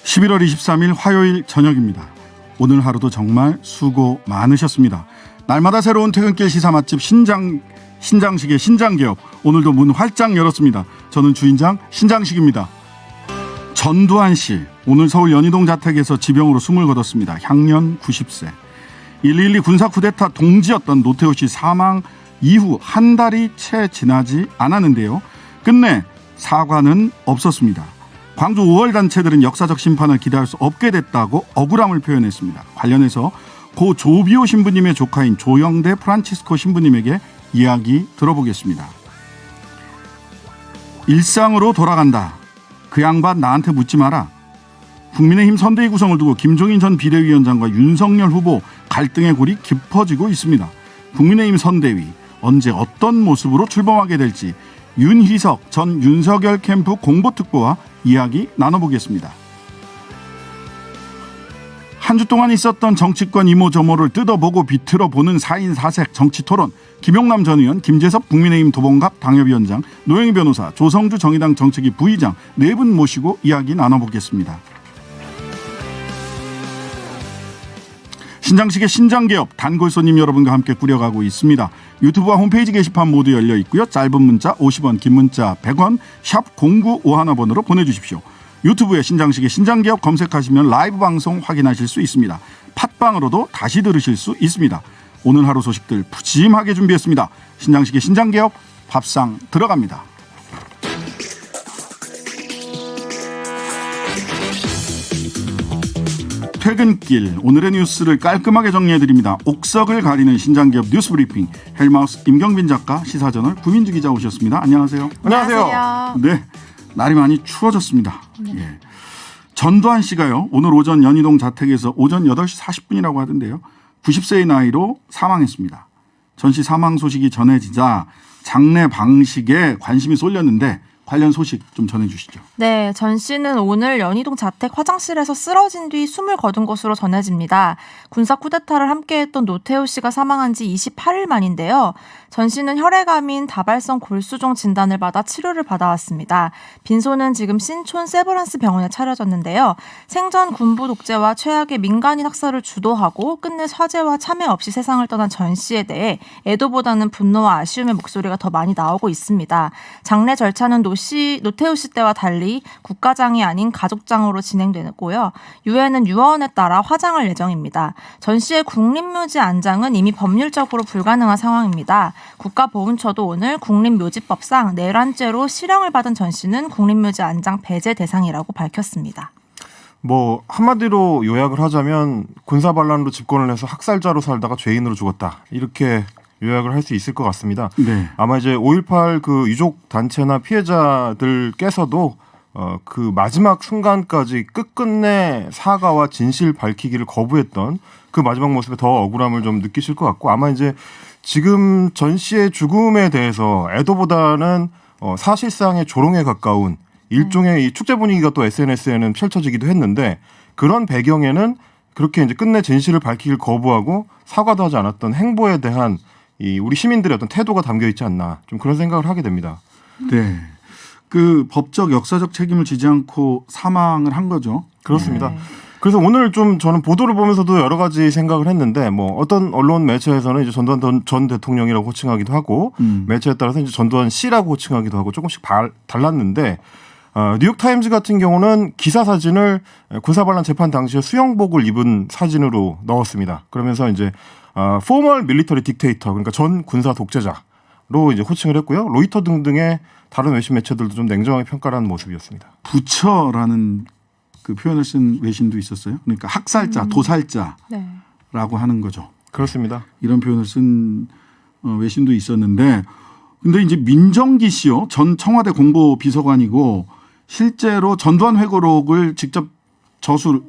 11월 23일 화요일 저녁입니다. 오늘 하루도 정말 수고 많으셨습니다. 날마다 새로운 퇴근길 시사 맛집 신장식의 신장개업, 오늘도 문 활짝 열었습니다. 저는 주인장 신장식입니다. 전두환 씨, 오늘 서울 연희동 자택에서 지병으로 숨을 거뒀습니다. 향년 90세. 1.12 군사 쿠데타 동지였던 노태우 씨 사망 이후 한 달이 채 지나지 않았는데요. 끝내 사과는 없었습니다. 광주 5월 단체들은 역사적 심판을 기대할 수 없게 됐다고 억울함을 표현했습니다. 관련해서 고 조비오 신부님의 조카인 조영대 프란치스코 신부님에게 이야기 들어보겠습니다. 일상으로 돌아간다. 그 양반 나한테 묻지 마라. 국민의힘 선대위 구성을 두고 김종인 전 비대위원장과 윤석열 후보 갈등의 골이 깊어지고 있습니다. 국민의힘 선대위 언제 어떤 모습으로 출범하게 될지 윤희석 전 윤석열 캠프 공보특보와 이야기 나눠보겠습니다. 한 주 동안 있었던 정치권 이모저모를 뜯어보고 비틀어보는 4인 4색 정치토론, 김용남 전 의원, 김재섭 국민의힘 도봉갑 당협위원장, 노영희 변호사, 조성주 정의당 정책위 부의장 네 분 모시고 이야기 나눠보겠습니다. 신장식의 신장개업 단골 손님 여러분과 함께 꾸려가고 있습니다. 유튜브와 홈페이지 게시판 모두 열려 있고요. 짧은 문자 50원, 긴 문자 100원, 샵 0951번으로 보내주십시오. 유튜브에 신장식의 신장개업 검색하시면 라이브 방송 확인하실 수 있습니다. 팟빵으로도 다시 들으실 수 있습니다. 오늘 하루 소식들 푸짐하게 준비했습니다. 신장식의 신장개업 밥상 들어갑니다. 퇴근길 오늘의 뉴스를 깔끔하게 정리해드립니다. 옥석을 가리는 신장개업 뉴스브리핑, 헬마우스 임경빈 작가, 시사저널 구민주 기자 오셨습니다. 안녕하세요. 안녕하세요. 네, 날이 많이 추워졌습니다. 예. 전두환 씨가요, 오늘 오전 연희동 자택에서 오전 8시 40분이라고 하던데요, 90세의 나이로 사망했습니다. 전 씨 사망 소식이 전해지자 장례 방식에 관심이 쏠렸는데 관련 소식 좀 전해주시죠. 네, 전 씨는 오늘 연희동 자택 화장실에서 쓰러진 뒤 숨을 거둔 것으로 전해집니다. 군사 쿠데타를 함께했던 노태우 씨가 사망한 지 28일 만인데요. 전 씨는 혈액암인 다발성 골수종 진단을 받아 치료를 받아왔습니다. 빈소는 지금 신촌 세브란스 병원에 차려졌는데요. 생전 군부 독재와 최악의 민간인 학살을 주도하고 끝내 사죄와 참회 없이 세상을 떠난 전 씨에 대해 애도보다는 분노와 아쉬움의 목소리가 더 많이 나오고 있습니다. 장례 절차는 노태우 씨 때와 달리 국가장이 아닌 가족장으로 진행되고요. 유엔은 유언에 따라 화장할 예정입니다. 전 씨의 국립묘지 안장은 이미 법률적으로 불가능한 상황입니다. 국가보훈처도 오늘 국립묘지법상 내란죄로 실형을 받은 전 씨는 국립묘지 안장 배제 대상이라고 밝혔습니다. 뭐 한마디로 요약을 하자면 군사반란으로 집권을 해서 학살자로 살다가 죄인으로 죽었다, 이렇게 요약을 할 수 있을 것 같습니다. 네. 아마 이제 5.18 그 유족 단체나 피해자들께서도 그 마지막 순간까지 끝끝내 사과와 진실 밝히기를 거부했던 그 마지막 모습에 더 억울함을 좀 느끼실 것 같고, 아마 이제 지금 전 씨의 죽음에 대해서 애도보다는 사실상의 조롱에 가까운 일종의 이 축제 분위기가 또 SNS에는 펼쳐지기도 했는데, 그런 배경에는 그렇게 이제 끝내 진실을 밝히기를 거부하고 사과도 하지 않았던 행보에 대한 이 우리 시민들의 어떤 태도가 담겨 있지 않나, 좀 그런 생각을 하게 됩니다. 네, 그 법적 역사적 책임을 지지 않고 사망을 한 거죠. 그렇습니다. 네. 그래서 오늘 좀 저는 보도를 보면서도 여러 가지 생각을 했는데, 뭐 어떤 언론 매체에서는 이제 전두환 전 대통령이라고 호칭하기도 하고, 매체에 따라서 이제 전두환 씨라고 호칭하기도 하고 조금씩 달랐는데, 뉴욕타임즈 같은 경우는 기사 사진을 군사반란 재판 당시에 수영복을 입은 사진으로 넣었습니다. 그러면서 이제 former military dictator, 그러니까 전 군사 독재자로 이제 호칭을 했고요. 로이터 등등의 다른 외신 매체들도 좀 냉정하게 평가를 한 모습이었습니다. 부처라는 그 표현을 쓴 외신도 있었어요. 그러니까 학살자, 도살자라고 네. 하는 거죠. 그렇습니다. 이런 표현을 쓴 외신도 있었는데, 근데 이제 민정기 씨요, 전 청와대 공보비서관이고 실제로 전두환 회고록을 직접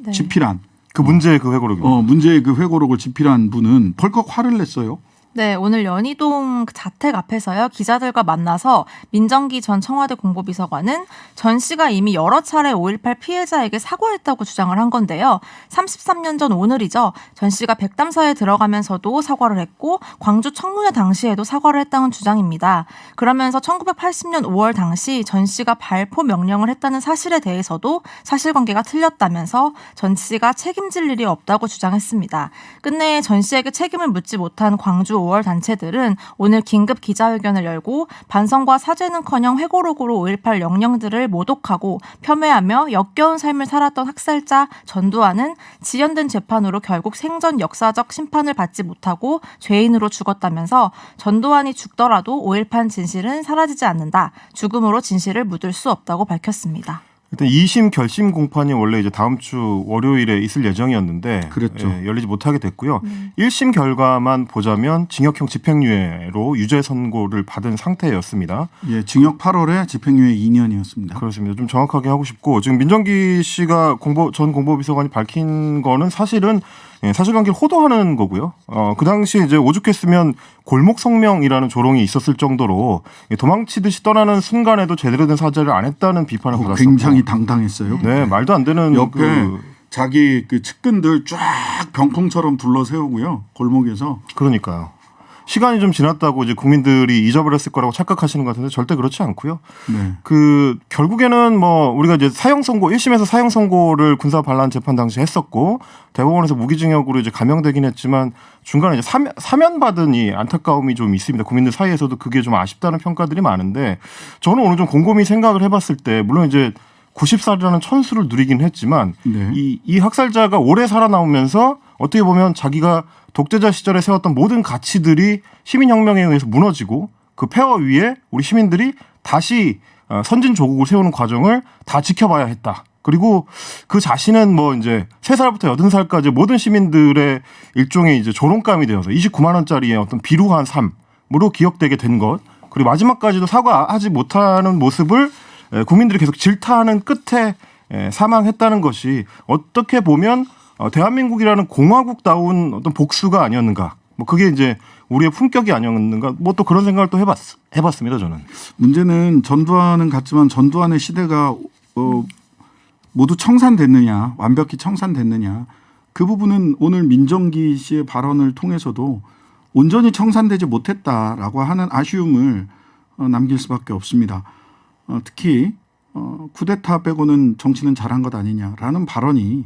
네. 집필한 그 문제의 그 회고록입니다. 문제의 그 회고록을 집필한 분은 벌컥 화를 냈어요. 네, 오늘 연희동 자택 앞에서요, 기자들과 만나서 민정기 전 청와대 공보비서관은 전 씨가 이미 여러 차례 5.18 피해자에게 사과했다고 주장을 한 건데요. 33년 전 오늘이죠. 전 씨가 백담사에 들어가면서도 사과를 했고 광주 청문회 당시에도 사과를 했다는 주장입니다. 그러면서 1980년 5월 당시 전 씨가 발포 명령을 했다는 사실에 대해서도 사실관계가 틀렸다면서 전 씨가 책임질 일이 없다고 주장했습니다. 끝내 전 씨에게 책임을 묻지 못한 광주 5월 단체들은 오늘 긴급 기자회견을 열고 반성과 사죄는커녕 회고록으로 5.18 영령들을 모독하고 폄훼하며 역겨운 삶을 살았던 학살자 전두환은 지연된 재판으로 결국 생전 역사적 심판을 받지 못하고 죄인으로 죽었다면서 전두환이 죽더라도 5.18 진실은 사라지지 않는다. 죽음으로 진실을 묻을 수 없다고 밝혔습니다. 일단 2심 결심 공판이 원래 이제 다음 주 월요일에 있을 예정이었는데 그랬죠. 열리지 못하게 됐고요. 1심 결과만 보자면 징역형 집행유예로 유죄 선고를 받은 상태였습니다. 예, 징역 8월에 집행유예 2년이었습니다. 그렇습니다. 좀 정확하게 하고 싶고 지금 민정기 씨가 전 공보비서관이 밝힌 거는 사실은 사실관계를 호도하는 거고요. 그 당시 이제 오죽했으면 골목 성명이라는 조롱이 있었을 정도로 도망치듯이 떠나는 순간에도 제대로 된 사죄를 안 했다는 비판을 받았었고 굉장히 당당했어요. 네, 말도 안 되는 옆에 자기 그 측근들 쫙 병풍처럼 둘러 세우고요. 골목에서. 그러니까요. 시간이 좀 지났다고 이제 국민들이 잊어버렸을 거라고 착각하시는 것 같은데 절대 그렇지 않고요. 네. 결국에는 뭐 우리가 이제 사형 선고 1심에서 사형 선고를 군사 반란 재판 당시 했었고 대법원에서 무기징역으로 이제 감형되긴 했지만 중간에 이제 사면 받은 이 안타까움이 좀 있습니다. 국민들 사이에서도 그게 좀 아쉽다는 평가들이 많은데 저는 오늘 좀 곰곰이 생각을 해봤을 때 물론 이제 90살이라는 천수를 누리긴 했지만 네. 이 학살자가 오래 살아나오면서 어떻게 보면 자기가 독재자 시절에 세웠던 모든 가치들이 시민혁명에 의해서 무너지고 그 폐허 위에 우리 시민들이 다시 선진 조국을 세우는 과정을 다 지켜봐야 했다. 그리고 그 자신은 뭐 이제 3살부터 80살까지 모든 시민들의 일종의 이제 조롱감이 되어서 29만 원짜리의 어떤 비루한 삶으로 기억되게 된 것. 그리고 마지막까지도 사과하지 못하는 모습을 국민들이 계속 질타하는 끝에 사망했다는 것이 어떻게 보면 대한민국이라는 공화국다운 어떤 복수가 아니었는가. 뭐 그게 이제 우리의 품격이 아니었는가. 뭐 또 그런 생각을 또 해봤습니다. 저는. 문제는 전두환은 같지만 전두환의 시대가 모두 청산됐느냐, 완벽히 청산됐느냐. 그 부분은 오늘 민정기 씨의 발언을 통해서도 온전히 청산되지 못했다라고 하는 아쉬움을 남길 수밖에 없습니다. 특히 쿠데타 빼고는 정치는 잘한 것 아니냐라는 발언이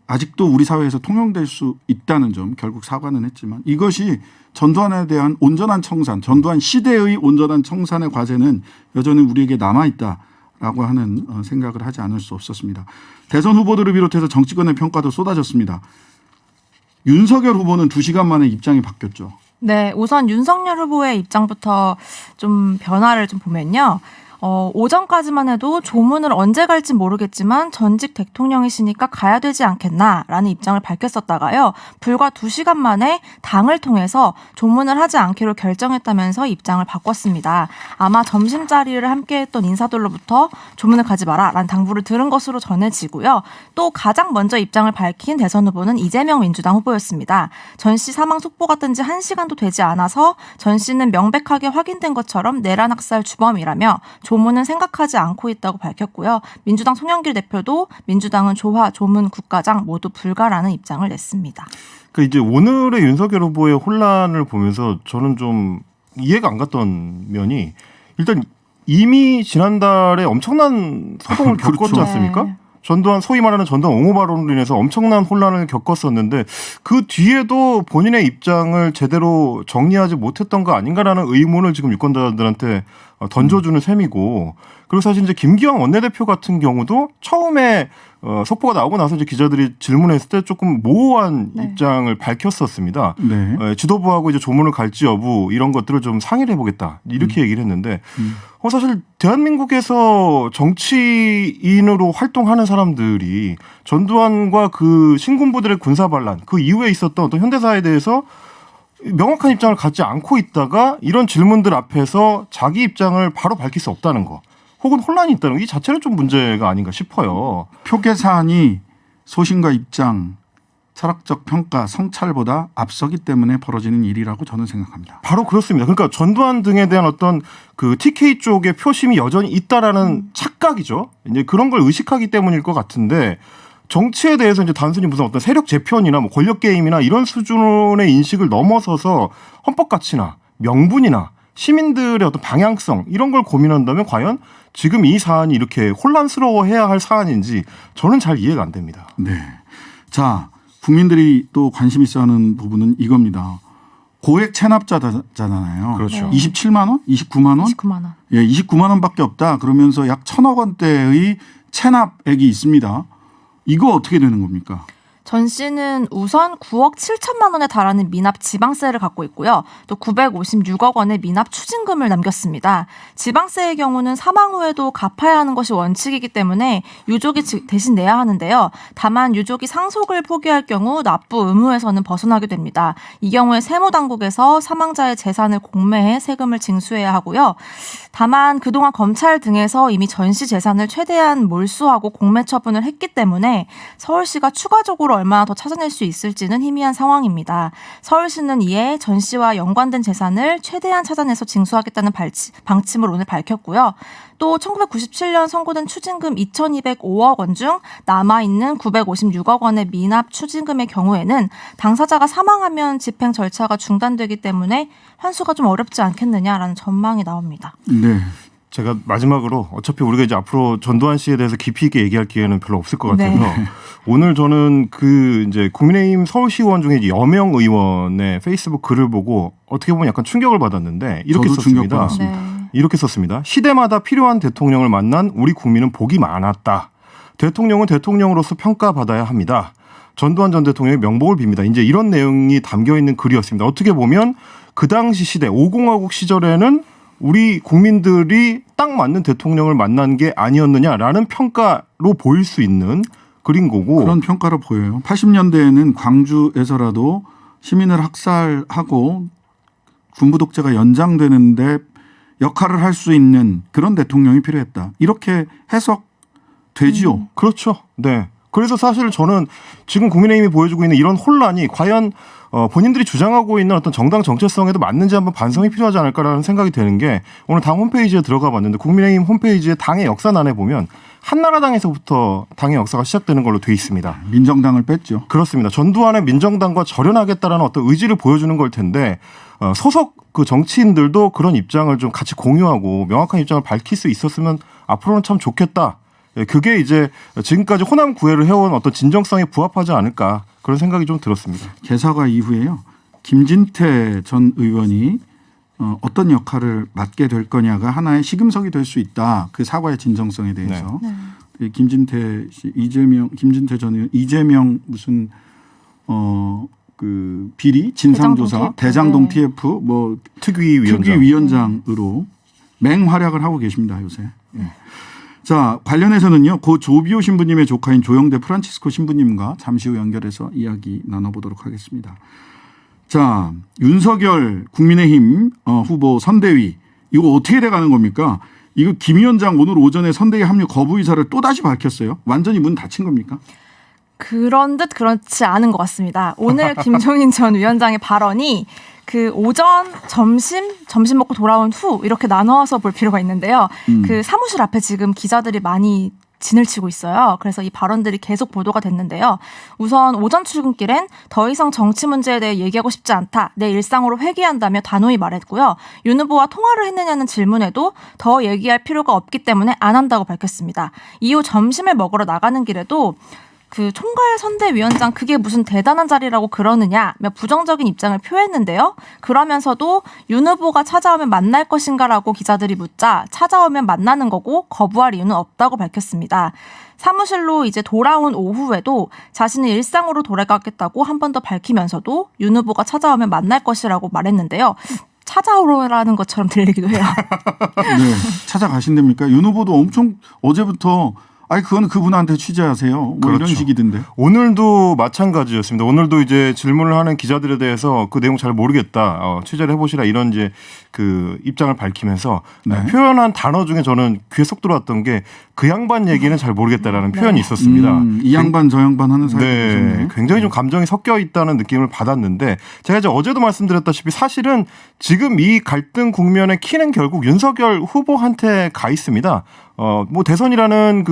아직도 우리 사회에서 통용될 수 있다는 점 결국 사과는 했지만 이것이 전두환에 대한 온전한 청산, 전두환 시대의 온전한 청산의 과제는 여전히 우리에게 남아있다라고 하는 생각을 하지 않을 수 없었습니다. 대선 후보들을 비롯해서 정치권의 평가도 쏟아졌습니다. 윤석열 후보는 2시간 만에 입장이 바뀌었죠. 네, 우선 윤석열 후보의 입장부터 좀 변화를 좀 보면요. 오전까지만 해도 조문을 언제 갈지 모르겠지만 전직 대통령이시니까 가야 되지 않겠나라는 입장을 밝혔었다가요. 불과 2시간 만에 당을 통해서 조문을 하지 않기로 결정했다면서 입장을 바꿨습니다. 아마 점심자리를 함께했던 인사들로부터 조문을 가지 마라라는 당부를 들은 것으로 전해지고요. 또 가장 먼저 입장을 밝힌 대선 후보는 이재명 민주당 후보였습니다. 전 씨 사망 속보가 뜬 지 1시간도 되지 않아서 전 씨는 명백하게 확인된 것처럼 내란 학살 주범이라며 조문은 생각하지 않고 있다고 밝혔고요. 민주당 송영길 대표도 민주당은 조화, 조문, 국가장 모두 불가라는 입장을 냈습니다. 그 이제 오늘의 윤석열 후보의 혼란을 보면서 저는 좀 이해가 안 갔던 면이 일단 이미 지난달에 엄청난 소동을 그렇죠. 겪었지 않습니까? 네. 전두환 소위 말하는 전두환 옹호 발언으로 인해서 엄청난 혼란을 겪었었는데 그 뒤에도 본인의 입장을 제대로 정리하지 못했던 거 아닌가라는 의문을 지금 유권자들한테 던져주는 셈이고 그리고 사실 이제 김기현 원내대표 같은 경우도 처음에 속보가 나오고 나서 이제 기자들이 질문했을 때 조금 모호한 네. 입장을 밝혔었습니다. 네. 지도부하고 이제 조문을 갈지 여부 이런 것들을 좀 상의를 해보겠다 이렇게 얘기를 했는데 사실 대한민국에서 정치인으로 활동하는 사람들이 전두환과 그 신군부들의 군사반란 그 이후에 있었던 어떤 현대사에 대해서 명확한 입장을 갖지 않고 있다가 이런 질문들 앞에서 자기 입장을 바로 밝힐 수 없다는 거 혹은 혼란이 있다는 거 이 자체는 좀 문제가 아닌가 싶어요. 표 계산이 소신과 입장 철학적 평가, 성찰보다 앞서기 때문에 벌어지는 일이라고 저는 생각합니다. 바로 그렇습니다. 그러니까 전두환 등에 대한 어떤 그 TK 쪽의 표심이 여전히 있다라는 착각이죠. 이제 그런 걸 의식하기 때문일 것 같은데 정치에 대해서 이제 단순히 무슨 어떤 세력 재편이나 뭐 권력 게임이나 이런 수준의 인식을 넘어서서 헌법 가치나 명분이나 시민들의 어떤 방향성 이런 걸 고민한다면 과연 지금 이 사안이 이렇게 혼란스러워해야 할 사안인지 저는 잘 이해가 안 됩니다. 네. 자, 국민들이 또 관심 있어하는 부분은 이겁니다. 고액 체납자잖아요. 그렇죠. 27만 원? 29만 원? 29만 원. 예, 29만 원밖에 없다. 그러면서 약 1,000억 원대의 체납액이 있습니다. 이거 어떻게 되는 겁니까? 전 씨는 우선 9억 7천만 원에 달하는 미납 지방세를 갖고 있고요. 또 956억 원의 미납 추징금을 남겼습니다. 지방세의 경우는 사망 후에도 갚아야 하는 것이 원칙이기 때문에 유족이 대신 내야 하는데요. 다만 유족이 상속을 포기할 경우 납부 의무에서는 벗어나게 됩니다. 이 경우에 세무당국에서 사망자의 재산을 공매해 세금을 징수해야 하고요. 다만 그동안 검찰 등에서 이미 전 씨 재산을 최대한 몰수하고 공매 처분을 했기 때문에 서울시가 추가적으로 얼마나 더 찾아낼 수 있을지는 희미한 상황입니다. 서울시는 이에 전 씨와 연관된 재산을 최대한 찾아내서 징수하겠다는 방침을 오늘 밝혔고요. 또 1997년 선고된 추징금 2,205억 원 중 남아있는 956억 원의 미납 추징금의 경우에는 당사자가 사망하면 집행 절차가 중단되기 때문에 환수가 좀 어렵지 않겠느냐라는 전망이 나옵니다. 네. 제가 마지막으로 어차피 우리가 이제 앞으로 전두환 씨에 대해서 깊이 있게 얘기할 기회는 별로 없을 것 같아서 네. 오늘 저는 그 이제 국민의힘 서울시의원 중에 이제 여명 의원의 페이스북 글을 보고 어떻게 보면 약간 충격을 받았는데 이렇게 저도 썼습니다. 충격받았습니다. 네. 이렇게 썼습니다. 시대마다 필요한 대통령을 만난 우리 국민은 복이 많았다. 대통령은 대통령으로서 평가받아야 합니다. 전두환 전 대통령의 명복을 빕니다. 이제 이런 내용이 담겨 있는 글이었습니다. 어떻게 보면 그 당시 시대 5공화국 시절에는 우리 국민들이 딱 맞는 대통령을 만난 게 아니었느냐라는 평가로 보일 수 있는 글인 거고. 그런 평가로 보여요. 80년대에는 광주에서라도 시민을 학살하고 군부 독재가 연장되는데 역할을 할 수 있는 그런 대통령이 필요했다. 이렇게 해석되지요. 그렇죠. 네. 그래서 사실 저는 지금 국민의힘이 보여주고 있는 이런 혼란이 과연 본인들이 주장하고 있는 어떤 정당 정체성에도 맞는지 한번 반성이 필요하지 않을까라는 생각이 드는 게 오늘 당 홈페이지에 들어가 봤는데 국민의힘 홈페이지에 당의 역사란에 보면 한나라당에서부터 당의 역사가 시작되는 걸로 돼 있습니다. 민정당을 뺐죠. 그렇습니다. 전두환의 민정당과 절연하겠다라는 어떤 의지를 보여주는 걸 텐데 소속 그 정치인들도 그런 입장을 좀 같이 공유하고 명확한 입장을 밝힐 수 있었으면 앞으로는 참 좋겠다. 그게 이제 지금까지 호남 구애를 해온 어떤 진정성에 부합하지 않을까 그런 생각이 좀 들었습니다. 개사과 이후에요. 김진태 전 의원이 어떤 역할을 맡게 될 거냐가 하나의 시금석이 될 수 있다. 그 사과의 진정성에 대해서. 네. 김진태 씨, 김진태 전 의원, 이재명 무슨 그 비리 진상조사 대장동 TF 뭐 특위위원장으로 맹활약을 하고 계십니다 요새. 네. 자, 관련해서는요. 고 조비오 신부님의 조카인 조영대 프란치스코 신부님과 잠시 후 연결해서 이야기 나눠보도록 하겠습니다. 자, 윤석열 국민의힘 후보 선대위 이거 어떻게 돼가는 겁니까? 이거 김 위원장 오늘 오전에 선대위 합류 거부 의사를 또다시 밝혔어요. 완전히 문 닫힌 겁니까? 그런 듯 그렇지 않은 것 같습니다. 오늘 김종인 전 위원장의 발언이 그 오전, 점심 먹고 돌아온 후 이렇게 나눠서 볼 필요가 있는데요. 그 사무실 앞에 지금 기자들이 많이 진을 치고 있어요. 그래서 이 발언들이 계속 보도가 됐는데요. 우선 오전 출근길엔 더 이상 정치 문제에 대해 얘기하고 싶지 않다. 내 일상으로 회귀한다며 단호히 말했고요. 윤 후보와 통화를 했느냐는 질문에도 더 얘기할 필요가 없기 때문에 안 한다고 밝혔습니다. 이후 점심을 먹으러 나가는 길에도 그 총괄 선대위원장 그게 무슨 대단한 자리라고 그러느냐며 부정적인 입장을 표했는데요. 그러면서도 윤 후보가 찾아오면 만날 것인가라고 기자들이 묻자 찾아오면 만나는 거고 거부할 이유는 없다고 밝혔습니다. 사무실로 이제 돌아온 오후에도 자신의 일상으로 돌아가겠다고 한 번 더 밝히면서도 윤 후보가 찾아오면 만날 것이라고 말했는데요. 찾아오라는 것처럼 들리기도 해요. 네, 찾아가신답니까? 윤 후보도 엄청 어제부터 아니 그건 그분한테 취재하세요. 뭐 그렇죠. 이런 식이던데. 오늘도 마찬가지였습니다. 오늘도 이제 질문을 하는 기자들에 대해서 그 내용 잘 모르겠다. 취재를 해보시라 이런 이제 그 입장을 밝히면서 네. 표현한 단어 중에 저는 귀에 쏙 들어왔던 게 그 양반 얘기는 잘 모르겠다라는 표현이 있었습니다. 이 양반 저 양반 하는 사람이 네, 있었네요. 굉장히 좀 감정이 섞여 있다는 느낌을 받았는데 제가 이제 어제도 말씀드렸다시피 사실은 지금 이 갈등 국면의 키는 결국 윤석열 후보한테 가 있습니다. 뭐 대선이라는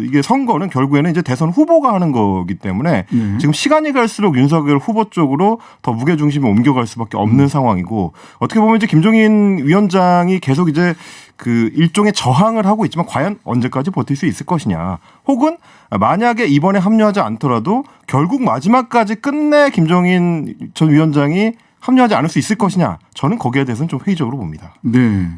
이게 선거는 결국에는 이제 대선 후보가 하는 거기 때문에 네. 지금 시간이 갈수록 윤석열 후보 쪽으로 더 무게 중심이 옮겨갈 수밖에 없는 상황이고 어떻게 보면 이제 김종인 위원장이 계속 이제 그 일종의 저항을 하고 있지만 과연 언제까지 버틸 수 있을 것이냐 혹은 만약에 이번에 합류하지 않더라도 결국 마지막까지 끝내 김종인 전 위원장이 합류하지 않을 수 있을 것이냐 저는 거기에 대해서는 좀 회의적으로 봅니다. 네.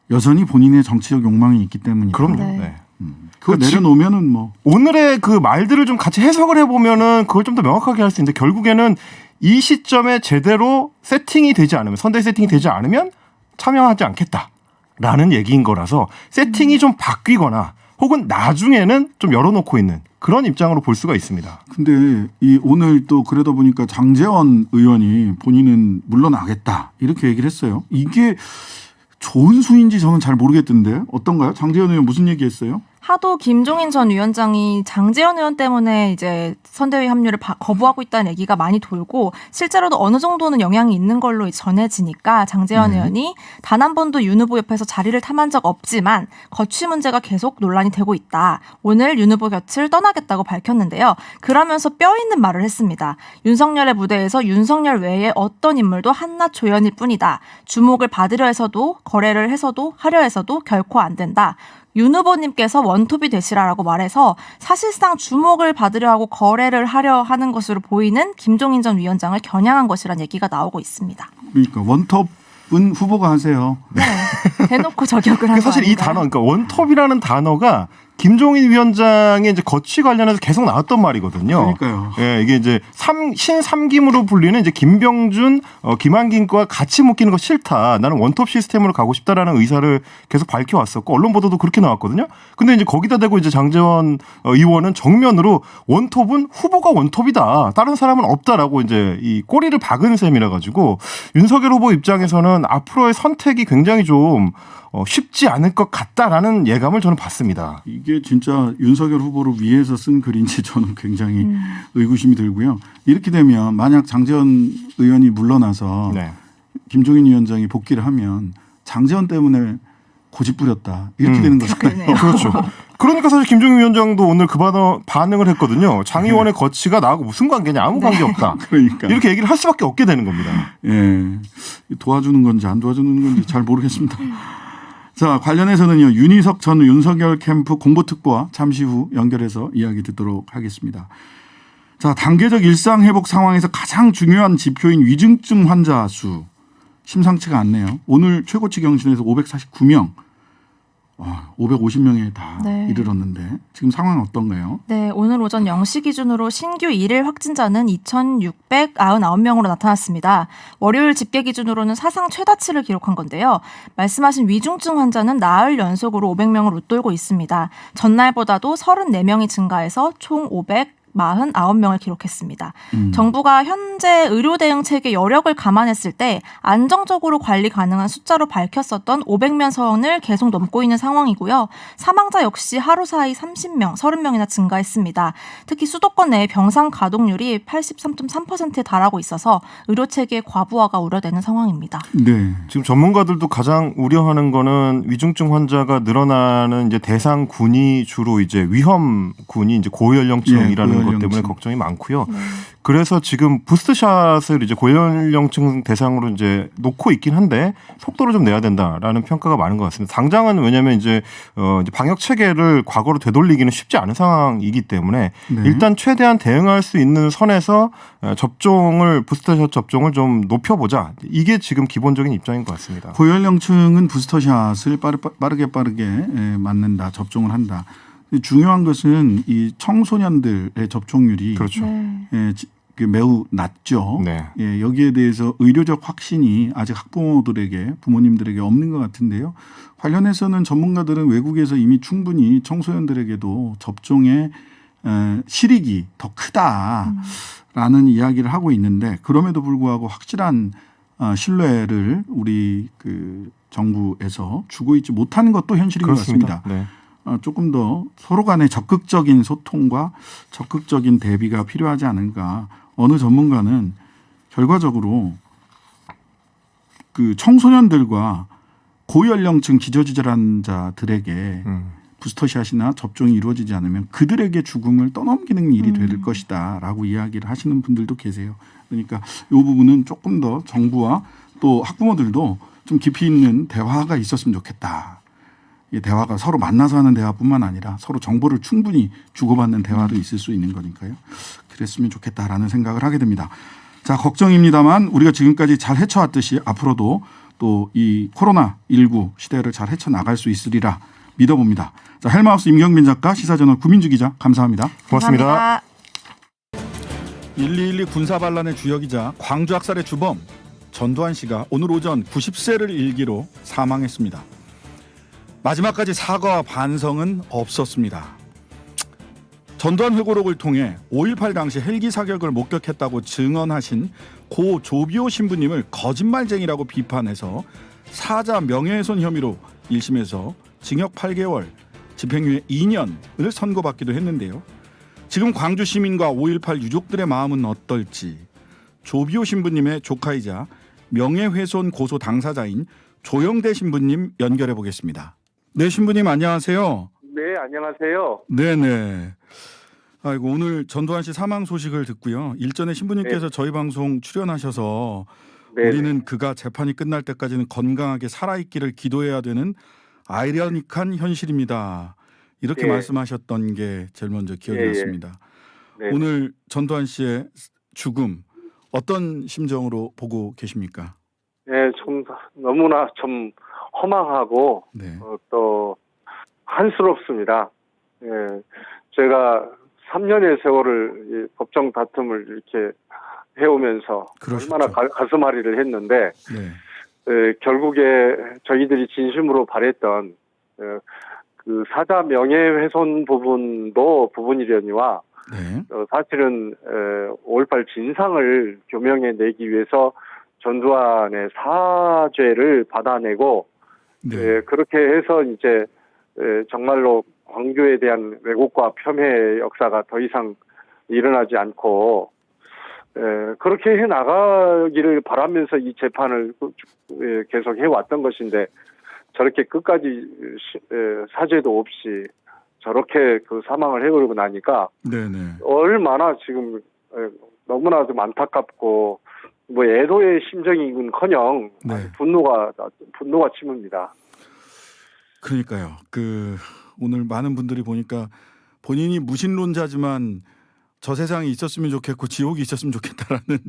여전히 본인의 정치적 욕망이 있기 때문이죠. 그럼요. 네. 네. 그거 내려놓으면은 뭐 오늘의 그 말들을 좀 같이 해석을 해보면은 그걸 좀 더 명확하게 할 수 있는데 결국에는 이 시점에 제대로 세팅이 되지 않으면 선대 세팅이 되지 않으면 참여하지 않겠다라는 얘기인 거라서 세팅이 좀 바뀌거나 혹은 나중에는 좀 열어놓고 있는 그런 입장으로 볼 수가 있습니다. 근데 이 오늘 또 그러다 보니까 장제원 의원이 본인은 물러나겠다 이렇게 얘기를 했어요. 이게 좋은 수인지 저는 잘 모르겠던데 어떤가요? 장제원 의원 무슨 얘기했어요? 하도 김종인 전 위원장이 장제원 의원 때문에 이제 선대위 합류를 거부하고 있다는 얘기가 많이 돌고 실제로도 어느 정도는 영향이 있는 걸로 전해지니까 장제원 의원이 단 한 번도 윤 후보 옆에서 자리를 탐한 적 없지만 거취 문제가 계속 논란이 되고 있다. 오늘 윤 후보 곁을 떠나겠다고 밝혔는데요. 그러면서 뼈 있는 말을 했습니다. 윤석열의 무대에서 윤석열 외에 어떤 인물도 한낱 조연일 뿐이다. 주목을 받으려 해서도 거래를 해서도 하려 해서도 결코 안 된다. 윤 후보님께서 원톱이 되시라라고 말해서 사실상 주목을 받으려 하고 거래를 하려 하는 것으로 보이는 김종인 전 위원장을 겨냥한 것이라는 얘기가 나오고 있습니다. 그러니까 원톱은 후보가 하세요. 네. 대놓고 저격을 한 거 사실 이 아닌가요? 단어, 그러니까 원톱이라는 단어가 김종인 위원장의 이제 거취 관련해서 계속 나왔던 말이거든요. 그러니까요. 예, 이게 이제 신삼김으로 불리는 이제 김병준, 김한김과 같이 묶이는 거 싫다. 나는 원톱 시스템으로 가고 싶다라는 의사를 계속 밝혀왔었고 언론 보도도 그렇게 나왔거든요. 근데 이제 거기다 대고 이제 장제원 의원은 정면으로 원톱은 후보가 원톱이다. 다른 사람은 없다라고 이제 이 꼬리를 박은 셈이라 가지고 윤석열 후보 입장에서는 앞으로의 선택이 굉장히 좀 쉽지 않을 것 같다라는 예감을 저는 받습니다. 이게 진짜 윤석열 후보를 위해서 쓴 글인지 저는 굉장히 의구심이 들고요. 이렇게 되면 만약 장제원 의원이 물러나서 네. 김종인 위원장이 복귀를 하면 장제원 때문에 고집 부렸다 이렇게 되는 거잖아요. 그러네요. 그렇죠. 그러니까 사실 김종인 위원장도 오늘 그 반응을 했거든요. 장 의원의 거취가 나하고 무슨 관계냐 아무 관계 없다. 그러니까 이렇게 얘기를 할 수밖에 없게 되는 겁니다. 예, 도와주는 건지 안 도와주는 건지 잘 모르겠습니다. 자, 관련해서는요, 윤희석 전 윤석열 캠프 공보특보와 잠시 후 연결해서 이야기 듣도록 하겠습니다. 자, 단계적 일상 회복 상황에서 가장 중요한 지표인 위중증 환자 수 심상치가 않네요. 오늘 최고치 경신에서 549명, 550명에 다 네. 이르렀는데 지금 상황은 어떤가요? 네, 오늘 오전 0시 기준으로 신규 1일 확진자는 2,699명으로 나타났습니다. 월요일 집계 기준으로는 사상 최다치를 기록한 건데요. 말씀하신 위중증 환자는 나흘 연속으로 500명을 웃돌고 있습니다. 전날보다도 34명이 증가해서 총 549명을 기록했습니다. 정부가 현재 의료 대응 체계 여력을 감안했을 때 안정적으로 관리 가능한 숫자로 밝혔었던 500명 선을 계속 넘고 있는 상황이고요. 사망자 역시 하루 사이 30명, 30명이나 증가했습니다. 특히 수도권 내 병상 가동률이 83.3%에 달하고 있어서 의료 체계의 과부하가 우려되는 상황입니다. 네. 지금 전문가들도 가장 우려하는 거는 위중증 환자가 늘어나는 이제 대상군이 주로 이제 위험군이 이제 고연령층이라는 것 때문에 걱정이 많고요. 그래서 지금 부스트샷을 이제 고연령층 대상으로 이제 놓고 있긴 한데 속도를 좀 내야 된다라는 평가가 많은 것 같습니다. 당장은 왜냐하면 이제 방역 체계를 과거로 되돌리기는 쉽지 않은 상황이기 때문에 네. 일단 최대한 대응할 수 있는 선에서 부스트샷 접종을 좀 높여보자. 이게 지금 기본적인 입장인 것 같습니다. 고연령층은 부스터샷을 빠르게 맞는다, 접종을 한다. 중요한 것은 이 청소년들의 접종률이 그렇죠. 네. 매우 낮죠. 네. 예, 여기에 대해서 의료적 확신이 아직 학부모들에게 부모님들에게 없는 것 같은데요. 관련해서는 전문가들은 외국에서 이미 충분히 청소년들에게도 접종의 실익이 더 크다라는 이야기를 하고 있는데 그럼에도 불구하고 확실한 신뢰를 우리 그 정부에서 주고 있지 못하는 것도 현실인 그렇습니다. 것 같습니다. 네. 조금 더 서로 간의 적극적인 소통과 적극적인 대비가 필요하지 않을까. 어느 전문가는 결과적으로 그 청소년들과 고연령층 기저질환자들에게 부스터샷이나 접종이 이루어지지 않으면 그들에게 죽음을 떠넘기는 일이 될 것이다라고 이야기를 하시는 분들도 계세요. 그러니까 이 부분은 조금 더 정부와 또 학부모들도 좀 깊이 있는 대화가 있었으면 좋겠다. 이 대화가 서로 만나서 하는 대화뿐만 아니라 서로 정보를 충분히 주고받는 대화도 있을 수 있는 거니까요. 그랬으면 좋겠다라는 생각을 하게 됩니다. 자, 걱정입니다만 우리가 지금까지 잘 헤쳐왔듯이 앞으로도 또 이 코로나19 시대를 잘 헤쳐나갈 수 있으리라 믿어봅니다. 자, 헬마우스 임경빈 작가, 시사저널 구민주 기자 감사합니다. 고맙습니다. 감사합니다. 1212 군사반란의 주역이자 광주 학살의 주범 전두환 씨가 오늘 오전 90세를 일기로 사망했습니다. 마지막까지 사과와 반성은 없었습니다. 전두환 회고록을 통해 5.18 당시 헬기 사격을 목격했다고 증언하신 고 조비오 신부님을 거짓말쟁이라고 비판해서 사자 명예훼손 혐의로 1심에서 징역 8개월, 집행유예 2년을 선고받기도 했는데요. 지금 광주 시민과 5.18 유족들의 마음은 어떨지 조비오 신부님의 조카이자 명예훼손 고소 당사자인 조영대 신부님 연결해 보겠습니다. 네, 신부님 안녕하세요. 네, 안녕하세요. 네네. 아이고 오늘 전두환 씨 사망 소식을 듣고요. 일전에 신부님께서 저희 방송 출연하셔서 네. 우리는 그가 재판이 끝날 때까지는 건강하게 살아있기를 기도해야 되는 아이러니한 현실입니다. 이렇게 예. 말씀하셨던 게 제일 먼저 기억이 예, 예. 났습니다. 네. 오늘 전두환 씨의 죽음 어떤 심정으로 보고 계십니까? 네, 좀 너무나 좀 허망하고 네. 또 한스럽습니다. 예, 제가 3년의 세월을 이 법정 다툼을 이렇게 해오면서 그러셨죠. 얼마나 가슴앓이를 했는데 네. 결국에 저희들이 진심으로 바랬던 그 사자 명예훼손 부분이려니와 네. 사실은 5.18 진상을 규명해내기 위해서 전두환의 사죄를 받아내고 네. 그렇게 해서 이제 정말로 광주에 대한 왜곡과 폄훼의 역사가 더 이상 일어나지 않고 그렇게 해 나가기를 바라면서 이 재판을 계속 해왔던 것인데 저렇게 끝까지 사죄도 없이 저렇게 그 사망을 해버리고 나니까 네네. 얼마나 지금 너무나 좀 안타깝고 뭐 애도의 심정이군커녕 네. 분노가 치뭅니다. 그러니까요. 그 오늘 많은 분들이 보니까 본인이 무신론자지만 저 세상에 있었으면 좋겠고 지옥이 있었으면 좋겠다라는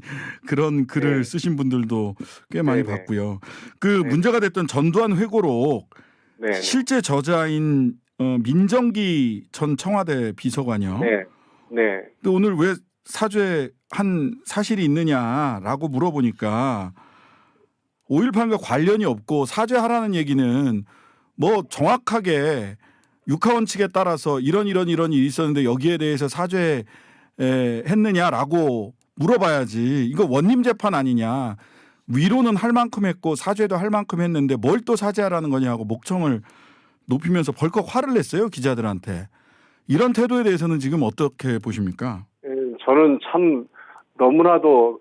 그런 글을 네. 쓰신 분들도 꽤 많이 네네. 봤고요. 그 네. 문제가 됐던 전두환 회고록 네. 실제 저자인 민정기 전 청와대 비서관이요. 네. 네. 근데 오늘 왜 사죄한 사실이 있느냐라고 물어보니까 5.18과 관련이 없고 사죄하라는 얘기는 뭐 정확하게 육하원칙에 따라서 이런 일이 있었는데 여기에 대해서 사죄했느냐라고 물어봐야지. 이거 원님 재판 아니냐. 위로는 할 만큼 했고 사죄도 할 만큼 했는데 뭘 또 사죄하라는 거냐고 목청을 높이면서 벌컥 화를 냈어요. 기자들한테. 이런 태도에 대해서는 지금 어떻게 보십니까? 저는 참 너무나도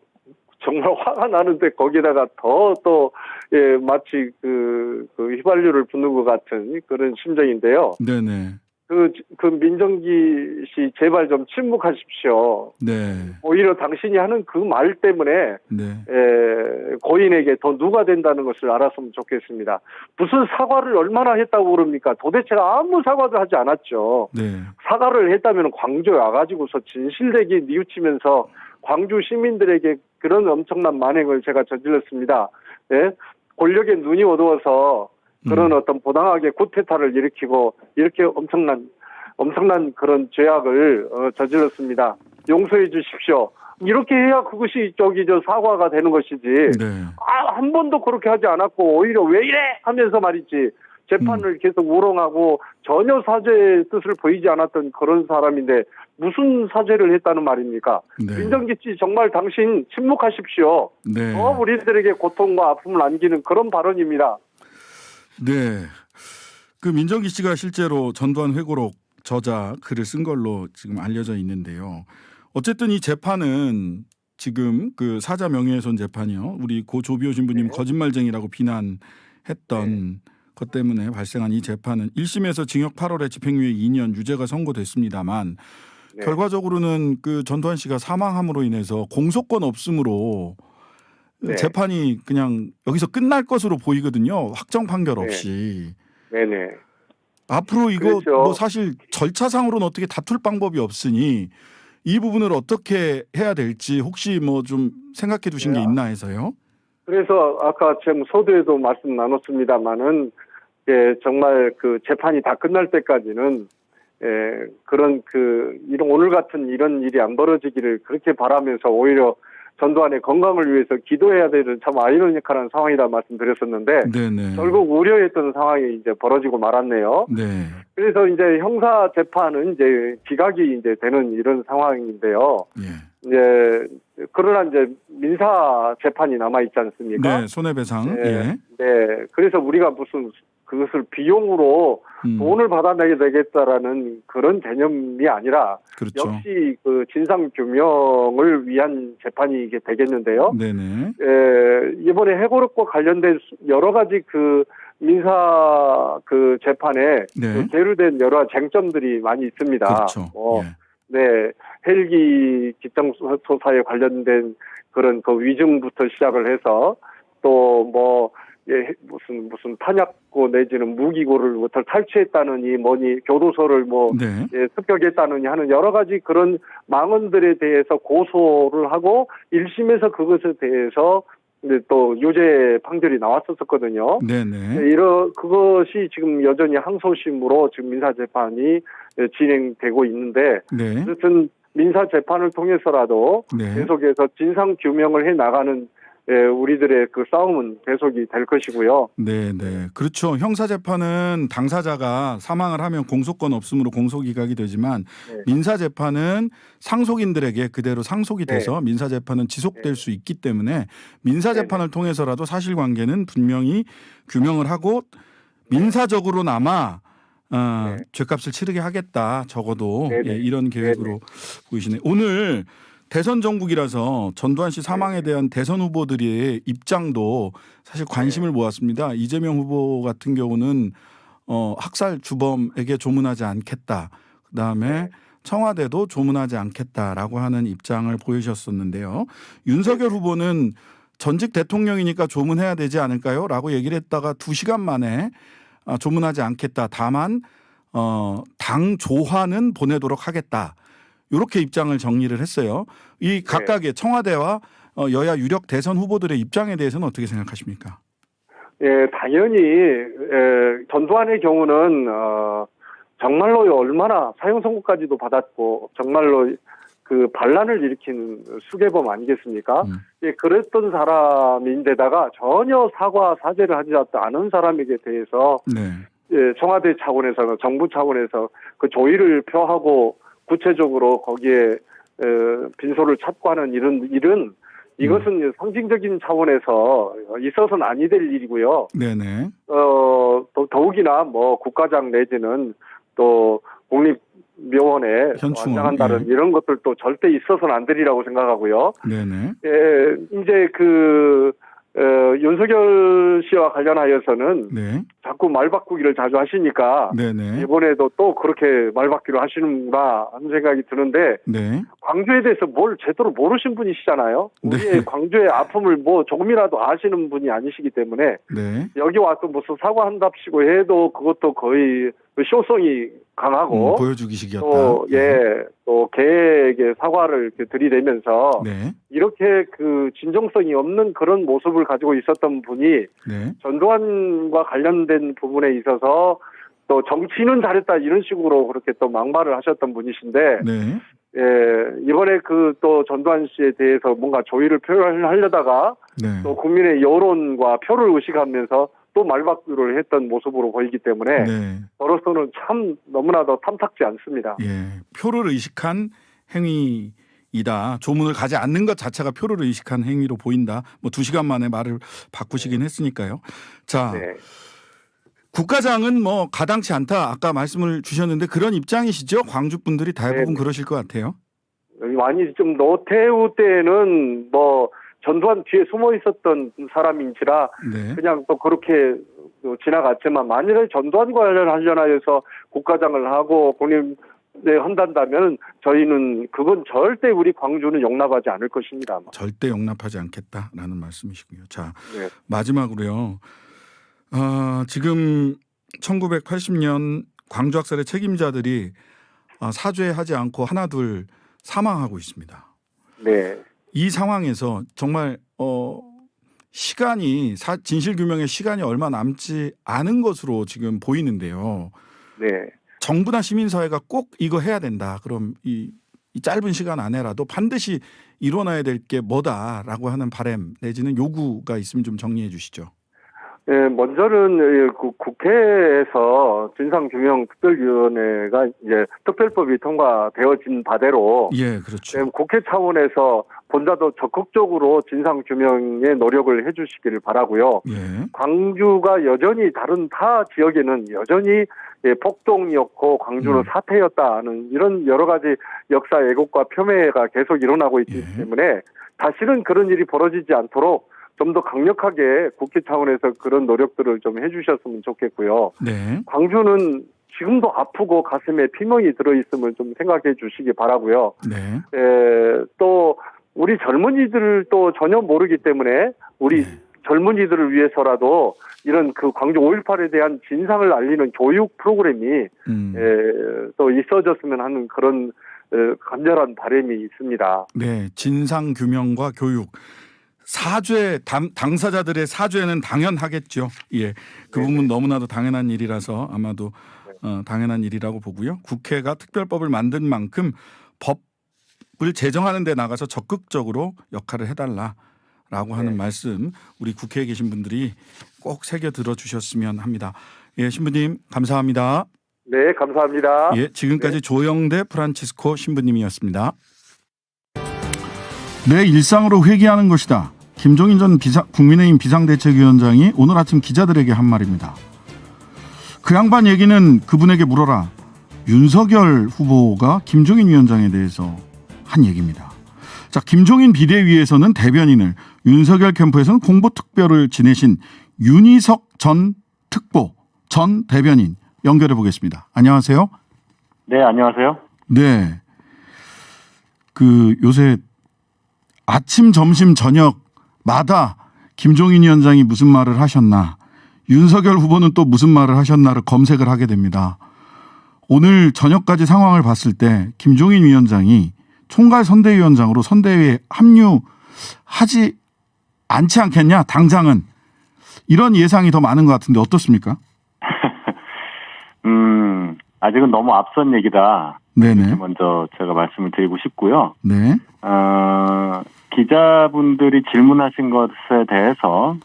정말 화가 나는데 거기다가 또 마치 그 휘발유를 붓는 것 같은 그런 심정인데요. 네네. 그 민정기 씨 제발 좀 침묵하십시오. 네. 오히려 당신이 하는 그 말 때문에 네. 고인에게 더 누가 된다는 것을 알았으면 좋겠습니다. 무슨 사과를 얼마나 했다고 그럽니까? 도대체 아무 사과도 하지 않았죠. 네. 사과를 했다면 광주에 와가지고서 진실되게 뉘우치면서 광주 시민들에게 그런 엄청난 만행을 제가 저질렀습니다. 예? 권력에 눈이 어두워서 그런 어떤 부당하게 쿠데타를 일으키고 이렇게 엄청난 그런 죄악을 저질렀습니다. 용서해 주십시오. 이렇게 해야 그것이 사과가 되는 것이지. 네. 한 번도 그렇게 하지 않았고 오히려 왜 이래 하면서 말이지 재판을 계속 우롱하고 전혀 사죄의 뜻을 보이지 않았던 그런 사람인데 무슨 사죄를 했다는 말입니까? 네. 민정기 씨 정말 당신 침묵하십시오. 네. 우리들에게 고통과 아픔을 안기는 그런 발언입니다. 네. 그 민정기 씨가 실제로 전두환 회고록 저자 글을 쓴 걸로 지금 알려져 있는데요. 어쨌든 이 재판은 지금 그 사자 명예훼손 재판이요. 우리 고 조비오 신부님 거짓말쟁이라고 비난했던 것 때문에 발생한 이 재판은 1심에서 징역 8월에 집행유예 2년 유죄가 선고됐습니다만 결과적으로는 그 전두환 씨가 사망함으로 인해서 공소권 없음으로 재판이 그냥 여기서 끝날 것으로 보이거든요. 확정 판결 없이. 네네. 앞으로 이거 그렇죠. 뭐 사실 절차상으로는 어떻게 다툴 방법이 없으니 이 부분을 어떻게 해야 될지 혹시 뭐 좀 생각해 두신 게 있나 해서요. 그래서 아까 지금 서두에도 말씀 나눴습니다마는 정말 그 재판이 다 끝날 때까지는 그런 이런 오늘 같은 이런 일이 안 벌어지기를 그렇게 바라면서 오히려 전두환의 건강을 위해서 기도해야 되는 참 아이러니컬한 상황이다 말씀드렸었는데 네네. 결국 우려했던 상황이 이제 벌어지고 말았네요. 네. 그래서 이제 형사 재판은 이제 기각이 이제 되는 이런 상황인데요. 예. 이제 그러나 이제 민사 재판이 남아 있지 않습니까? 네, 손해배상. 네. 예. 네. 그래서 우리가 무슨 그것을 비용으로 돈을 받아내게 되겠다라는 그런 개념이 아니라 그렇죠. 역시 그 진상 규명을 위한 재판이 이게 되겠는데요. 네네. 이번에 해고록과 관련된 여러 가지 그 민사 그 재판에 네. 계류된 여러 쟁점들이 많이 있습니다. 그렇죠. 예. 네, 헬기 기정소사에 관련된 그런 그 위증부터 시작을 해서 또 뭐 무슨 탄약고 내지는 무기고를 탈취했다느니 뭐니 교도소를 네. 습격했다느니 하는 여러 가지 그런 망언들에 대해서 고소를 하고 1심에서 그것에 대해서 또 유죄 판결이 나왔었거든요. 네네. 그것이 지금 여전히 항소심으로 지금 민사 재판이 진행되고 있는데, 네. 어쨌든 민사 재판을 통해서라도 네. 계속해서 진상 규명을 해 나가는 우리들의 그 싸움은 계속이 될 것이고요. 네네. 그렇죠. 형사재판은 당사자가 사망을 하면 공소권 없음으로 공소기각이 되지만 민사재판은 상속인들에게 그대로 상속이 돼서 민사재판은 지속될 수 있기 때문에 민사재판을 통해서라도 사실관계는 분명히 규명을 하고 민사적으로나마 죄값을 치르게 하겠다. 적어도 이런 계획으로 보이시네요. 오늘 대선 전국이라서 전두환 씨 사망에 대한 대선 후보들의 입장도 사실 관심을 모았습니다. 이재명 후보 같은 경우는 학살 주범에게 조문하지 않겠다. 그다음에 청와대도 조문하지 않겠다라고 하는 입장을 보이셨었는데요. 윤석열 후보는 전직 대통령이니까 조문해야 되지 않을까요? 라고 얘기를 했다가 2시간 만에 조문하지 않겠다. 다만 당 조화는 보내도록 하겠다. 이렇게 입장을 정리를 했어요. 이 각각의 청와대와 여야 유력 대선 후보들의 입장에 대해서는 어떻게 생각하십니까? 예, 당연히 전두환의 경우는 정말로 얼마나 사형 선고까지도 받았고 정말로 그 반란을 일으킨 수괴범 아니겠습니까? 예, 그랬던 사람인데다가 전혀 사과 사죄를 하지 않은 사람에게 대해서 청와대 차원에서는 정부 차원에서 그 조의를 표하고 구체적으로 거기에 빈소를 찾고 하는 이런 일은 이것은 상징적인 차원에서 있어서는 아니 될 일이고요. 네네. 또 더욱이나 뭐 국가장 내지는 또 국립묘원에 완장한다는 이런 것들도 절대 있어서는 안 되리라고 생각하고요. 네네. 이제 윤석열 씨와 관련하여서는 자꾸 말 바꾸기를 자주 하시니까 이번에도 또 그렇게 말 바꾸기로 하시는구나 하는 생각이 드는데 광주에 대해서 뭘 제대로 모르신 분이시잖아요. 우리의 광주의 아픔을 뭐 조금이라도 아시는 분이 아니시기 때문에 여기 와서 무슨 사과한답시고 해도 그것도 거의 쇼성이 강하고 보여주기식이었다. 또 개에게 사과를 이렇게 들이대면서 이렇게 그 진정성이 없는 그런 모습을 가지고 있었던 분이 전두환과 관련된 부분에 있어서 또 정치는 잘했다 이런 식으로 그렇게 또 막말을 하셨던 분이신데 이번에 그 또 전두환 씨에 대해서 뭔가 조의를 표현하려다가 네. 또 국민의 여론과 표를 의식하면서 또 말박두를 했던 모습으로 보이기 때문에 네. 저로서는 참 너무나도 탐탁지 않습니다. 예. 표를 의식한 행위이다. 조문을 가지 않는 것 자체가 표를 의식한 행위로 보인다. 뭐 2시간 만에 말을 바꾸시긴 했으니까요. 자, 네. 국가장은 뭐 가당치 않다. 아까 말씀을 주셨는데 그런 입장이시죠? 광주 분들이 대부분 네. 그러실 것 같아요. 많이 좀 노태우 때는 뭐 전두환 뒤에 숨어 있었던 사람인지라 네. 그냥 또 그렇게 지나갔지만 만일에 전두환과 관련하여서 국가장을 하고 본인에 한다면 저희는 그건 절대 우리 광주는 용납하지 않을 것입니다. 아마. 절대 용납하지 않겠다라는 말씀이시고요. 자, 네. 마지막으로요. 지금 1980년 광주 학살의 책임자들이 사죄하지 않고 하나둘 사망하고 있습니다. 네. 이 상황에서 정말 시간이 진실 규명의 시간이 얼마 남지 않은 것으로 지금 보이는데요. 네. 정부나 시민사회가 꼭 이거 해야 된다. 그럼 이 짧은 시간 안에라도 반드시 일어나야 될 게 뭐다라고 하는 바람 내지는 요구가 있으면 좀 정리해 주시죠. 네, 먼저는 국회에서 진상규명특별위원회가 이제 특별법이 통과되어진 바대로 예, 그렇죠. 국회 차원에서 본자도 적극적으로 진상규명에 노력을 해주시기를 바라고요. 예. 광주가 여전히 다른 타 지역에는 여전히 폭동이었고 광주는 사태였다는 이런 여러 가지 역사 왜곡과 폄훼가 계속 일어나고 있기 때문에 다시는 그런 일이 벌어지지 않도록 좀 더 강력하게 국회 차원에서 그런 노력들을 좀 해주셨으면 좋겠고요. 네. 광주는 지금도 아프고 가슴에 피멍이 들어있음을 좀 생각해 주시기 바라고요. 네. 또 우리 젊은이들도 전혀 모르기 때문에 우리 젊은이들을 위해서라도 이런 그 광주 5.18에 대한 진상을 알리는 교육 프로그램이 또 있어졌으면 하는 그런 간절한 바람이 있습니다. 네. 진상 규명과 교육. 사죄 당사자들의 사죄는 당연하겠죠. 예, 그 부분 너무나도 당연한 일이라서 아마도 당연한 일이라고 보고요. 국회가 특별법을 만든 만큼 법을 제정하는 데 나가서 적극적으로 역할을 해달라라고 하는 말씀 우리 국회에 계신 분들이 꼭 새겨 들어주셨으면 합니다. 예, 신부님 감사합니다. 네, 감사합니다. 예, 지금까지 조영대 프란치스코 신부님이었습니다. 내 일상으로 회귀하는 것이다. 김종인 전 국민의힘 비상대책위원장이 오늘 아침 기자들에게 한 말입니다. 그 양반 얘기는 그분에게 물어라. 윤석열 후보가 김종인 위원장에 대해서 한 얘기입니다. 자, 김종인 비대위에서는 대변인을, 윤석열 캠프에서는 공보특별을 지내신 윤희석 전 특보, 전 대변인 연결해 보겠습니다. 안녕하세요. 네, 안녕하세요. 네. 요새 아침, 점심, 저녁마다 김종인 위원장이 무슨 말을 하셨나, 윤석열 후보는 또 무슨 말을 하셨나를 검색을 하게 됩니다. 오늘 저녁까지 상황을 봤을 때 김종인 위원장이 총괄 선대위원장으로 선대위에 합류하지 않지 않겠냐, 당장은. 이런 예상이 더 많은 것 같은데 어떻습니까? 아직은 너무 앞선 얘기다. 네네. 먼저 제가 말씀을 드리고 싶고요. 네. 기자분들이 질문하신 것에 대해서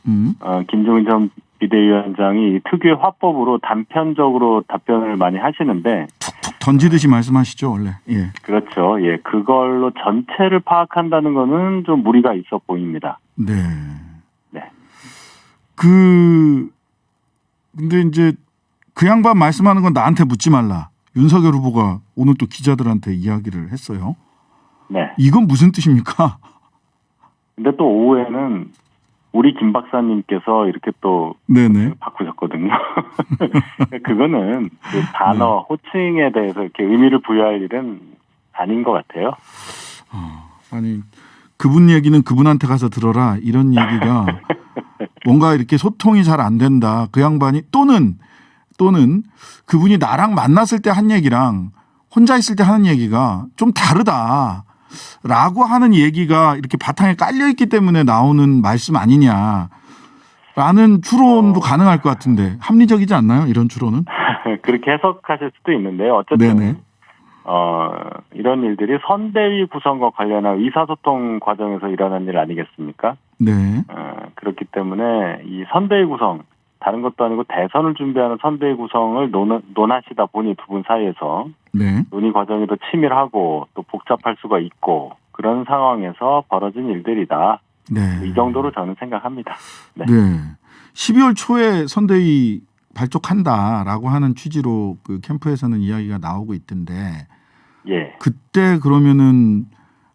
김종인 전 비대위원장이 특유의 화법으로 단편적으로 답변을 많이 하시는데 툭툭 던지듯이 말씀하시죠, 원래. 예. 그렇죠. 예, 그걸로 전체를 파악한다는 거는 좀 무리가 있어 보입니다. 네. 네. 근데 이제 그 양반 말씀하는 건 나한테 묻지 말라. 윤석열 후보가 오늘 또 기자들한테 이야기를 했어요. 네. 이건 무슨 뜻입니까? 근데 또 오후에는 우리 김 박사님께서 이렇게 또 네네. 바꾸셨거든요. 그거는 그 단어, 호칭에 대해서 이렇게 의미를 부여할 일은 아닌 것 같아요. 아니, 그분 얘기는 그분한테 가서 들어라. 이런 얘기가 뭔가 이렇게 소통이 잘 안 된다. 그 양반이 또는 그분이 나랑 만났을 때 한 얘기랑 혼자 있을 때 하는 얘기가 좀 다르다라고 하는 얘기가 이렇게 바탕에 깔려 있기 때문에 나오는 말씀 아니냐라는 추론도 가능할 것 같은데 합리적이지 않나요? 이런 추론은? 그렇게 해석하실 수도 있는데요. 어쨌든 네네. 이런 일들이 선대위 구성과 관련한 의사소통 과정에서 일어난 일 아니겠습니까? 네. 그렇기 때문에 이 선대위 구성, 다른 것도 아니고 대선을 준비하는 선대위 구성을 논하시다 보니 두 분 사이에서 네. 논의 과정이 더 치밀하고 또 복잡할 수가 있고 그런 상황에서 벌어진 일들이다. 네. 이 정도로 저는 생각합니다. 네. 네. 12월 초에 선대위 발족한다라고 하는 취지로 그 캠프에서는 이야기가 나오고 있던데 예. 그때 그러면은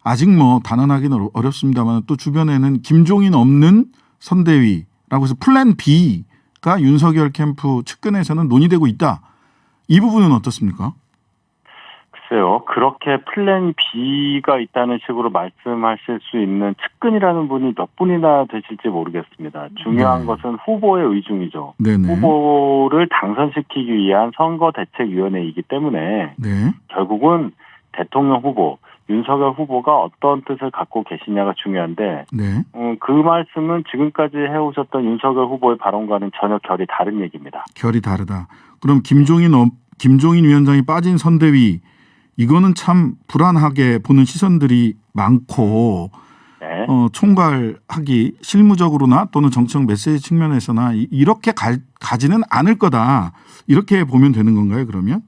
아직 뭐 단언하기는 어렵습니다만 또 주변에는 김종인 없는 선대위라고 해서 플랜 B가 윤석열 캠프 측근에서는 논의되고 있다. 이 부분은 어떻습니까? 글쎄요. 그렇게 플랜 B가 있다는 식으로 말씀하실 수 있는 측근이라는 분이 몇 분이나 되실지 모르겠습니다. 중요한 네. 것은 후보의 의중이죠. 네네. 후보를 당선시키기 위한 선거대책위원회이기 때문에 네. 결국은 대통령 후보, 윤석열 후보가 어떤 뜻을 갖고 계시냐가 중요한데 네. 그 말씀은 지금까지 해오셨던 윤석열 후보의 발언과는 전혀 결이 다른 얘기입니다. 결이 다르다. 그럼 김종인 위원장이 빠진 선대위 이거는 참 불안하게 보는 시선들이 많고 네. 총괄하기 실무적으로나 또는 정책 메시지 측면에서나 이렇게 가지는 않을 거다. 이렇게 보면 되는 건가요, 그러면?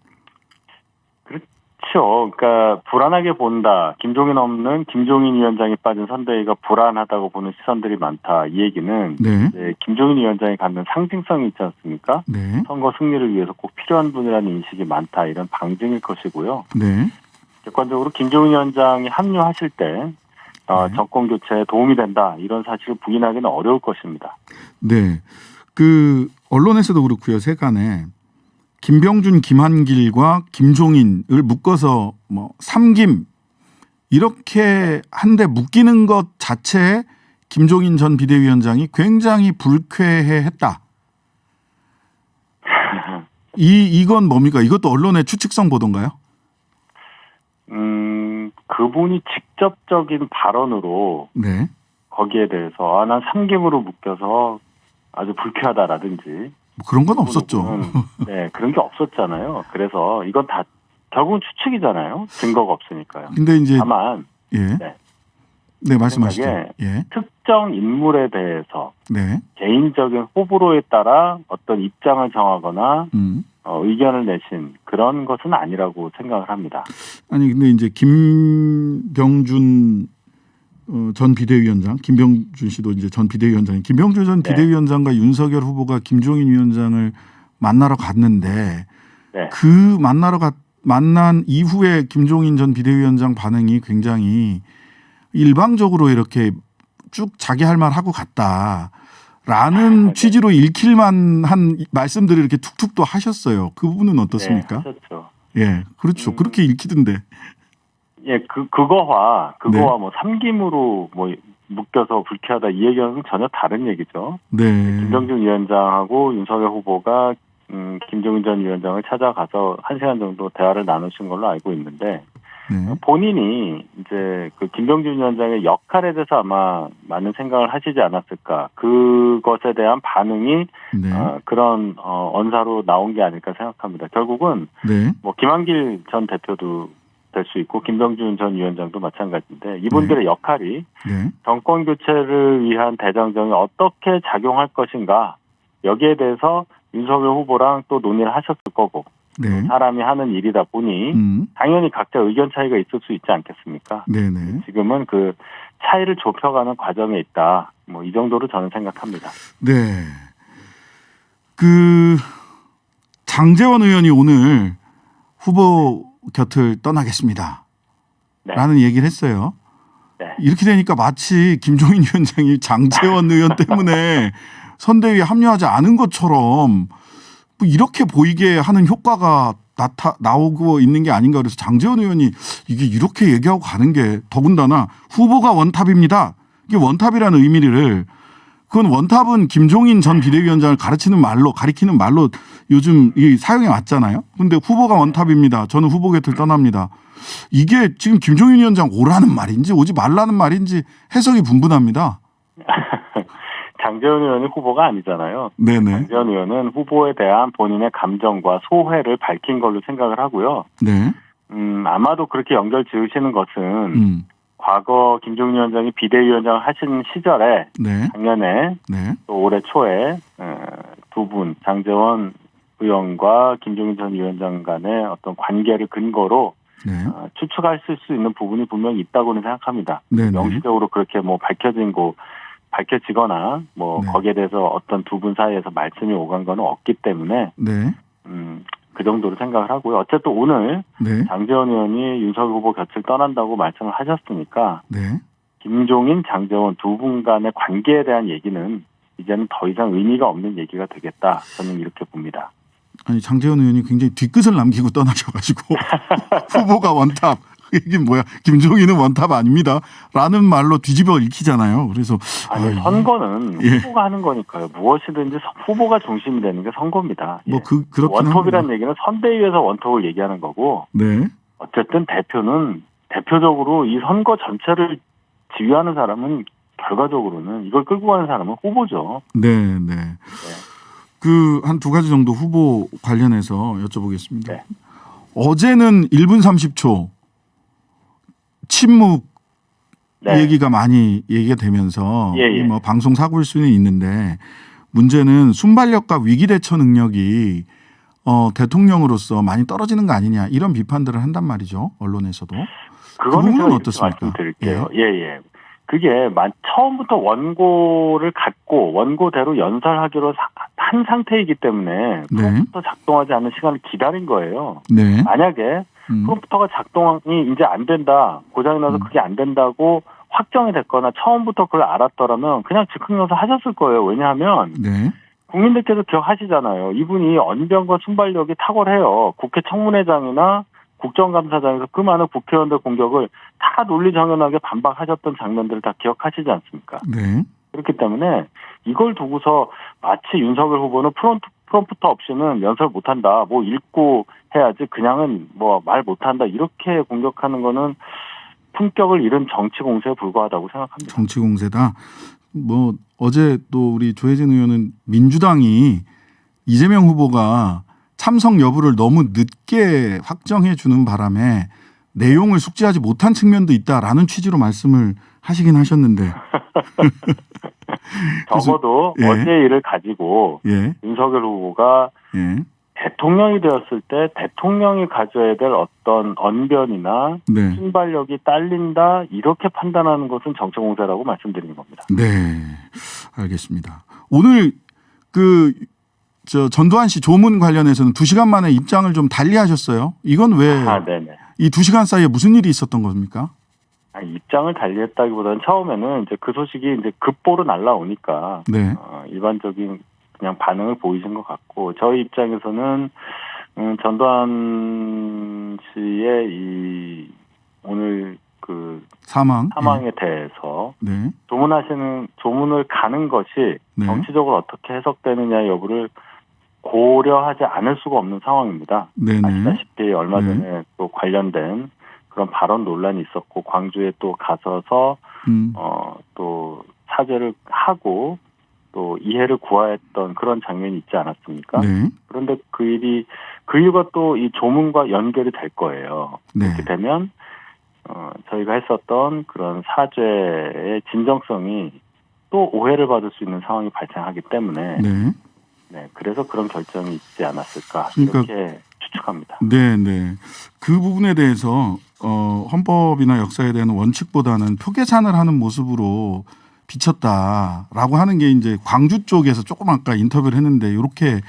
그렇죠. 그러니까 불안하게 본다. 김종인 없는 김종인 위원장이 빠진 선대위가 불안하다고 보는 시선들이 많다. 이 얘기는 네. 이제 김종인 위원장이 갖는 상징성이 있지 않습니까? 네. 선거 승리를 위해서 꼭 필요한 분이라는 인식이 많다. 이런 방증일 것이고요. 네. 객관적으로 김종인 위원장이 합류하실 때 네. 정권 교체에 도움이 된다. 이런 사실을 부인하기는 어려울 것입니다. 네. 그 언론에서도 그렇고요. 세간에 김병준, 김한길과 김종인을 묶어서 뭐 삼김 이렇게 한데 묶이는 것 자체에 김종인 전 비대위원장이 굉장히 불쾌해했다. 이건 뭡니까? 이것도 언론의 추측성 보도인가요? 그분이 직접적인 발언으로 네. 거기에 대해서 난 삼김으로 묶여서 아주 불쾌하다라든지 뭐 그런 건 없었죠. 네, 그런 게 없었잖아요. 그래서 이건 다 결국은 추측이잖아요. 증거가 없으니까요. 근데 이제 다만 예. 네. 네, 말씀하시죠. 생각에 예. 특정 인물에 대해서 네. 개인적인 호불호에 따라 어떤 입장을 정하거나 의견을 내신 그런 것은 아니라고 생각을 합니다. 아니 근데 이제 김병준 전 비대위원장, 김병준 씨도 이제 전 비대위원장, 김병준 전 네. 비대위원장과 윤석열 후보가 김종인 위원장을 만나러 갔는데 네. 그 만난 이후에 김종인 전 비대위원장 반응이 굉장히 일방적으로 이렇게 쭉 자기 할 말 하고 갔다라는 취지로 읽힐만한 말씀들을 이렇게 툭툭 또 하셨어요. 그 부분은 어떻습니까? 네, 하셨죠. 예, 그렇죠. 그렇게 읽히던데. 예, 그거와 네. 뭐 삼김으로 뭐 묶여서 불쾌하다 이 얘기는 전혀 다른 얘기죠. 네. 김병준 위원장하고 윤석열 후보가 김종인 전 위원장을 찾아가서 1시간 정도 대화를 나누신 걸로 알고 있는데 네. 본인이 이제 그 김병준 위원장의 역할에 대해서 아마 많은 생각을 하시지 않았을까. 그것에 대한 반응이 네. 그런 언사로 나온 게 아닐까 생각합니다. 결국은 네. 뭐 김한길 전 대표도 될 수 있고 김병준 전 위원장도 마찬가지인데 이분들의 역할이 네. 정권 교체를 위한 대장정이 어떻게 작용할 것인가 여기에 대해서 윤석열 후보랑 또 논의를 하셨을 거고 네. 사람이 하는 일이다 보니 당연히 각자 의견 차이가 있을 수 있지 않겠습니까? 네네. 지금은 그 차이를 좁혀가는 과정에 있다. 뭐 이 정도로 저는 생각합니다. 네. 그 장제원 의원이 오늘 후보 곁을 떠나겠습니다. 네. 라는 얘기를 했어요. 네. 이렇게 되니까 마치 김종인 위원장이 장제원 의원 때문에 선대위에 합류하지 않은 것처럼 뭐 이렇게 보이게 하는 효과가 나오고 있는 게 아닌가 그래서 장제원 의원이 이게 이렇게 얘기하고 가는 게 더군다나 후보가 원탑입니다. 이게 원탑이라는 의미를 그건 원탑은 김종인 전 비대위원장을 가리키는 말로 요즘 이 사용해 왔잖아요. 근데 후보가 원탑입니다. 저는 후보 곁을 떠납니다. 이게 지금 김종인 위원장 오라는 말인지 오지 말라는 말인지 해석이 분분합니다. 장제원 의원이 후보가 아니잖아요. 네네. 장제원 의원은 후보에 대한 본인의 감정과 소회를 밝힌 걸로 생각을 하고요. 네. 아마도 그렇게 연결 지으시는 것은 과거 김종인 위원장이 비대위원장을 하신 시절에 네. 작년에 네. 또 올해 초에 두 분 장제원 의원과 김종인 전 위원장 간의 어떤 관계를 근거로 네. 추측하실 수 있는 부분이 분명히 있다고는 생각합니다. 네. 명시적으로 그렇게 뭐 밝혀지거나 뭐 네. 거기에 대해서 어떤 두 분 사이에서 말씀이 오간 건 없기 때문에 네. 그 정도로 생각을 하고요. 어쨌든 오늘 네. 장제원 의원이 윤석열 후보 곁을 떠난다고 말씀을 하셨으니까 네. 김종인, 장제원 두 분 간의 관계에 대한 얘기는 이제는 더 이상 의미가 없는 얘기가 되겠다. 저는 이렇게 봅니다. 아니 장제원 의원이 굉장히 뒤끝을 남기고 떠나셔가지고 후보가 원탑 이게 뭐야 김종인은 원탑 아닙니다 라는 말로 뒤집어 읽히잖아요. 그래서 아니 선거는 예. 후보가 하는 거니까요. 무엇이든지 후보가 중심이 되는 게 선거입니다. 뭐 예. 그렇긴 원톱이라는 합니다. 얘기는 선대위에서 원톱을 얘기하는 거고 네. 어쨌든 대표는 대표적으로 이 선거 전체를 지휘하는 사람은 결과적으로는 이걸 끌고 가는 사람은 후보죠. 네. 네. 그 한 두 가지 정도 후보 관련해서 여쭤보겠습니다. 네. 어제는 1분 30초 침묵 네. 얘기가 많이 얘기가 되면서 예. 뭐 방송 사고일 수는 있는데 문제는 순발력과 위기 대처 능력이 대통령으로서 많이 떨어지는 거 아니냐 이런 비판들을 한단 말이죠. 언론에서도. 그 그거는 부분은 제가 어떻습니까? 말씀드릴게요. 예. 그게 처음부터 원고를 갖고 원고대로 연설하기로 한 상태이기 때문에 네. 프롬프터 작동하지 않는 시간을 기다린 거예요. 네. 만약에 프롬프터가 작동이 이제 안 된다, 고장이 나서 그게 안 된다고 확정이 됐거나 처음부터 그걸 알았더라면 그냥 즉흥 연설 하셨을 거예요. 왜냐하면 네. 국민들께서 기억하시잖아요. 이분이 언변과 순발력이 탁월해요. 국회 청문회장이나 국정감사장에서 그 많은 국회의원들 공격을 다 논리정연하게 반박하셨던 장면들을 다 기억하시지 않습니까? 네. 그렇기 때문에 이걸 두고서 마치 윤석열 후보는 프롬프터 없이는 연설 못한다. 뭐 읽고 해야지 그냥은 뭐 말 못한다. 이렇게 공격하는 거는 품격을 잃은 정치 공세에 불과하다고 생각합니다. 정치 공세다. 뭐 어제 또 우리 조혜진 의원은 민주당이 이재명 후보가 참석 여부를 너무 늦게 확정해 주는 바람에 내용을 숙지하지 못한 측면도 있다라는 취지로 말씀을 하시긴 하셨는데 적어도 예. 어제 일을 가지고 예. 윤석열 후보가 예. 대통령이 되었을 때 대통령이 가져야 될 어떤 언변이나 네. 순발력이 딸린다 이렇게 판단하는 것은 정치 공세라고 말씀드리는 겁니다. 네. 알겠습니다. 오늘 전두환 씨 조문 관련해서는 2시간 만에 입장을 좀 달리 하셨어요. 이건 왜 네네. 이 2시간 사이에 무슨 일이 있었던 겁니까? 입장을 달리했다기보다는 처음에는 이제 그 소식이 이제 급보로 날라오니까 네. 일반적인 그냥 반응을 보이신 것 같고 저희 입장에서는 전두환 씨의 이 오늘 그 사망에 대해서 네. 조문을 가는 것이 네. 정치적으로 어떻게 해석되느냐 여부를 고려하지 않을 수가 없는 상황입니다. 네네. 아시다시피 얼마 전에 네. 또 관련된 그런 발언 논란이 있었고 광주에 또 가서서 또 사죄를 하고 또 이해를 구하했던 그런 장면이 있지 않았습니까? 네. 그런데 그 일과 또 이 조문과 연결이 될 거예요. 네. 그렇게 되면 저희가 했었던 그런 사죄의 진정성이 또 오해를 받을 수 있는 상황이 발생하기 때문에 네. 그래서 그런 결정이 있지 않았을까 그러니까 이렇게 추측합니다. 네, 네. 그 부분에 대해서 헌법이나 역사에 대한 원칙보다는 표 계산을 하는 모습으로 비쳤다라고 하는 게 이제 광주 쪽에서 조금 아까 인터뷰를 했는데 이렇게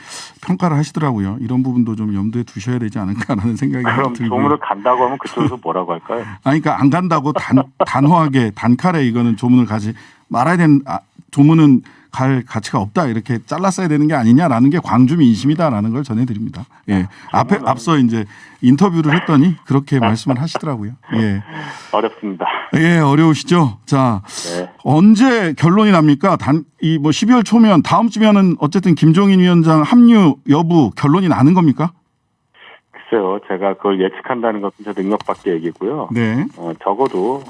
평가를 하시더라고요. 이런 부분도 좀 염두에 두셔야 되지 않을까라는 생각이 그럼 들고요. 조문을 간다고 하면 그쪽에서 뭐라고 할까요? 그러니까 안 간다고 단호하게 단칼에 이거는 조문을 가지 말아야 되는 조문은 갈 가치가 없다 이렇게 잘랐어야 되는 게 아니냐라는 게 광주 민심이다라는 걸 전해드립니다. 예, 앞서 이제 인터뷰를 했더니 그렇게 말씀을 하시더라고요. 예, 어렵습니다. 예, 어려우시죠. 자, 네. 언제 결론이 납니까? 뭐 12월 초면 다음 주면은 어쨌든 김종인 위원장 합류 여부 결론이 나는 겁니까? 글쎄요, 제가 그걸 예측한다는 것은 제 능력 밖의 얘기고요. 네. 적어도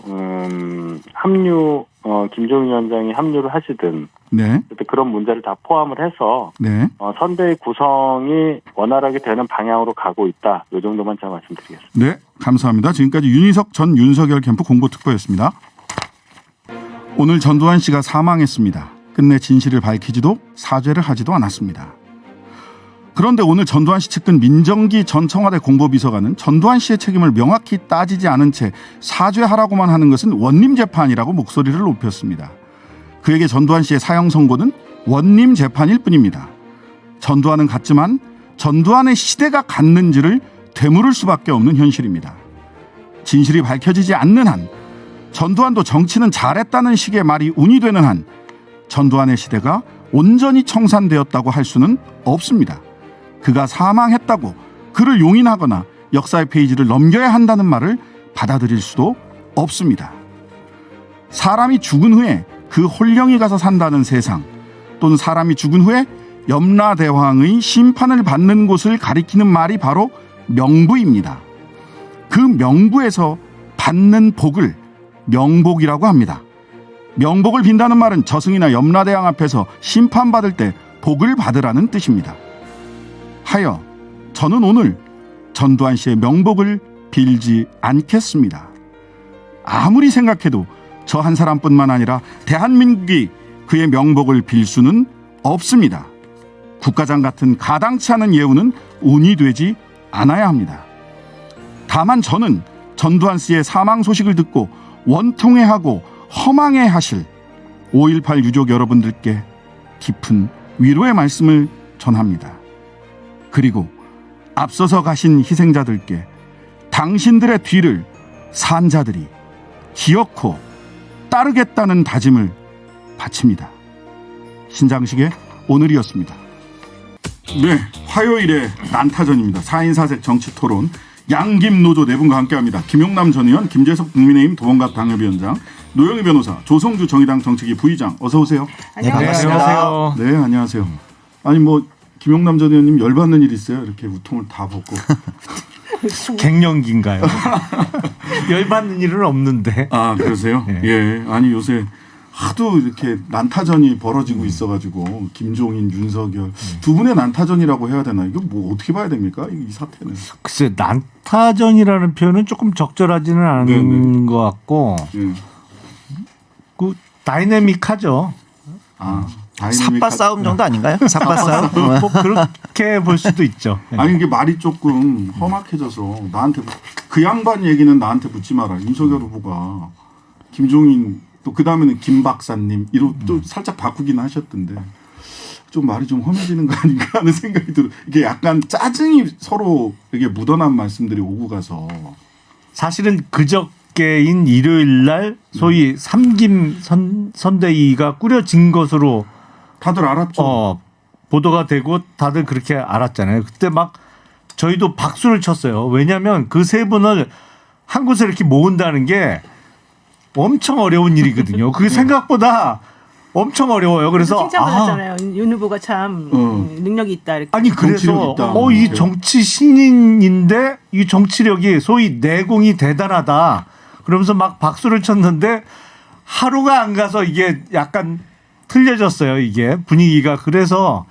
합류 김종인 위원장이 합류를 하시든 네. 그런 문제를 다 포함을 해서 네. 선대위 구성이 원활하게 되는 방향으로 가고 있다. 이 정도만 제가 말씀드리겠습니다. 네, 감사합니다. 지금까지 윤희석 전 윤석열 캠프 공보특보였습니다. 오늘 전두환 씨가 사망했습니다. 끝내 진실을 밝히지도 사죄를 하지도 않았습니다. 그런데 오늘 전두환 씨 측근 민정기 전 청와대 공보비서관은 전두환 씨의 책임을 명확히 따지지 않은 채 사죄하라고만 하는 것은 원님 재판이라고 목소리를 높였습니다. 그에게 전두환 씨의 사형 선고는 원님 재판일 뿐입니다. 전두환은 갔지만 전두환의 시대가 갔는지를 되물을 수밖에 없는 현실입니다. 진실이 밝혀지지 않는 한, 전두환도 정치는 잘했다는 식의 말이 운이 되는 한 전두환의 시대가 온전히 청산되었다고 할 수는 없습니다. 그가 사망했다고 그를 용인하거나 역사의 페이지를 넘겨야 한다는 말을 받아들일 수도 없습니다. 사람이 죽은 후에 그 홀령이 가서 산다는 세상, 또는 사람이 죽은 후에 염라대왕의 심판을 받는 곳을 가리키는 말이 바로 명부입니다. 그 명부에서 받는 복을 명복이라고 합니다. 명복을 빈다는 말은 저승이나 염라대왕 앞에서 심판받을 때 복을 받으라는 뜻입니다. 하여 저는 오늘 전두환 씨의 명복을 빌지 않겠습니다. 아무리 생각해도 저 한 사람뿐만 아니라 대한민국이 그의 명복을 빌 수는 없습니다. 국가장 같은 가당치 않은 예우는 운이 되지 않아야 합니다. 다만 저는 전두환 씨의 사망 소식을 듣고 원통해하고 허망해하실 5.18 유족 여러분들께 깊은 위로의 말씀을 전합니다. 그리고 앞서서 가신 희생자들께 당신들의 뒤를 산자들이 기어코 따르겠다는 다짐을 바칩니다. 신장식의 오늘이었습니다. 네, 화요일에 난타전입니다. 4인 4색 정치토론 양김노조 네 분과 함께합니다. 김용남 전 의원, 김재석 국민의힘 도봉갑 당협위원장, 노영희 변호사, 조성주 정의당 정책위 부의장, 어서 오세요. 안녕하세요. 네, 안녕하세요. 아니 뭐 김용남 전 의원님 열받는 일 있어요? 이렇게 우통을 다 벗고. 갱년기인가요? 열받는 일은 없는데. 아, 그러세요? 네. 예. 아니 요새 하도 이렇게 난타전이 벌어지고 있어가지고 김종인, 윤석열 두 분의 난타전이라고 해야 되나? 이거 뭐 어떻게 봐야 됩니까? 이 사태는. 글쎄 난타전이라는 표현은 조금 적절하지는 않은 네네. 것 같고 예. 그 다이내믹하죠. 아, 삿바 싸움 정도 아닌가요? 삿바 싸움? 뭐 그렇게 볼 수도 있죠. 아니 이게 말이 조금 험악해져서 나한테 그 양반 얘기는 나한테 묻지 마라. 윤석열 후보가 김종인 또 그 다음에는 김 박사님 이로 또 살짝 바꾸긴 하셨던데 좀 말이 좀 험해지는 거 아닌가 하는 생각이 들어. 이게 약간 짜증이 서로 이게 묻어난 말씀들이 오고 가서 사실은 그저께인 일요일 날 소위 삼김 선대위가 꾸려진 것으로 다들 알았죠. 보도가 되고 다들 그렇게 알았잖아요. 그때 막 저희도 박수를 쳤어요. 왜냐하면 그 세 분을 한 곳에 이렇게 모은다는 게 엄청 어려운 일이거든요. 그게 생각보다 엄청 어려워요. 그래서 칭찬받았잖아요. 윤 후보가 참 능력이 있다. 이렇게. 아니 그래서 이 정치 신인인데 이 정치력이 소위 내공이 대단하다. 그러면서 막 박수를 쳤는데 하루가 안 가서 이게 약간 틀려졌어요. 이게 분위기가. 그래서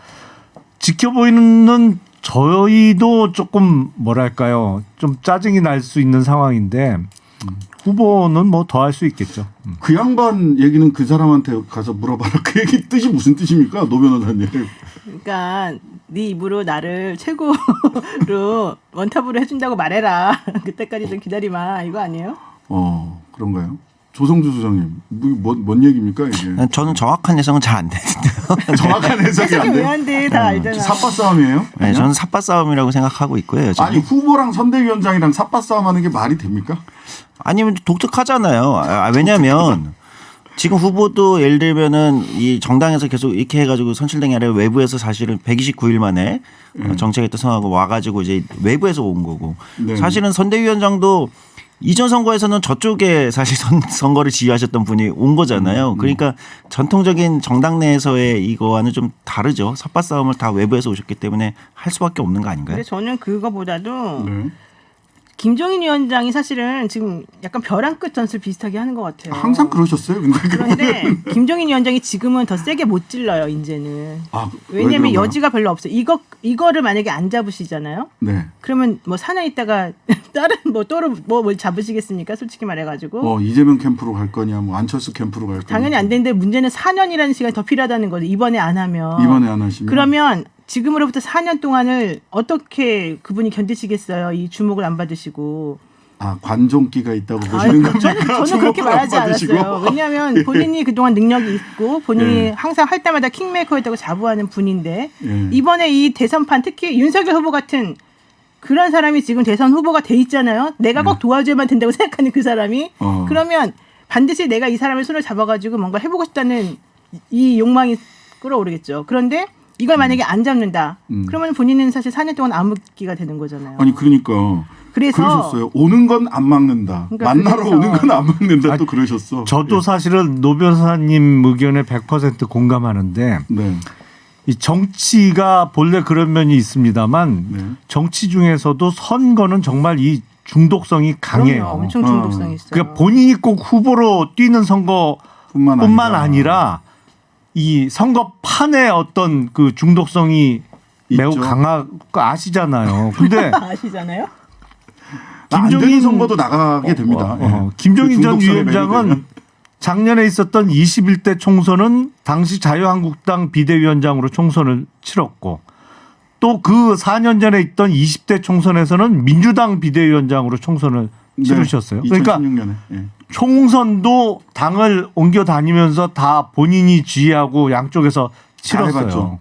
지켜보이는 저희도 조금 뭐랄까요. 좀 짜증이 날 수 있는 상황인데 후보는 뭐 더 할 수 있겠죠. 그 양반 얘기는 그 사람한테 가서 물어봐라. 그 얘기 뜻이 무슨 뜻입니까? 노 변호사님. 그러니까 네 입으로 나를 최고로 원탑으로 해준다고 말해라. 그때까지 좀 기다리마. 이거 아니에요? 그런가요? 조성주 수장님, 뭔 얘기입니까 이게? 저는 정확한 해석은 잘 안 되는데요. 정확한 해석이 안 해석이 왜 돼요? 안 돼? 다 알잖아. 삽바 싸움이에요? 네, 저는 삿바 싸움이라고 생각하고 있고요. 여전히. 아니 후보랑 선대위원장이랑 삽바 싸움하는 게 말이 됩니까? 아니면 독특하잖아요. 왜냐하면 지금 후보도 예를 들면은 이 정당에서 계속 이렇게 해가지고 선출된 게 아니라 외부에서 사실은 129일 만에 정책에 떠성하고 와가지고 이제 외부에서 온 거고 네. 사실은 선대위원장도 이전 선거에서는 저쪽에 사실 선거를 지휘하셨던 분이 온 거잖아요. 그러니까 전통적인 정당 내에서의 이거와는 좀 다르죠. 삿바 싸움을 다 외부에서 오셨기 때문에 할 수밖에 없는 거 아닌가요? 근데 저는 그거보다도 네. 김종인 위원장이 사실은 지금 약간 벼랑 끝 전술 비슷하게 하는 것 같아요. 항상 그러셨어요. 근데 그런데 김종인 위원장이 지금은 더 세게 못 찔러요. 이제는. 왜냐하면 여지가 별로 없어요. 이거를 만약에 안 잡으시잖아요. 네. 그러면 뭐 4년 있다가 다른 뭘 잡으시겠습니까? 솔직히 말해가지고. 이재명 캠프로 갈 거냐, 뭐 안철수 캠프로 갈 거냐. 당연히 안 되는데 문제는 4년이라는 시간이 더 필요하다는 거죠. 이번에 안 하면. 이번에 안 하시면. 그러면 지금으로부터 4년 동안을 어떻게 그분이 견디시겠어요? 이 주목을 안 받으시고. 관종기가 있다고 보시는 겁니까? 저는 그렇게 말하지 않았어요. 왜냐하면 본인이 그동안 능력이 있고 본인이 항상 할 때마다 킹메이커였다고 자부하는 분인데 이번에 이 대선판 특히 윤석열 후보 같은 그런 사람이 지금 대선 후보가 돼 있잖아요. 내가 꼭 도와줘야만 된다고 생각하는 그 사람이 그러면 반드시 내가 이 사람의 손을 잡아가지고 뭔가 해보고 싶다는 이 욕망이 끌어오르겠죠. 그런데 이걸 만약에 안 잡는다. 그러면 본인은 사실 4년 동안 암흑기가 되는 거잖아요. 아니 그러니까 그러셨어요. 오는 건 안 막는다. 그러니까 만나러 그래서. 오는 건 안 막는다. 또 그러셨어. 저도 사실은 노 변호사님 의견에 100% 공감하는데 네. 이 정치가 본래 그런 면이 있습니다만 정치 중에서도 선거는 정말 이 중독성이 강해요. 그럼요. 엄청 중독성이 있어요. 그러니까 본인이 꼭 후보로 뛰는 선거뿐만 아니라 이 선거판의 어떤 그 중독성이 매우 있죠. 강한 거 아시잖아요. 근데 아시잖아요. 안 되는 선거도 나가게 됩니다. 김종인 그 전 중독성에 위원장은 매료되면. 작년에 있었던 21대 총선은 당시 자유한국당 비대위원장으로 총선을 치렀고 또 그 4년 전에 있던 20대 총선에서는 민주당 비대위원장으로 총선을 치르셨어요. 그러니까 2016년에. 총선도 당을 옮겨 다니면서 다 본인이 지휘하고 양쪽에서 치렀어요.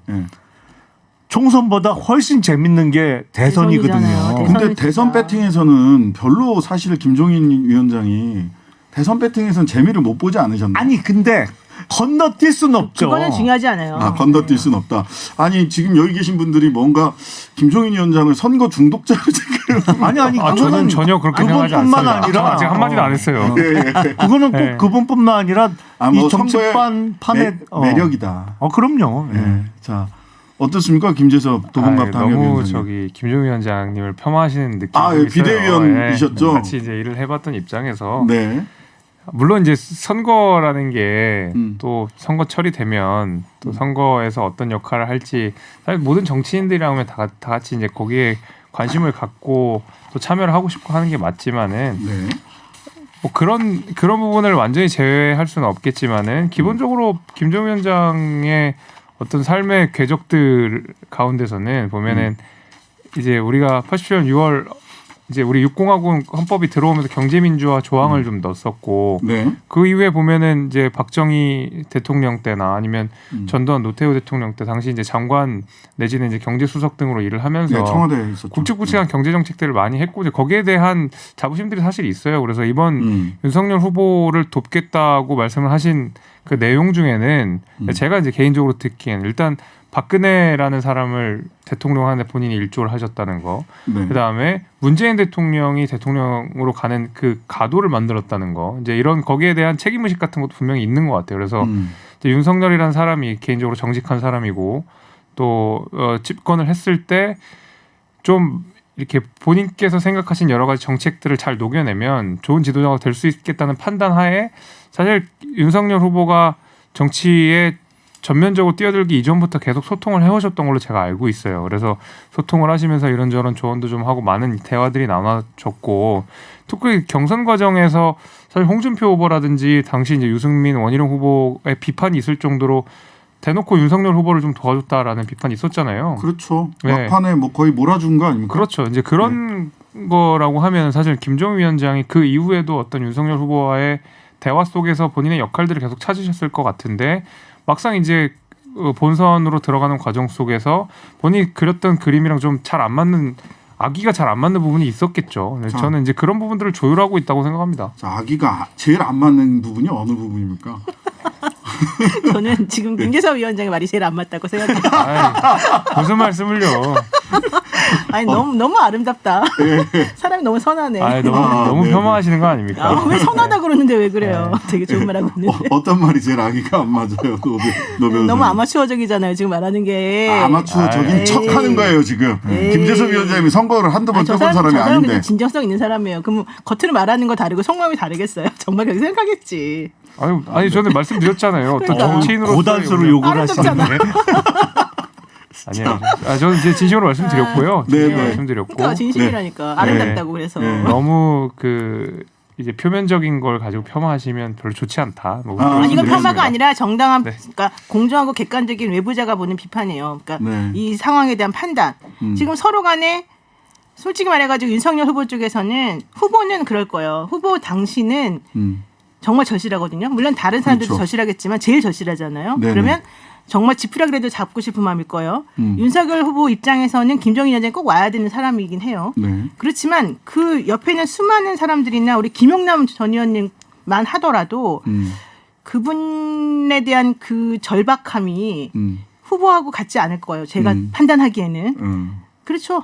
총선보다 훨씬 재밌는 게 대선이거든요. 대선이잖아요. 근데 대선 배팅에서는 별로 사실 김종인 위원장이 대선 배팅에서는 재미를 못 보지 않으셨나요? 아니 근데 건너뛸 수는 없죠. 그거는 중요하지 않아요. 건너뛸 수는 없다. 아니 지금 여기 계신 분들이 뭔가 김종인 위원장을 선거 중독자로 지금 아니 저는 전혀 그렇게 생각하지 않습니다. 그분뿐만 아니라 아직 한마디도 안 했어요. 그거는 꼭 그분뿐만 아니라 뭐 이 정치판 판의 매력이다. 그럼요. 자 어떻습니까, 김재섭 도봉갑 너무 당협위원장님. 김종인 위원장님을 폄하하시는 느낌이 있어요. 비대위원이셨죠. 같이 이제 일을 해봤던 입장에서 네. 물론 이제 선거라는 게 또 선거철이 되면 또 선거에서 어떤 역할을 할지 사실 모든 정치인들이라면 다 같이 이제 거기에 관심을 갖고 또 참여를 하고 싶고 하는 게 맞지만은 뭐 그런 부분을 완전히 제외할 수는 없겠지만은 기본적으로 김종인 위원장의 어떤 삶의 궤적들 가운데서는 보면은 이제 우리가 87년 6월 이제 우리 육공화국 헌법이 들어오면서 경제민주화 조항을 좀 넣었었고 그 이후에 보면은 이제 박정희 대통령 때나 아니면 전두환 노태우 대통령 때 당시 이제 장관 내지는 이제 경제수석 등으로 일을 하면서 청와대에 있었죠. 굵직굵직한 경제 정책들을 많이 했고 이제 거기에 대한 자부심들이 사실 있어요. 그래서 이번 윤석열 후보를 돕겠다고 말씀을 하신 그 내용 중에는 제가 이제 개인적으로 듣기에는 일단 박근혜라는 사람을 대통령 하는데 본인이 일조를 하셨다는 거. 그다음에 문재인 대통령이 대통령으로 가는 그 가도를 만들었다는 거. 이제 이런 거기에 대한 책임의식 같은 것도 분명히 있는 것 같아요. 그래서 이제 윤석열이라는 사람이 개인적으로 정직한 사람이고 또 집권을 했을 때 좀 이렇게 본인께서 생각하신 여러 가지 정책들을 잘 녹여내면 좋은 지도자가 될 수 있겠다는 판단 하에 사실 윤석열 후보가 정치에 전면적으로 뛰어들기 이전부터 계속 소통을 해오셨던 걸로 제가 알고 있어요. 그래서 소통을 하시면서 이런저런 조언도 좀 하고 많은 대화들이 나눠졌고 특히 경선 과정에서 사실 홍준표 후보라든지 당시 이제 유승민 원희룡 후보의 비판이 있을 정도로 대놓고 윤석열 후보를 좀 도와줬다라는 비판이 있었잖아요. 그렇죠. 막판에 뭐 거의 몰아준 거 아닙니까? 그렇죠. 이제 그런 거라고 하면 사실 김종인 위원장이 그 이후에도 어떤 윤석열 후보와의 대화 속에서 본인의 역할들을 계속 찾으셨을 것 같은데 막상 이제 본선으로 들어가는 과정 속에서 본인이 그렸던 그림이랑 좀 잘 안 맞는 아기가 잘 안 맞는 부분이 있었겠죠. 저는 이제 그런 부분들을 조율하고 있다고 생각합니다. 자, 아기가 제일 안 맞는 부분이 어느 부분입니까? 저는 지금 김재섭 위원장의 말이 제일 안 맞다고 생각해요. 무슨 말씀을요? 아니 너무 아름답다. 사람이 너무 선하네. 너무 네, 폄하하시는 거 아닙니까? 왜 선하다 그러는데 왜 그래요? 되게 좋은 말 하고 있는데. 어떤 말이 제일 악의가 안 맞아요, 노 변호사님? 너무 아마추어적이잖아요. 지금 말하는 게. 아마추어적인 에이. 척하는 거예요 지금. 에이. 김재섭 위원장님이 선거를 한두 번 저 떠본 사람 사람이 아닌데. 그냥 진정성 있는 사람이에요. 그럼 겉으로 말하는 거 다르고 속마음이 다르겠어요. 정말 그렇게 생각하겠지. 아니 저는 말씀드렸잖아요. 그러니까. 정치인으로서 고단수로 욕을 아름답잖아. 하시는데. 아니요. 저는 이제 진심으로 말씀드렸고요. 네, 진심으로 네. 말씀드렸고 그러니까 진심이라니까. 아름답다고 그래서. 네. 너무 이제 표면적인 걸 가지고 폄하하시면 별로 좋지 않다. 뭐 그렇게 아니 이건 말씀드렸습니다. 폄하가 아니라 정당한, 네. 그러니까 공정하고 객관적인 외부자가 보는 비판이에요. 그러니까 네. 이 상황에 대한 판단. 지금 서로 간에 솔직히 말해가지고 윤석열 후보 쪽에서는 후보는 그럴 거예요. 후보 당시는 정말 절실하거든요. 물론 다른 사람들도 그렇죠. 절실하겠지만 제일 절실하잖아요. 네네. 그러면 정말 지푸라기라도 잡고 싶은 마음일 거예요. 윤석열 후보 입장에서는 김정인 위원장이 꼭 와야 되는 사람이긴 해요. 네. 그렇지만 그 옆에 있는 수많은 사람들이나 우리 김용남 전 의원님만 하더라도 그분에 대한 그 절박함이 후보하고 같지 않을 거예요. 제가 판단하기에는. 그렇죠.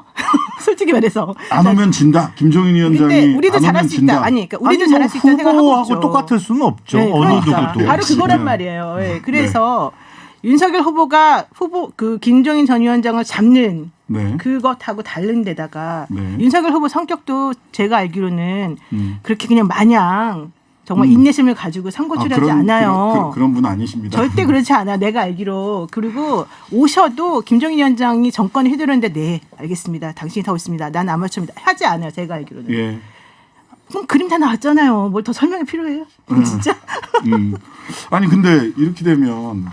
솔직히 말해서. 안 오면 진다. 김종인 위원장이 근데 우리도 안 잘할 오면 수 진다. 있다. 아니, 그러니까 우리도 잘할 수 있다는 생각하고 있죠. 후보하고 똑같을 수는 없죠. 네, 어느 그러니까. 누구도. 바로 그거란 네. 말이에요. 예, 그래서 윤석열 후보가 그 김종인 전 위원장을 잡는 네. 그것하고 다른 데다가 네. 윤석열 후보 성격도 제가 알기로는 그렇게 그냥 마냥 정말 인내심을 가지고 선거출하지 않아요. 그런 분 아니십니다. 절대 그렇지 않아. 내가 알기로. 그리고 오셔도 김정인 위원장이 정권을 휘두르는데 네 알겠습니다. 당신이 다 옳습니다. 난 아마추어입니다. 하지 않아요. 제가 알기로는. 예. 그럼 그림 다 나왔잖아요. 뭘 더 설명이 필요해요? 진짜. 아니 근데 이렇게 되면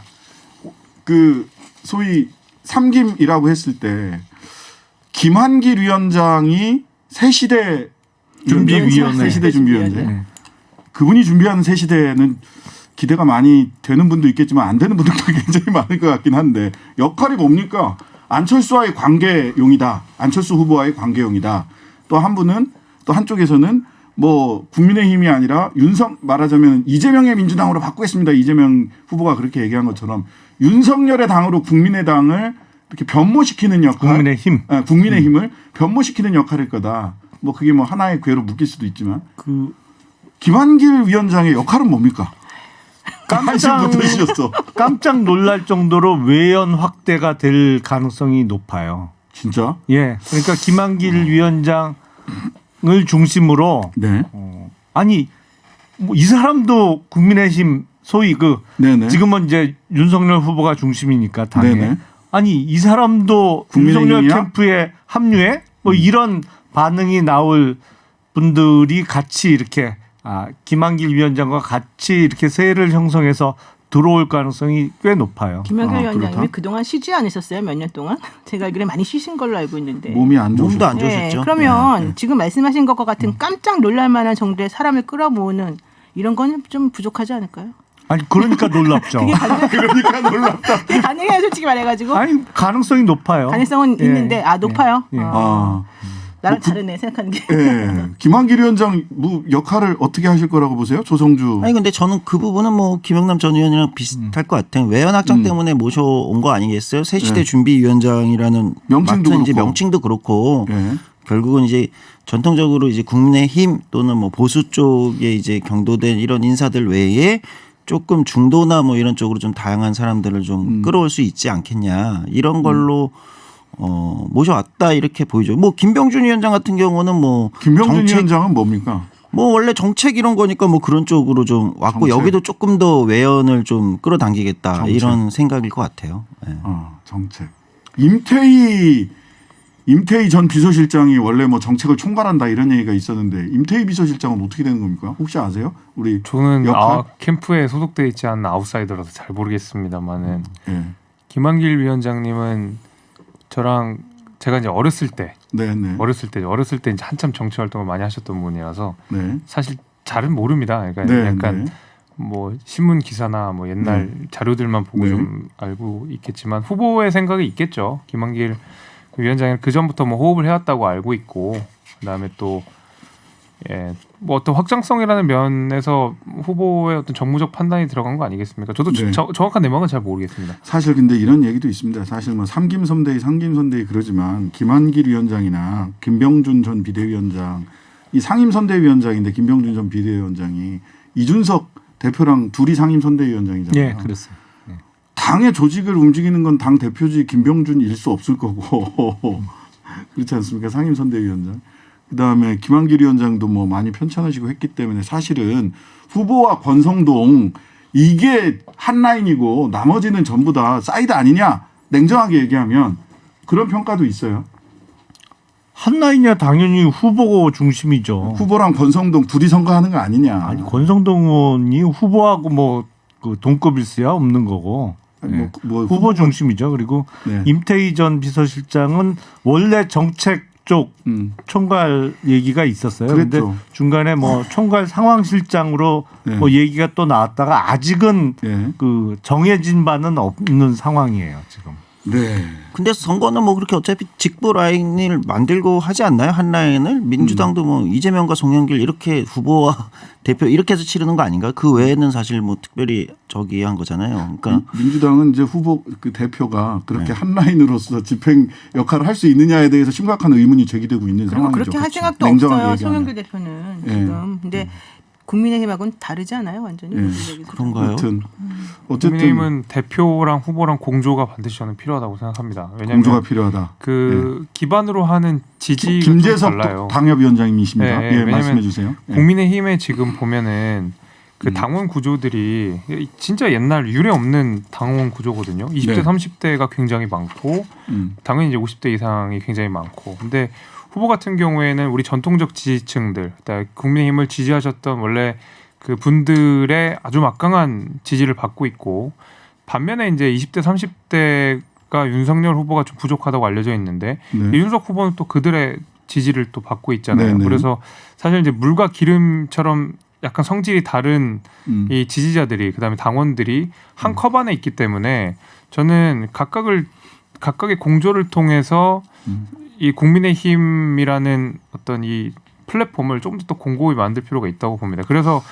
그 소위 삼김이라고 했을 때 김한길 위원장이 새시대 준비위원회. 새시대 준비위원회. 네. 그분이 준비하는 새시대는 기대가 많이 되는 분도 있겠지만 안 되는 분들도 굉장히 많을 것 같긴 한데 역할이 뭡니까? 안철수와의 관계용이다. 안철수 후보와의 관계용이다. 또 한 분은 또 한쪽에서는 뭐 국민의힘이 아니라 말하자면 이재명의 민주당으로 바꾸겠습니다. 이재명 후보가 그렇게 얘기한 것처럼 윤석열의 당으로 국민의당을 이렇게 변모시키는 역할. 국민의힘. 국민의힘을 변모시키는 역할일 거다. 뭐 그게 뭐 하나의 궤로 묶일 수도 있지만 김한길 위원장의 역할은 뭡니까? 깜짝 놀랄 정도로 외연 확대가 될 가능성이 높아요. 진짜? 예. 그러니까 김한길 위원장을 중심으로 네. 아니 뭐 이 사람도 국민의힘 소위 네네. 지금은 이제 윤석열 후보가 중심이니까 당에 네네. 아니 이 사람도 국민의힘이야? 윤석열 캠프에 합류해 뭐 이런 반응이 나올 분들이 같이 이렇게 김한길 위원장과 같이 이렇게 세를 형성해서 들어올 가능성이 꽤 높아요. 김한길 위원장님이 그렇다? 그동안 쉬지 않으셨어요? 몇 년 동안? 제가 알기로 많이 쉬신 걸로 알고 있는데. 몸이 안 좋으셨죠. 몸도 안 좋으셨죠. 그러면 지금 말씀하신 것과 같은 깜짝 놀랄 만한 정도의 사람을 끌어모으는 이런 건 좀 부족하지 않을까요? 아니 그러니까 놀랍죠. 그러니까 놀랍다. 그게 가능해요, 솔직히 말해가지고. 아니 가능성이 높아요. 가능성은 예. 있는데 높아요. 예. 나랑 다르네 생각하는 게. 예. 김한길 위원장 역할을 어떻게 하실 거라고 보세요? 조성주. 아니 근데 저는 그 부분은 뭐 김영남 전 의원이랑 비슷할 것 같아요. 외연 확장 때문에 모셔온 거 아니겠어요? 새시대 네. 준비위원장이라는 명칭도 맡은 이제 그렇고. 명칭도 그렇고 예. 결국은 이제 전통적으로 이제 국민의힘 또는 뭐 보수 쪽에 이제 경도된 이런 인사들 외에 조금 중도나 뭐 이런 쪽으로 좀 다양한 사람들을 좀 끌어올 수 있지 않겠냐 이런 걸로 모셔왔다 이렇게 보이죠. 뭐 김병준 위원장 같은 경우는 뭐 김병준 위원장은 뭡니까? 뭐 원래 정책 이런 거니까 뭐 그런 쪽으로 좀 왔고 정책. 여기도 조금 더 외연을 좀 끌어당기겠다 정책. 이런 생각일 것 같아요. 네. 정책. 임태희 전 비서실장이 원래 뭐 정책을 총괄한다 이런 얘기가 있었는데 임태희 비서실장은 어떻게 되는 겁니까? 혹시 아세요? 우리 저는 역할? 캠프에 소속돼 있지 않은 아웃사이더라서 잘 모르겠습니다만은 예. 김한길 위원장님은 저랑 제가 이제 어렸을 때 이제 한참 정치 활동을 많이 하셨던 분이라서 네. 사실 잘은 모릅니다. 그러니까 네, 약간 네. 뭐 신문 기사나 뭐 옛날 자료들만 보고 네. 좀 알고 있겠지만 후보의 생각이 있겠죠. 김한길 위원장이 그 전부터 뭐 호흡을 해왔다고 알고 있고 그다음에 또 예, 뭐 어떤 확장성이라는 면에서 후보의 어떤 정무적 판단이 들어간 거 아니겠습니까? 저도 네. 정확한 내막은 잘 모르겠습니다. 사실 근데 이런 얘기도 있습니다. 사실 뭐 삼김선대위, 상김선대위 그러지만 김한길 위원장이나 김병준 전 비대위원장 이 상임선대위원장인데 김병준 전 비대위원장이 이준석 대표랑 둘이 상임선대위원장이잖아요. 예, 그렇습니다. 당의 조직을 움직이는 건 당 대표지 김병준일 수 없을 거고 그렇지 않습니까? 상임선대위원장. 그다음에 김한길 위원장도 뭐 많이 편찬하시고 했기 때문에 사실은 후보와 권성동 이게 한 라인이고 나머지는 전부 다 사이드 아니냐 냉정하게 얘기하면 그런 평가도 있어요. 한 라인이야 당연히 후보 중심이죠. 후보랑 권성동 둘이 선거하는 거 아니냐. 아니 권성동 의원이 후보하고 뭐 그 동급일수야 없는 거고. 아니, 뭐 후보 중심이죠. 그리고 네. 임태희 전 비서실장은 원래 정책 쪽 총괄 얘기가 있었어요. 그런데 그랬죠. 중간에 뭐 총괄 상황실장으로 네. 뭐 얘기가 또 나왔다가 아직은 네. 그 정해진 바는 없는 상황이에요. 지금. 네. 근데 선거는 뭐 그렇게 어차피 직보 라인을 만들고 하지 않나요? 한 라인을 민주당도 뭐 이재명과 송영길 이렇게 후보와 대표 이렇게 해서 치르는 거 아닌가? 그 외에는 사실 뭐 특별히 저기 한 거잖아요. 그러니까 민주당은 이제 후보 그 대표가 그렇게 네. 한 라인으로서 집행 역할을 할 수 있느냐에 대해서 심각한 의문이 제기되고 있는 그리고 상황이죠. 그렇게 할 그렇죠. 생각도 냉정하게 없어요. 얘기하면. 송영길 대표는 예. 지금. 근데 국민의힘하고는 다르지 않아요, 완전히. 예. 그런가요? 어쨌든 국민의힘은 대표랑 후보랑 공조가 반드시 저는 필요하다고 생각합니다. 왜냐하면 공조가 필요하다. 그 기반으로 하는 지지가 김재석 좀 달라요. 당협위원장님이십니다. 네, 예, 왜냐하면 말씀해 주세요. 예. 국민의힘에 지금 보면은 그 당원 구조들이 진짜 옛날 유례 없는 당원 구조거든요. 20대, 네. 30대가 굉장히 많고 당연히 이제 50대 이상이 굉장히 많고. 근데 후보 같은 경우에는 우리 전통적 지지층들, 국민의힘을 지지하셨던 원래 그 분들의 아주 막강한 지지를 받고 있고 반면에 이제 20대, 30대가 윤석열 후보가 좀 부족하다고 알려져 있는데 네. 이준석 후보는 또 그들의 지지를 또 받고 있잖아요. 네네. 그래서 사실 이제 물과 기름처럼 약간 성질이 다른 이 지지자들이 그다음에 당원들이 한 컵 안에 있기 때문에 저는 각각의 공조를 통해서 이 국민의힘이라는 어떤 이 플랫폼을 조금 더 공고히 만들 필요가 있다고 봅니다. 그래서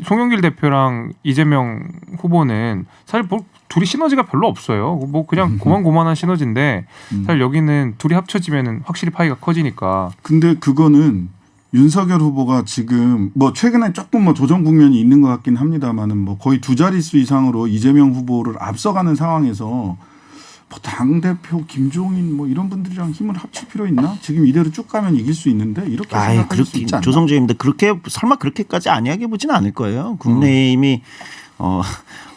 송영길 대표랑 이재명 후보는 사실 뭐 둘이 시너지가 별로 없어요. 뭐 그냥 고만고만한 시너지인데 사실 여기는 둘이 합쳐지면은 확실히 파이가 커지니까. 근데 그거는 윤석열 후보가 지금 뭐 최근에 조금 뭐 조정 국면이 있는 것 같긴 합니다만은 뭐 거의 두 자릿수 이상으로 이재명 후보를 앞서가는 상황에서 뭐 당대표 김종인 뭐 이런 분들이랑 힘을 합칠 필요 있나? 지금 이대로 쭉 가면 이길 수 있는데 이렇게 생각할 수 그렇게 있지 않나? 조성주입니다. 그렇게 설마 그렇게까지 안이하게 보지는 않을 거예요. 국내의힘이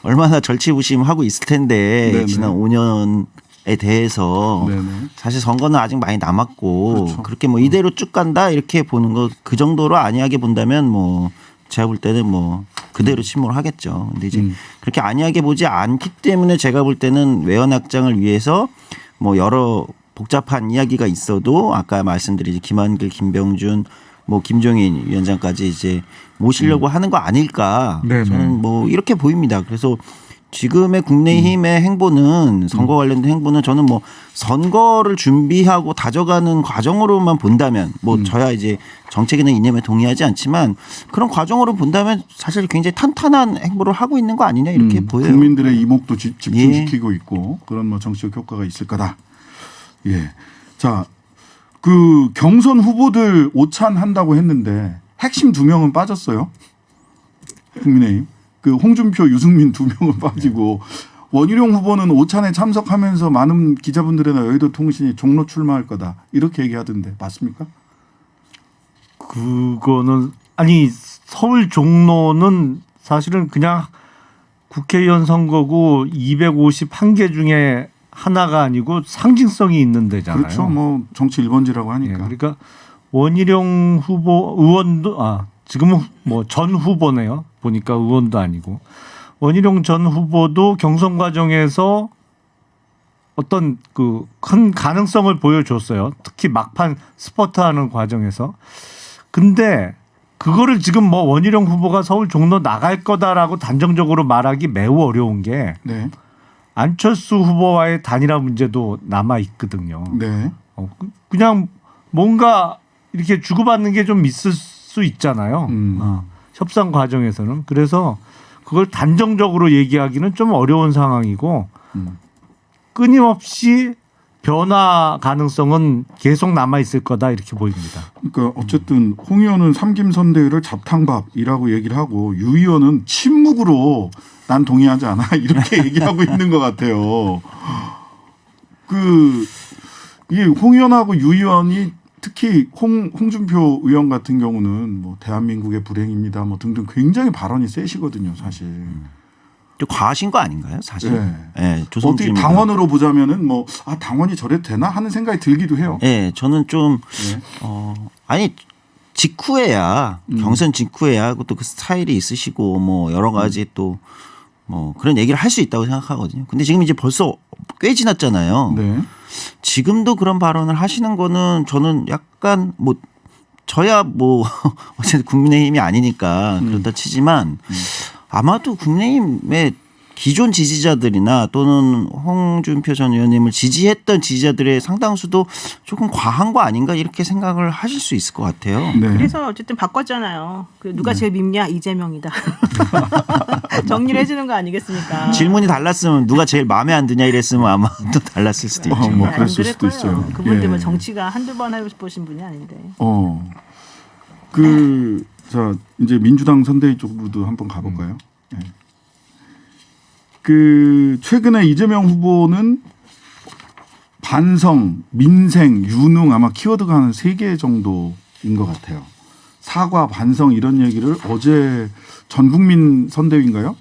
얼마나 절치부심하고 있을 텐데 네네. 지난 5년에 대해서 네네. 사실 선거는 아직 많이 남았고 그렇죠. 그렇게 뭐 이대로 쭉 간다 이렇게 보는 거 그 정도로 안이하게 본다면 뭐 제가 볼 때는 뭐 그대로 침몰을 하겠죠. 근데 이제 그렇게 안이하게 보지 않기 때문에 제가 볼 때는 외연 확장을 위해서 뭐 여러 복잡한 이야기가 있어도 아까 말씀드린 김한길, 김병준, 뭐 김종인 위원장까지 이제 모시려고 하는 거 아닐까. 네네. 저는 뭐 이렇게 보입니다. 그래서 지금의 국민의힘의 행보는 선거 관련된 행보는 저는 뭐 선거를 준비하고 다져가는 과정으로만 본다면 뭐 저야 이제 정책이나 이념에 동의하지 않지만 그런 과정으로 본다면 사실 굉장히 탄탄한 행보를 하고 있는 거 아니냐 이렇게 보여요. 국민들의 이목도 집중시키고 있고 그런 뭐 정치적 효과가 있을 거다. 예. 자, 그 경선 후보들 오찬한다고 했는데 핵심 2명은 빠졌어요. 국민의힘. 그 홍준표, 유승민 2명은 빠지고 원희룡 후보는 오찬에 참석하면서 많은 기자분들이나 여의도 통신이 종로 출마할 거다 이렇게 얘기하던데 맞습니까? 그거는 아니 서울 종로는 사실은 그냥 국회의원 선거구 251개 중에 하나가 아니고 상징성이 있는 데잖아요. 그렇죠. 뭐 정치 1번지라고 하니까. 예, 그러니까 원희룡 후보 의원도 지금은 뭐 전 후보네요. 보니까 의원도 아니고 원희룡 전 후보도 경선 과정에서 어떤 그 큰 가능성을 보여줬어요. 특히 막판 스퍼트하는 과정에서. 근데 그거를 지금 뭐 원희룡 후보가 서울 종로 나갈 거다라고 단정적으로 말하기 매우 어려운 게 네. 안철수 후보와의 단일화 문제도 남아 있거든요. 네. 그냥 뭔가 이렇게 주고받는 게 좀 있을 수 있잖아요. 협상 과정에서는. 그래서 그걸 단정적으로 얘기하기는 좀 어려운 상황이고 끊임없이 변화 가능성은 계속 남아 있을 거다 이렇게 보입니다. 그러니까 어쨌든 홍 의원은 삼김선대위를 잡탕밥이라고 얘기를 하고 유 의원은 침묵으로 난 동의하지 않아 이렇게 얘기하고 있는 것 같아요. 이 홍 의원하고 유 의원이 특히 홍준표 의원 같은 경우는 뭐 대한민국의 불행입니다 뭐 등등 굉장히 발언이 세시거든요 사실. 좀 과하신 거 아닌가요, 사실? 네. 네, 어떻게 당원으로 보자면은 뭐 당원이 저래도 되나 하는 생각이 들기도 해요. 네, 저는 좀 아니 직후에야 경선 직후에야 또 그 스타일이 있으시고 뭐 여러 가지 또 뭐 그런 얘기를 할 수 있다고 생각하거든요. 근데 지금 이제 벌써 꽤 지났잖아요. 네. 지금도 그런 발언을 하시는 거는 저는 약간 뭐 저야 뭐 어쨌든 국민의힘이 아니니까 그렇다 치지만 아마도 국민의힘의 기존 지지자들이나 또는 홍준표 전 의원님을 지지했던 지지자들의 상당수도 조금 과한 거 아닌가 이렇게 생각을 하실 수 있을 것 같아요. 네. 그래서 어쨌든 바꿨잖아요. 누가 제일 밉냐 이재명이다. 정리를 해주는 거 아니겠습니까? 질문이 달랐으면 누가 제일 마음에 안 드냐 이랬으면 아마 또 달랐을 수도 있죠. 뭐 안 그랬을 수도 그럴 거예요. 있어요. 그분들 뭐 예. 정치가 한두 번 해보신 분이 아닌데. 자 이제 민주당 선대위 쪽으로도 한번 가볼까요? 네. 최근에 이재명 후보는 반성, 민생, 유능 아마 키워드가 한 3개 정도인 것 같아요. 사과, 반성 이런 얘기를 어제 전국민 선대위인가요?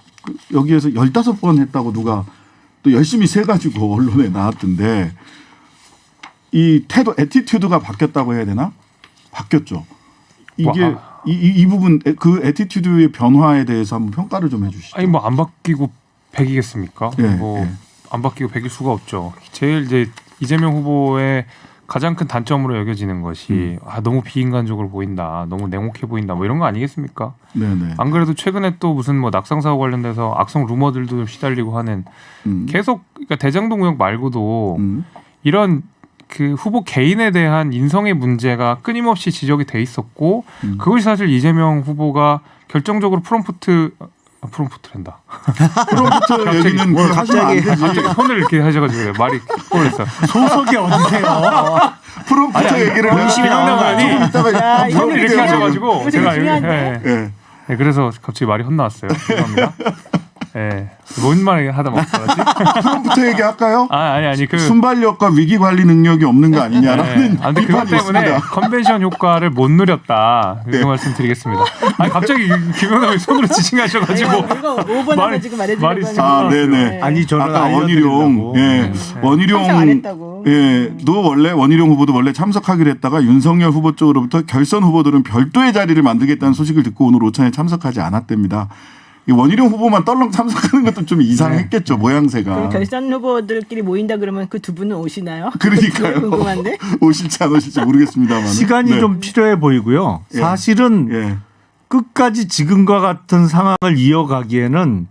여기에서 15번 했다고 누가 또 열심히 세가지고 언론에 나왔던데 이 태도, 애티튜드가 바뀌었다고 해야 되나? 바뀌었죠. 이게 이 부분 그 애티튜드의 변화에 대해서 한번 평가를 좀 해주시죠. 아니 뭐 안 바뀌고 100이겠습니까? 예, 뭐 예. 안 바뀌고 100일 수가 없죠. 제일 이제 이재명 후보의 가장 큰 단점으로 여겨지는 것이 너무 비인간적으로 보인다, 너무 냉혹해 보인다, 뭐 이런 거 아니겠습니까? 네네. 안 그래도 최근에 또 무슨 뭐 낙상 사고 관련돼서 악성 루머들도 시달리고 하는 계속 그러니까 대장동 의혹 말고도 이런 그 후보 개인에 대한 인성의 문제가 끊임없이 지적이 돼 있었고 그것이 사실 이재명 후보가 결정적으로 프롬프트랜다. 프롬프트 얘기는 뭘 갑자기 갑자기 손을 이렇게 하셔가지고 말이 꼬였어요. 소속이 어디세요? 프롬프트 얘기를 본심이 나오는 조금 이따가 손을 이렇게 하셔가지고 이거 제가 되게 중요한데? 예. 네, 그래서 갑자기 말이 혼나왔어요. 죄송합니다. 네, 뭔 말 하다 막 그러지? 프롬프트 얘기 할까요? 아니 그 순발력과 위기 관리 능력이 없는 거 아니냐라는 근데 그것 비판이 때문에 있습니다. 컨벤션 효과를 못 누렸다. 그 말씀드리겠습니다. 아니 갑자기 김영남이 손으로 지칭하셔가지고 이거 5번 하면 지금 말이 말해주는 지금 아, 네네. 아니 저는 아까 원희룡, 알려드리려고. 원희룡, 참석 안 했다고. 도 원래 원희룡 후보도 원래 참석하기로 했다가 윤석열 후보 쪽으로부터 결선 후보들은 별도의 자리를 만들겠다는 소식을 듣고 오늘 오찬에 참석하지 않았답니다. 이 원희룡 후보만 떨렁 참석하는 것도 좀 이상했겠죠 모양새가. 그럼 결선 후보들끼리 모인다 그러면 그 두 분은 오시나요? 그러니까요. 궁금한데. 오실지 안 오실지 모르겠습니다만. 시간이 네. 좀 필요해 보이고요. 예. 사실은 예. 끝까지 지금과 같은 상황을 이어가기에는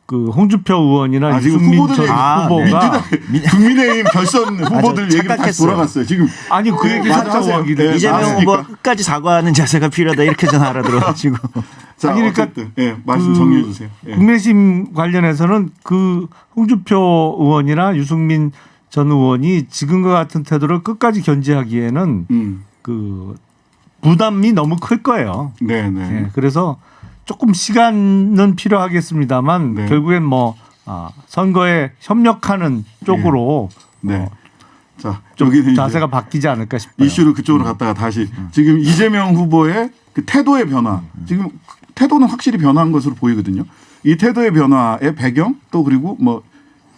그 홍준표 의원이나 지금 유승민 후보들 전 얘기- 후보가 국민의힘 결선 후보들 얘기를 다시 착각했어요. 돌아갔어요. 지금 아니 그 얘기 맞아, 살짝 하세요. 하기를 예, 이재명 맞으니까. 후보가 끝까지 사과하는 자세가 필요하다 이렇게 저는 알아들어가지고 자, 아니, 그러니까 어쨌든 말씀 정리해 주세요. 예. 국민의힘 관련해서는 그 홍준표 의원이나 유승민 전 의원이 지금과 같은 태도를 끝까지 견제하기에는 그 부담이 너무 클 거예요. 네네. 예, 그래서 조금 시간은 필요하겠습니다만 네. 결국엔 뭐 선거에 협력하는 쪽으로 네. 자, 좀 여기는 자세가 이제 바뀌지 않을까 싶어요. 이슈를 그쪽으로 갔다가 다시 지금 이재명 후보의 그 태도의 변화. 지금 태도는 확실히 변화한 것으로 보이거든요. 이 태도의 변화의 배경 또 그리고 뭐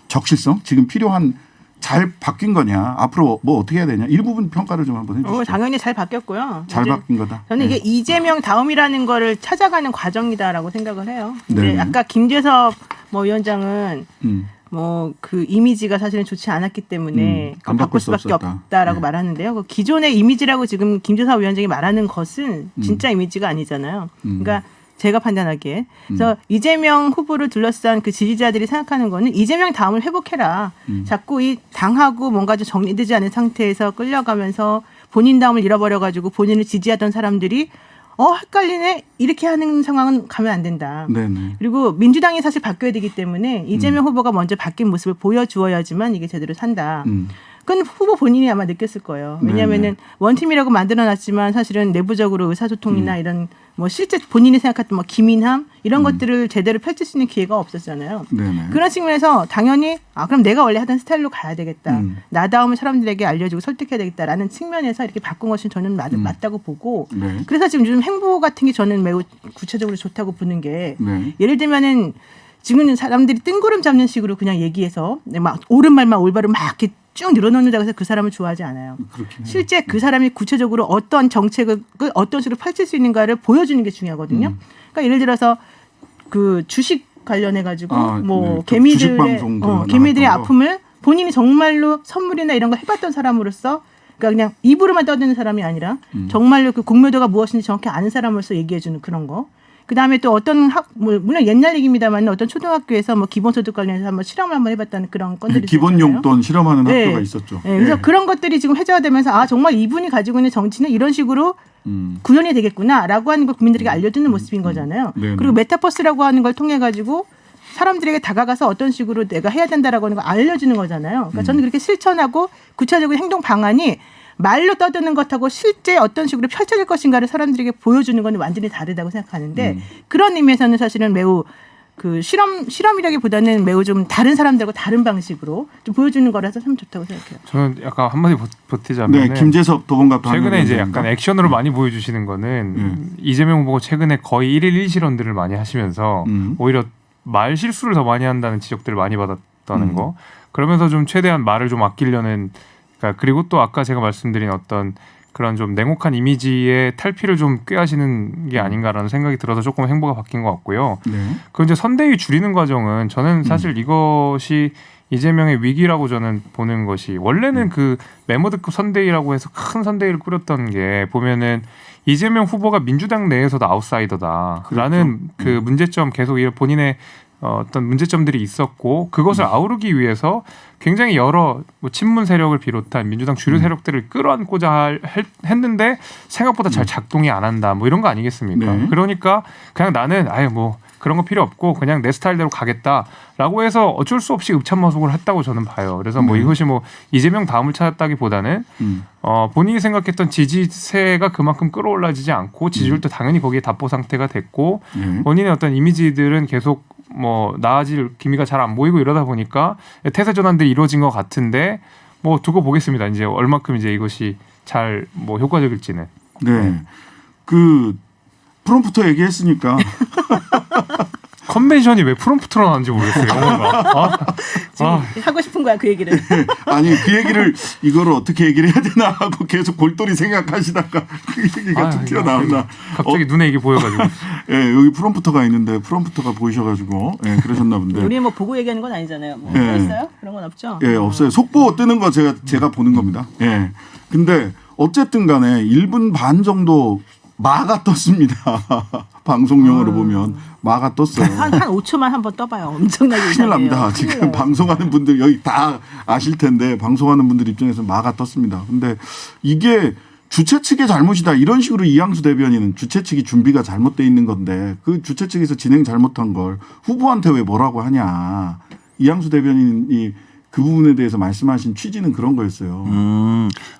적실성 지금 필요한 잘 바뀐 거냐 앞으로 뭐 어떻게 해야 되냐 이 부분 평가를 좀 한번 해주시죠. 당연히 잘 바뀌었고요. 잘 이제 바뀐 거다. 저는 이게 네. 이재명 다음이라는 거를 찾아가는 과정이다라고 생각을 해요. 근데 네. 아까 김재섭 뭐 위원장은 음. 뭐 그 이미지가 사실은 좋지 않았기 때문에 안 바꿀 수 수밖에 없었다. 없다라고 네. 말하는데요. 그 기존의 이미지라고 지금 김재섭 위원장이 말하는 것은 진짜 이미지가 아니잖아요. 그러니까 제가 판단하기에. 그래서 이재명 후보를 둘러싼 그 지지자들이 생각하는 거는 이재명 다음을 회복해라. 자꾸 이 당하고 뭔가 좀 정리되지 않은 상태에서 끌려가면서 본인다움을 잃어버려가지고 본인을 지지하던 사람들이 헷갈리네 이렇게 하는 상황은 가면 안 된다. 네네. 그리고 민주당이 사실 바뀌어야 되기 때문에 이재명 후보가 먼저 바뀐 모습을 보여주어야지만 이게 제대로 산다. 그건 후보 본인이 아마 느꼈을 거예요. 왜냐하면은 원팀이라고 만들어놨지만 사실은 내부적으로 의사소통이나 이런 뭐 실제 본인이 생각했던 뭐 기민함 이런 것들을 제대로 펼칠 수 있는 기회가 없었잖아요. 네네. 그런 측면에서 당연히 그럼 내가 원래 하던 스타일로 가야 되겠다. 나다움을 사람들에게 알려주고 설득해야 되겠다라는 측면에서 이렇게 바꾼 것이 저는 맞다고 보고 네. 그래서 지금 요즘 행보 같은 게 저는 매우 구체적으로 좋다고 보는 게 네. 예를 들면은 지금은 사람들이 뜬구름 잡는 식으로 그냥 얘기해서 막 옳은 말만 올바로 막 이렇게 쭉 늘어놓는다고 해서 그 사람을 좋아하지 않아요. 그렇긴 해요. 실제 그 사람이 구체적으로 어떤 정책을 어떤 식으로 펼칠 수 있는가를 보여주는 게 중요하거든요. 그러니까 예를 들어서 그 주식 관련해 가지고 뭐 네. 주식 방송 개미들의 나왔던 거. 아픔을 본인이 정말로 선물이나 이런 걸 해봤던 사람으로서 그러니까 그냥 입으로만 떠드는 사람이 아니라 정말로 그 공묘도가 무엇인지 정확히 아는 사람으로서 얘기해주는 그런 거. 그 다음에 또 어떤 물론 옛날 얘기입니다만 어떤 초등학교에서 뭐 기본소득 관련해서 한번 실험을 한번 해봤다는 그런 건들이 기본 있었잖아요. 용돈 실험하는 네. 학교가 있었죠. 네, 그래서 그런 것들이 지금 회자되면서 정말 이분이 가지고 있는 정치는 이런 식으로 구현이 되겠구나라고 하는 걸 국민들에게 알려주는 모습인 거잖아요. 네네. 그리고 메타버스라고 하는 걸 통해 가지고 사람들에게 다가가서 어떤 식으로 내가 해야 된다라고 하는 걸 알려주는 거잖아요. 그러니까 저는 그렇게 실천하고 구체적인 행동 방안이 말로 떠드는 것하고 실제 어떤 식으로 펼쳐질 것인가를 사람들에게 보여주는 건 완전히 다르다고 생각하는데 그런 의미에서는 사실은 매우 그 실험이라기보다는 매우 좀 다른 사람들하고 다른 방식으로 좀 보여주는 거라서 참 좋다고 생각해요. 저는 약간 한마디 보태자면 네, 김재섭 도봉갑 최근에 이제 약간 액션으로 많이 보여주시는 거는 이재명 후보가 최근에 거의 1일 1실언들을 많이 하시면서 오히려 말 실수를 더 많이 한다는 지적들을 많이 받았다는 거. 그러면서 좀 최대한 말을 좀 아끼려는 그러니까 그리고 또 아까 제가 말씀드린 어떤 그런 좀 냉혹한 이미지의 탈피를 좀 꾀하시는 게 아닌가라는 생각이 들어서 조금 행보가 바뀐 것 같고요. 네. 그 이제 선대위 줄이는 과정은 저는 사실 이것이 이재명의 위기라고 저는 보는 것이 원래는 그 메모드급 선대위라고 해서 큰 선대위를 꾸렸던 게 보면은 이재명 후보가 민주당 내에서도 아웃사이더다라는 그 문제점 계속 본인의 어떤 문제점들이 있었고 그것을 아우르기 위해서 굉장히 여러 뭐 친문 세력을 비롯한 민주당 주류 세력들을 끌어안고자 했는데 생각보다 잘 작동이 안 한다 뭐 이런 거 아니겠습니까? 네. 그러니까 그냥 나는 아예 뭐 그런 거 필요 없고 그냥 내 스타일대로 가겠다라고 해서 어쩔 수 없이 읍참마속을 했다고 저는 봐요. 그래서 뭐 이것이 뭐 이재명 다음을 찾았다기보다는 본인이 생각했던 지지세가 그만큼 끌어올라지지 않고 지지율도 당연히 거기에 답보 상태가 됐고 본인의 어떤 이미지들은 계속 뭐 나아질 기미가 잘 안 보이고 이러다 보니까 태세 전환들이 이루어진 것 같은데 뭐 두고 보겠습니다. 이제 얼마큼 이제 이것이 잘 뭐 효과적일지는. 네. 그 프롬프터 얘기했으니까 컨벤션이 왜 프롬프트로 나왔는지 모르겠어요. 영어가. 하고 싶은 거야 그 얘기를. 아니 그 얘기를 이거를 어떻게 얘기를 해야 되나 하고 계속 골똘히 생각하시다가 그 얘기가 툭 튀어나온다. 갑자기 눈에 이게 보여가지고. 예, 여기 프롬프터가 있는데 프롬프터가 보이셔가지고 그러셨나 본데. 우리 뭐 보고 얘기하는 건 아니잖아요. 뭐 있어요? 그런 건 없죠. 예, 없어요. 속보 뜨는 거 제가 보는 겁니다. 예. 근데 어쨌든 간에 1분 반 정도 마가 떴습니다. 방송용으로 보면 마가 떴어요. 한 5초만 한번 떠봐요. 엄청나게 큰일 이상해요. 납니다. 지금 방송하는 분들 여기 다 아실 텐데 방송하는 분들 입장에서 마가 떴습니다. 근데 이게 주최 측의 잘못이다. 이런 식으로 이양수 대변인은 주최 측이 준비가 잘못돼 있는 건데 그 주최 측에서 진행 잘못한 걸 후보한테 왜 뭐라고 하냐. 이양수 대변인이 그 부분에 대해서 말씀하신 취지는 그런 거였어요.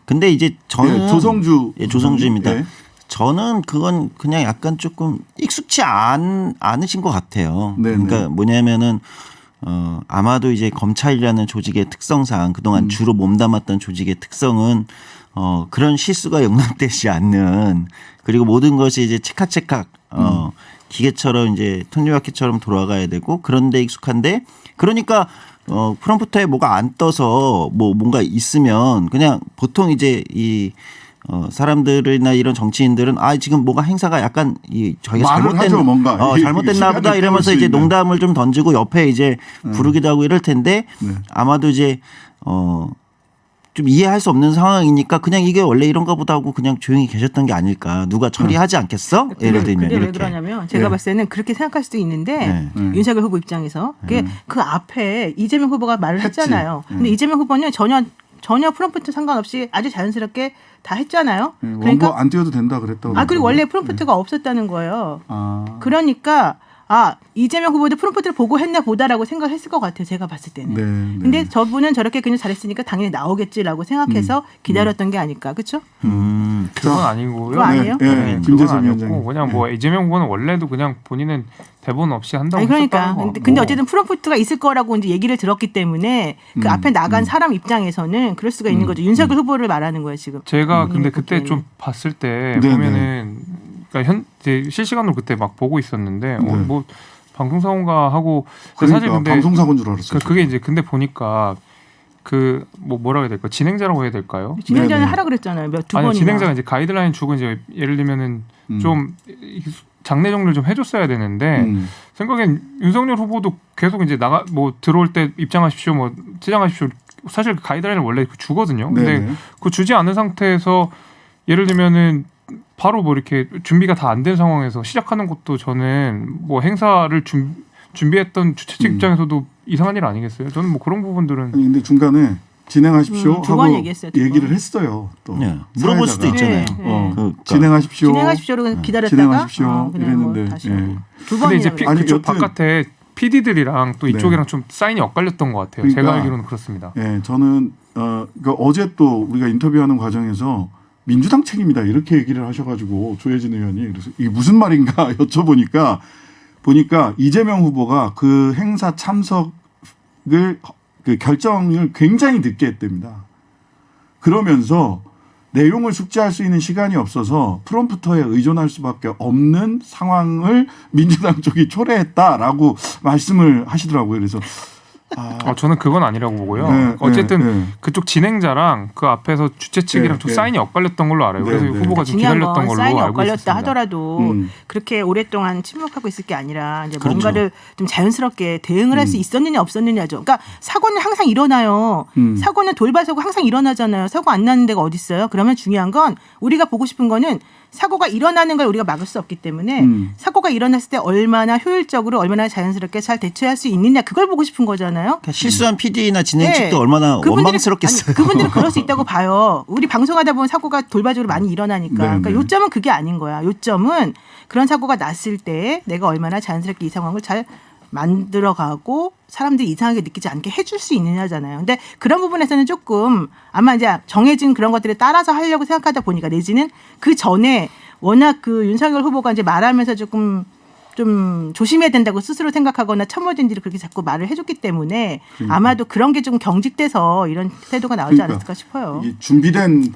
근데 이제 저는 조성주 조성주입니다. 네. 저는 그건 그냥 약간 조금 익숙치 않으신 것 같아요. 네네. 그러니까 뭐냐면은 아마도 이제 검찰이라는 조직의 특성상 그동안 주로 몸담았던 조직의 특성은 그런 실수가 용납되지 않는 그리고 모든 것이 이제 체크체크 기계처럼 이제 톱니바퀴처럼 돌아가야 되고 그런데 익숙한데 그러니까 프롬프터에 뭐가 안 떠서 뭐 뭔가 있으면 그냥 보통 이제 이 사람들이나 이런 정치인들은 지금 뭐가 행사가 약간 저희가 잘못된 뭔가 잘못됐나 보다 이러면서 이제 농담을 좀 던지고 옆에 이제 부르기도 하고 이럴 텐데 아마도 이제 좀 이해할 수 없는 상황이니까 그냥 이게 원래 이런가 보다 하고 그냥 조용히 계셨던 게 아닐까. 누가 처리하지 않겠어? 예를 들면 그게 이렇게. 왜 그러냐면 제가 봤을 때는 그렇게 생각할 수도 있는데 윤석열 후보 입장에서 그게 그 앞에 이재명 후보가 말을 했잖아요. 근데 이재명 후보는 전혀 전혀 프롬프트 상관없이 아주 자연스럽게 다 했잖아요. 원고 그러니까 안 띄워도 된다 그랬다고. 그리고 원래 프롬프트가 없었다는 거예요. 아. 그러니까 이재명 후보도 프롬프트를 보고 했나 보다라고 생각했을 것 같아요. 제가 봤을 때는. 네. 근데 저분은 저렇게 그냥 잘했으니까 당연히 나오겠지라고 생각해서 기다렸던 게 아닐까. 그렇죠? 그건 아니고요. 그거 아니에요? 네, 그건 김재선 아니었고 위원장님. 그냥 뭐 이재명 후보는 원래도 그냥 본인은 대본 없이 한다고 아니 그러니까. 했었다는 거. 근데 어쨌든 프롬프트가 있을 거라고 이제 얘기를 들었기 때문에 그 앞에 나간 사람 입장에서는 그럴 수가 있는 거죠. 윤석열 후보를 말하는 거예요 지금. 제가 근데 본인이 그때 보기에는. 좀 봤을 때 네, 보면은 그러니까 이제 실시간으로 그때 막 보고 있었는데 네. 뭐 방송사고인가 하고 그러니까 사실 근데 방송사고인 줄 알았어요. 그게 이제 근데 보니까 그 뭐라고 해야 될까 진행자라고 해야 될까요? 진행자는 네네. 하라 그랬잖아요. 두 아니 번이나. 진행자가 이제 가이드라인 주고 이제 예를 들면은 좀 장례 정리를 좀 해줬어야 되는데 생각엔 윤석열 후보도 계속 이제 뭐 들어올 때 입장하십시오, 뭐 퇴장하십시오. 사실 그 가이드라인을 원래 주거든요. 근데 네네. 그 주지 않은 상태에서 예를 들면은 바로 뭐 이렇게 준비가 다 안 된 상황에서 시작하는 것도 저는 뭐 행사를 준비했던 주최 측 입장에서도 이상한 일 아니겠어요? 저는 뭐 그런 부분들은 아니 근데 중간에 진행하십시오 두번 하고 얘기했어요, 두 번. 얘기를 했어요. 또 네. 물어볼 수도 사회자가. 있잖아요. 네. 그러니까. 진행하십시오. 진행하십시오로 기다렸다가 진행하십시오. 그냥 뭐 이랬는데, 다시 예. 두 근데 이제 번이나 아니, 그쪽 여튼- 바깥에 PD들이랑 또 이쪽이랑 네. 좀 사인이 엇갈렸던 것 같아요. 그러니까- 제가 알기로는 그렇습니다. 예, 저는 그러니까 어제 또 우리가 인터뷰하는 과정에서 민주당 책임이다 이렇게 얘기를 하셔가지고 조혜진 의원이 그래서 이게 무슨 말인가 여쭤보니까 보니까 이재명 후보가 그 행사 참석을 그 결정을 굉장히 늦게 했답니다. 그러면서 내용을 숙지할 수 있는 시간이 없어서 프롬프터에 의존할 수밖에 없는 상황을 민주당 쪽이 초래했다라고 말씀을 하시더라고요. 그래서 저는 그건 아니라고 보고요. 네, 어쨌든 네, 네. 그쪽 진행자랑 그 앞에서 주최 측이랑 네, 좀 네. 사인이 엇갈렸던 걸로 알아요. 네, 그래서 네. 후보가 좀 중요한 기다렸던 건 걸로 사인이 알고 엇갈렸다 있습니다. 하더라도 그렇게 오랫동안 침묵하고 있을 게 아니라 이제 그렇죠. 뭔가를 좀 자연스럽게 대응을 할 수 있었느냐 없었느냐죠. 그러니까 사고는 항상 일어나요. 사고는 돌발사고 항상 일어나잖아요. 사고 안 나는 데가 어디 있어요? 그러면 중요한 건 우리가 보고 싶은 거는 사고가 일어나는 걸 우리가 막을 수 없기 때문에 사고가 일어났을 때 얼마나 효율적으로 얼마나 자연스럽게 잘 대처할 수 있느냐 그걸 보고 싶은 거잖아요. 그러니까 실수한 PD나 진행 네. 측도 얼마나 원망스럽겠어요. 아니, 그분들은 그럴 수 있다고 봐요. 우리 방송하다 보면 사고가 돌발적으로 많이 일어나니까. 네, 그러니까 네. 요점은 그게 아닌 거야. 요점은 그런 사고가 났을 때 내가 얼마나 자연스럽게 이 상황을 잘 만들어가고 사람들이 이상하게 느끼지 않게 해줄 수 있느냐잖아요. 근데 그런 부분에서는 조금 아마 이제 정해진 그런 것들에 따라서 하려고 생각하다 보니까 내지는 그 전에 워낙 그 윤석열 후보가 이제 말하면서 조금 좀 조심해야 된다고 스스로 생각하거나 참모진들이 그렇게 자꾸 말을 해줬기 때문에 아마도 그런 게 좀 경직돼서 이런 태도가 나오지 그러니까 않았을까 싶어요. 이게 준비된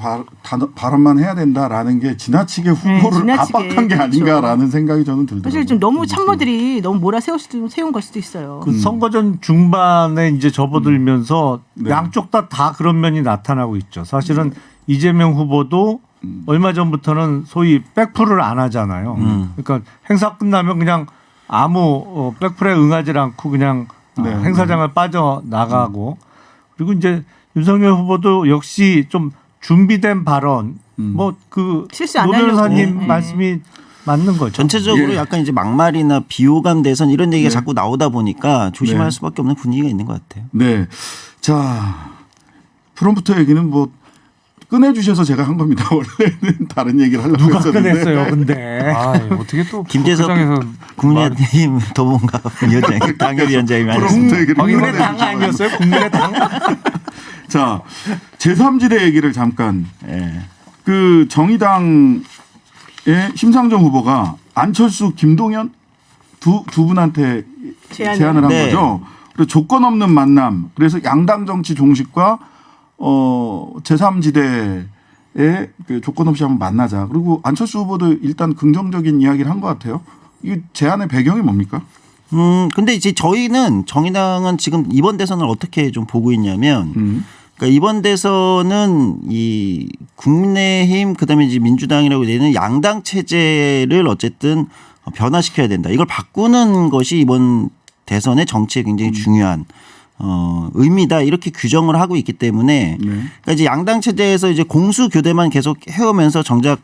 발언만 해야 된다라는 게 지나치게 후보를 지나치게, 압박한 게 그렇죠. 아닌가라는 생각이 저는 들더라고요. 사실 좀 너무 참모들이 너무 세운 걸 수도 있어요. 그 선거전 중반에 이제 접어들면서 네. 양쪽 다 그런 면이 나타나고 있죠. 사실은 이재명 후보도 얼마 전부터는 소위 백풀을 안 하잖아요. 그러니까 행사 끝나면 그냥 아무 백풀에 응하지 않고 그냥 네. 행사장을 빠져나가고 그리고 이제 윤석열 후보도 역시 좀 준비된 발언 뭐 그 실수 안 노 하려고. 변호사님 네. 말씀이 맞는 거죠. 전체적으로 예. 약간 이제 막말이나 비호감 대선 이런 얘기가 네. 자꾸 나오다 보니까 조심할 네. 수밖에 없는 분위기가 있는 것 같아요. 네. 자, 프롬프터 얘기는 뭐 꺼내주셔서 제가 한 겁니다. 원래는 다른 얘기를 하려고 누가 했었는데. 꺼냈어요, 근데. 어떻게 또 김재석 국회의장에서 국민의힘 더본가 위원장, 당협위원장이 프롬프터 얘기를 국민의당 꺼내주셔서. 아니었어요? 국민의당? 자, 제3지대 얘기를 잠깐. 예. 그 정의당의 심상정 후보가 안철수, 김동연 두 분한테 제안을 한 네. 거죠. 그리고 조건 없는 만남. 그래서 양당 정치 종식과 제3지대의 그 조건 없이 한번 만나자. 그리고 안철수 후보도 일단 긍정적인 이야기를 한 것 같아요. 이 제안의 배경이 뭡니까? 근데 이제 저희는 정의당은 지금 이번 대선을 어떻게 좀 보고 있냐면 그러니까 이번 대선은 이 국민의힘 그다음에 이제 민주당이라고 되는 양당 체제를 어쨌든 변화시켜야 된다. 이걸 바꾸는 것이 이번 대선의 정치에 굉장히 중요한 의미다 이렇게 규정을 하고 있기 때문에 네. 그러니까 이제 양당 체제에서 이제 공수 교대만 계속 해오면서 정작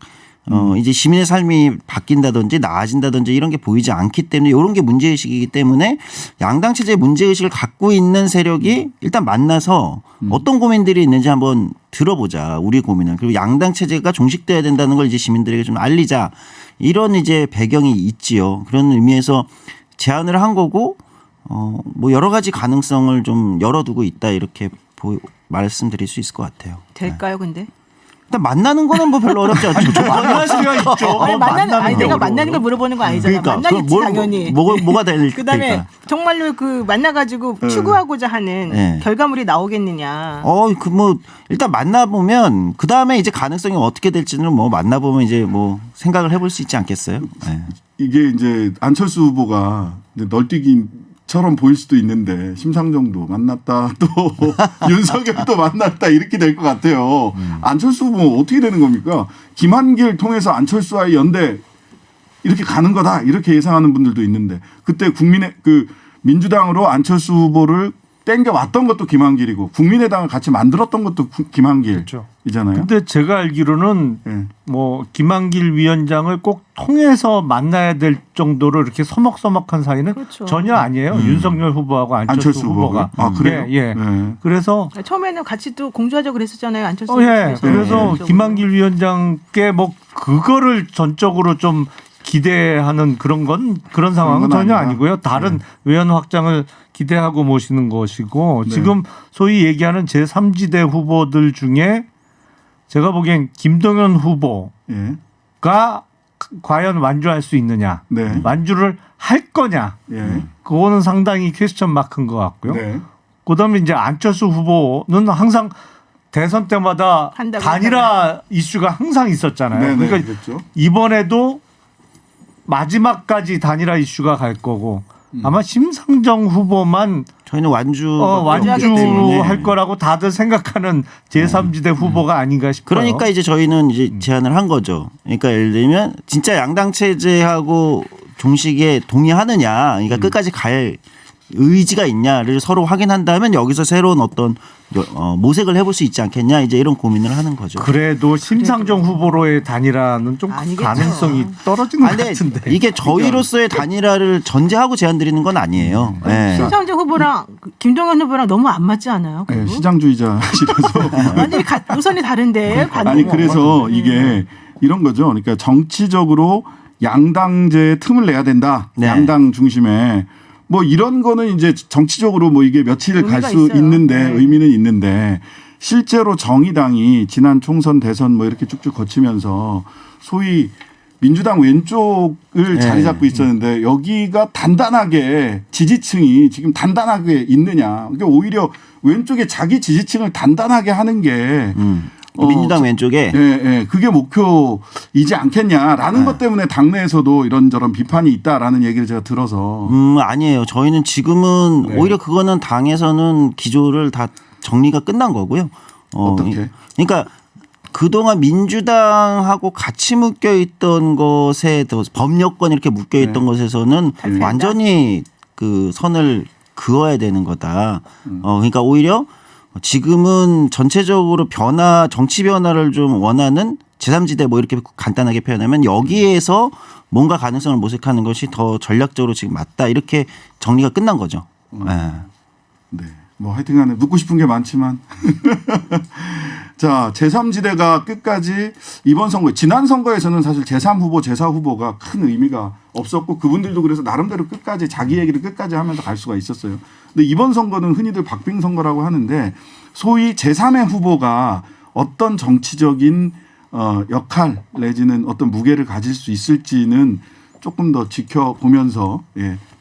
이제 시민의 삶이 바뀐다든지 나아진다든지 이런 게 보이지 않기 때문에 이런 게 문제의식이기 때문에 양당 체제의 문제의식을 갖고 있는 세력이 일단 만나서 어떤 고민들이 있는지 한번 들어보자. 우리 고민을. 그리고 양당 체제가 종식돼야 된다는 걸 이제 시민들에게 좀 알리자. 이런 이제 배경이 있지요. 그런 의미에서 제안을 한 거고 뭐 여러 가지 가능성을 좀 열어두고 있다 이렇게 말씀드릴 수 있을 것 같아요. 될까요, 근데? 일단 만나는 거는 뭐 별로 어렵지 않죠. 만날 수가 있죠. 아니, 아니 내가 게 만나는 걸 물어보는 거 아니잖아. 그러니까 만나겠지 당연히. 뭐가 될까? 그다음에 정말로 그 만나가지고 추구하고자 하는 네. 결과물이 나오겠느냐. 그 뭐 일단 만나보면 그 다음에 이제 가능성이 어떻게 될지는 뭐 만나보면 이제 뭐 생각을 해볼 수 있지 않겠어요? 네. 이게 이제 안철수 후보가 널뛰기처럼 보일 수도 있는데 심상정도 만났다 또 윤석열도 만났다 이렇게 될 것 같아요. 안철수 후보 어떻게 되는 겁니까? 김한길 통해서 안철수와의 연대 이렇게 가는 거다 이렇게 예상하는 분들도 있는데 그때 민주당으로 안철수 후보를 땡겨왔던 것도 김한길이고 국민의당을 같이 만들었던 것도 김한길이잖아요. 근데 제가 알기로는 네. 뭐 김한길 위원장을 꼭 통해서 만나야 될 정도로 이렇게 서먹서먹한 사이는 그렇죠. 전혀 아니에요. 윤석열 후보하고 안철수 후보가. 아 그래요? 예. 네. 그래서 처음에는 같이 또 공조하자고 그랬었잖아요. 안철수 예. 후보에서. 그래서 네. 김한길 위원장께 뭐 그거를 전적으로 좀 기대하는 그런 상황은 전혀 아니다. 아니고요. 다른 외연 확장을 기대하고 모시는 것이고 네. 지금 소위 얘기하는 제3지대 후보들 중에 제가 보기엔 김동연 후보가 예. 과연 완주할 수 있느냐, 네. 완주를 할 거냐, 예. 그거는 상당히 퀘스천 마크인 것 같고요. 네. 그다음에 이제 안철수 후보는 항상 대선 때마다 한다고 단일화 이슈가 항상 있었잖아요. 네, 그러니까 그렇죠. 이번에도 마지막까지 단일화 이슈가 갈 거고 아마 심상정 후보만 저희는 완주할 완주할 거라고 다들 생각하는 제3지대 후보가 아닌가 싶어요. 그러니까 이제 저희는 이제 제안을 한 거죠. 그러니까 예를 들면 진짜 양당 체제하고 종식에 동의하느냐, 그러니까 끝까지 갈 의지가 있냐를 서로 확인한다면 여기서 새로운 어떤 모색을 해볼 수 있지 않겠냐, 이제 이런 고민을 하는 거죠. 그래도 심상정 후보로의 단일화는 좀 아니겠죠. 가능성이 떨어지는 것 근데 같은데. 이게 저희로서의 단일화를 전제하고 제안 드리는 건 아니에요. 네. 심상정 후보랑 김동연 후보랑 너무 안 맞지 않아요? 네, 시장주의자시라서. 완전히 노선이 다른데. 아니 그래서 이게 이런 거죠. 그러니까 정치적으로 양당제에 틈을 내야 된다. 네. 양당 중심에 뭐 이런 거는 이제 정치적으로 뭐 이게 며칠 갈 수 있어요. 있는데 네. 의미는 있는데 실제로 정의당이 지난 총선 대선 뭐 이렇게 쭉쭉 거치면서 소위 민주당 왼쪽을 네. 자리 잡고 있었는데 여기가 단단하게 지지층이 지금 단단하게 있느냐. 그러니까 오히려 왼쪽에 자기 지지층을 단단하게 하는 게 민주당 왼쪽에 예, 그게 목표이지 않겠냐라는 것 때문에 당내에서도 이런저런 비판이 있다라는 얘기를 제가 들어서 아니에요. 저희는 지금은 네. 오히려 그거는 당에서는 기조를 다 정리가 끝난 거고요. 어떻게? 그러니까 그동안 민주당하고 같이 묶여 있던 것에 더 법여권 이렇게 묶여 있던 것에서는 완전히 그 선을 그어야 되는 거다. 그러니까 오히려 지금은 전체적으로 정치 변화를 좀 원하는 제3지대 뭐 이렇게 간단하게 표현하면 여기에서 뭔가 가능성을 모색하는 것이 더 전략적으로 지금 맞다. 이렇게 정리가 끝난 거죠. 네. 네. 뭐 하여튼간에 묻고 싶은 게 많지만 자 제3지대가 끝까지 이번 선거 지난 선거에서는 사실 제3후보 제4후보가 큰 의미가 없었고 그분들도 그래서 나름대로 끝까지 자기 얘기를 끝까지 하면서 갈 수가 있었어요. 근데 이번 선거는 흔히들 박빙 선거라고 하는데 소위 제3의 후보가 어떤 정치적인 역할 내지는 어떤 무게를 가질 수 있을지는 조금 더 지켜보면서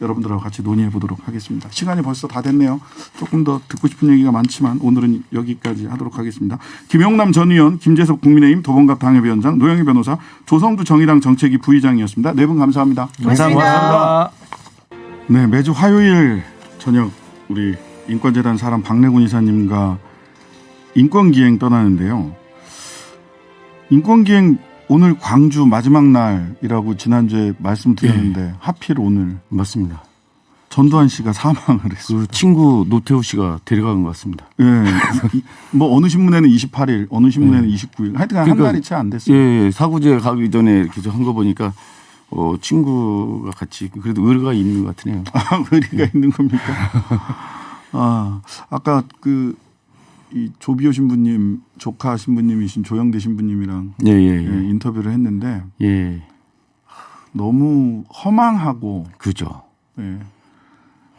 여러분들하고 같이 논의해 보도록 하겠습니다. 시간이 벌써 다 됐네요. 조금 더 듣고 싶은 얘기가 많지만 오늘은 여기까지 하도록 하겠습니다. 김용남 전 의원, 김재석 국민의힘 도봉갑 당협위원장, 노영희 변호사, 조성두 정의당 정책위 부의장이었습니다. 네 분 감사합니다. 감사합니다. 네, 매주 화요일 저녁 우리 인권재단 사람 박래군 이사님과 인권기행 떠나는데요. 인권기행 오늘 광주 마지막 날이라고 지난주에 말씀드렸는데 하필 오늘 맞습니다. 전두환 씨가 사망을 했어요. 그 친구 노태우 씨가 데려간 것 같습니다. 예. 뭐 어느 신문에는 28일, 어느 신문에는 29일. 하여튼 한 달이 채 안 됐어요. 예, 사구제 가기 전에 이렇게 한 거 보니까 친구가 같이 그래도 의리가 있는 것 같으네요. 아, 의리가 있는 겁니까? 아까 이 조비오 신부님 조카 신부님이신 조영대 신부님이랑 인터뷰를 했는데 너무 허망하고 그죠. 예.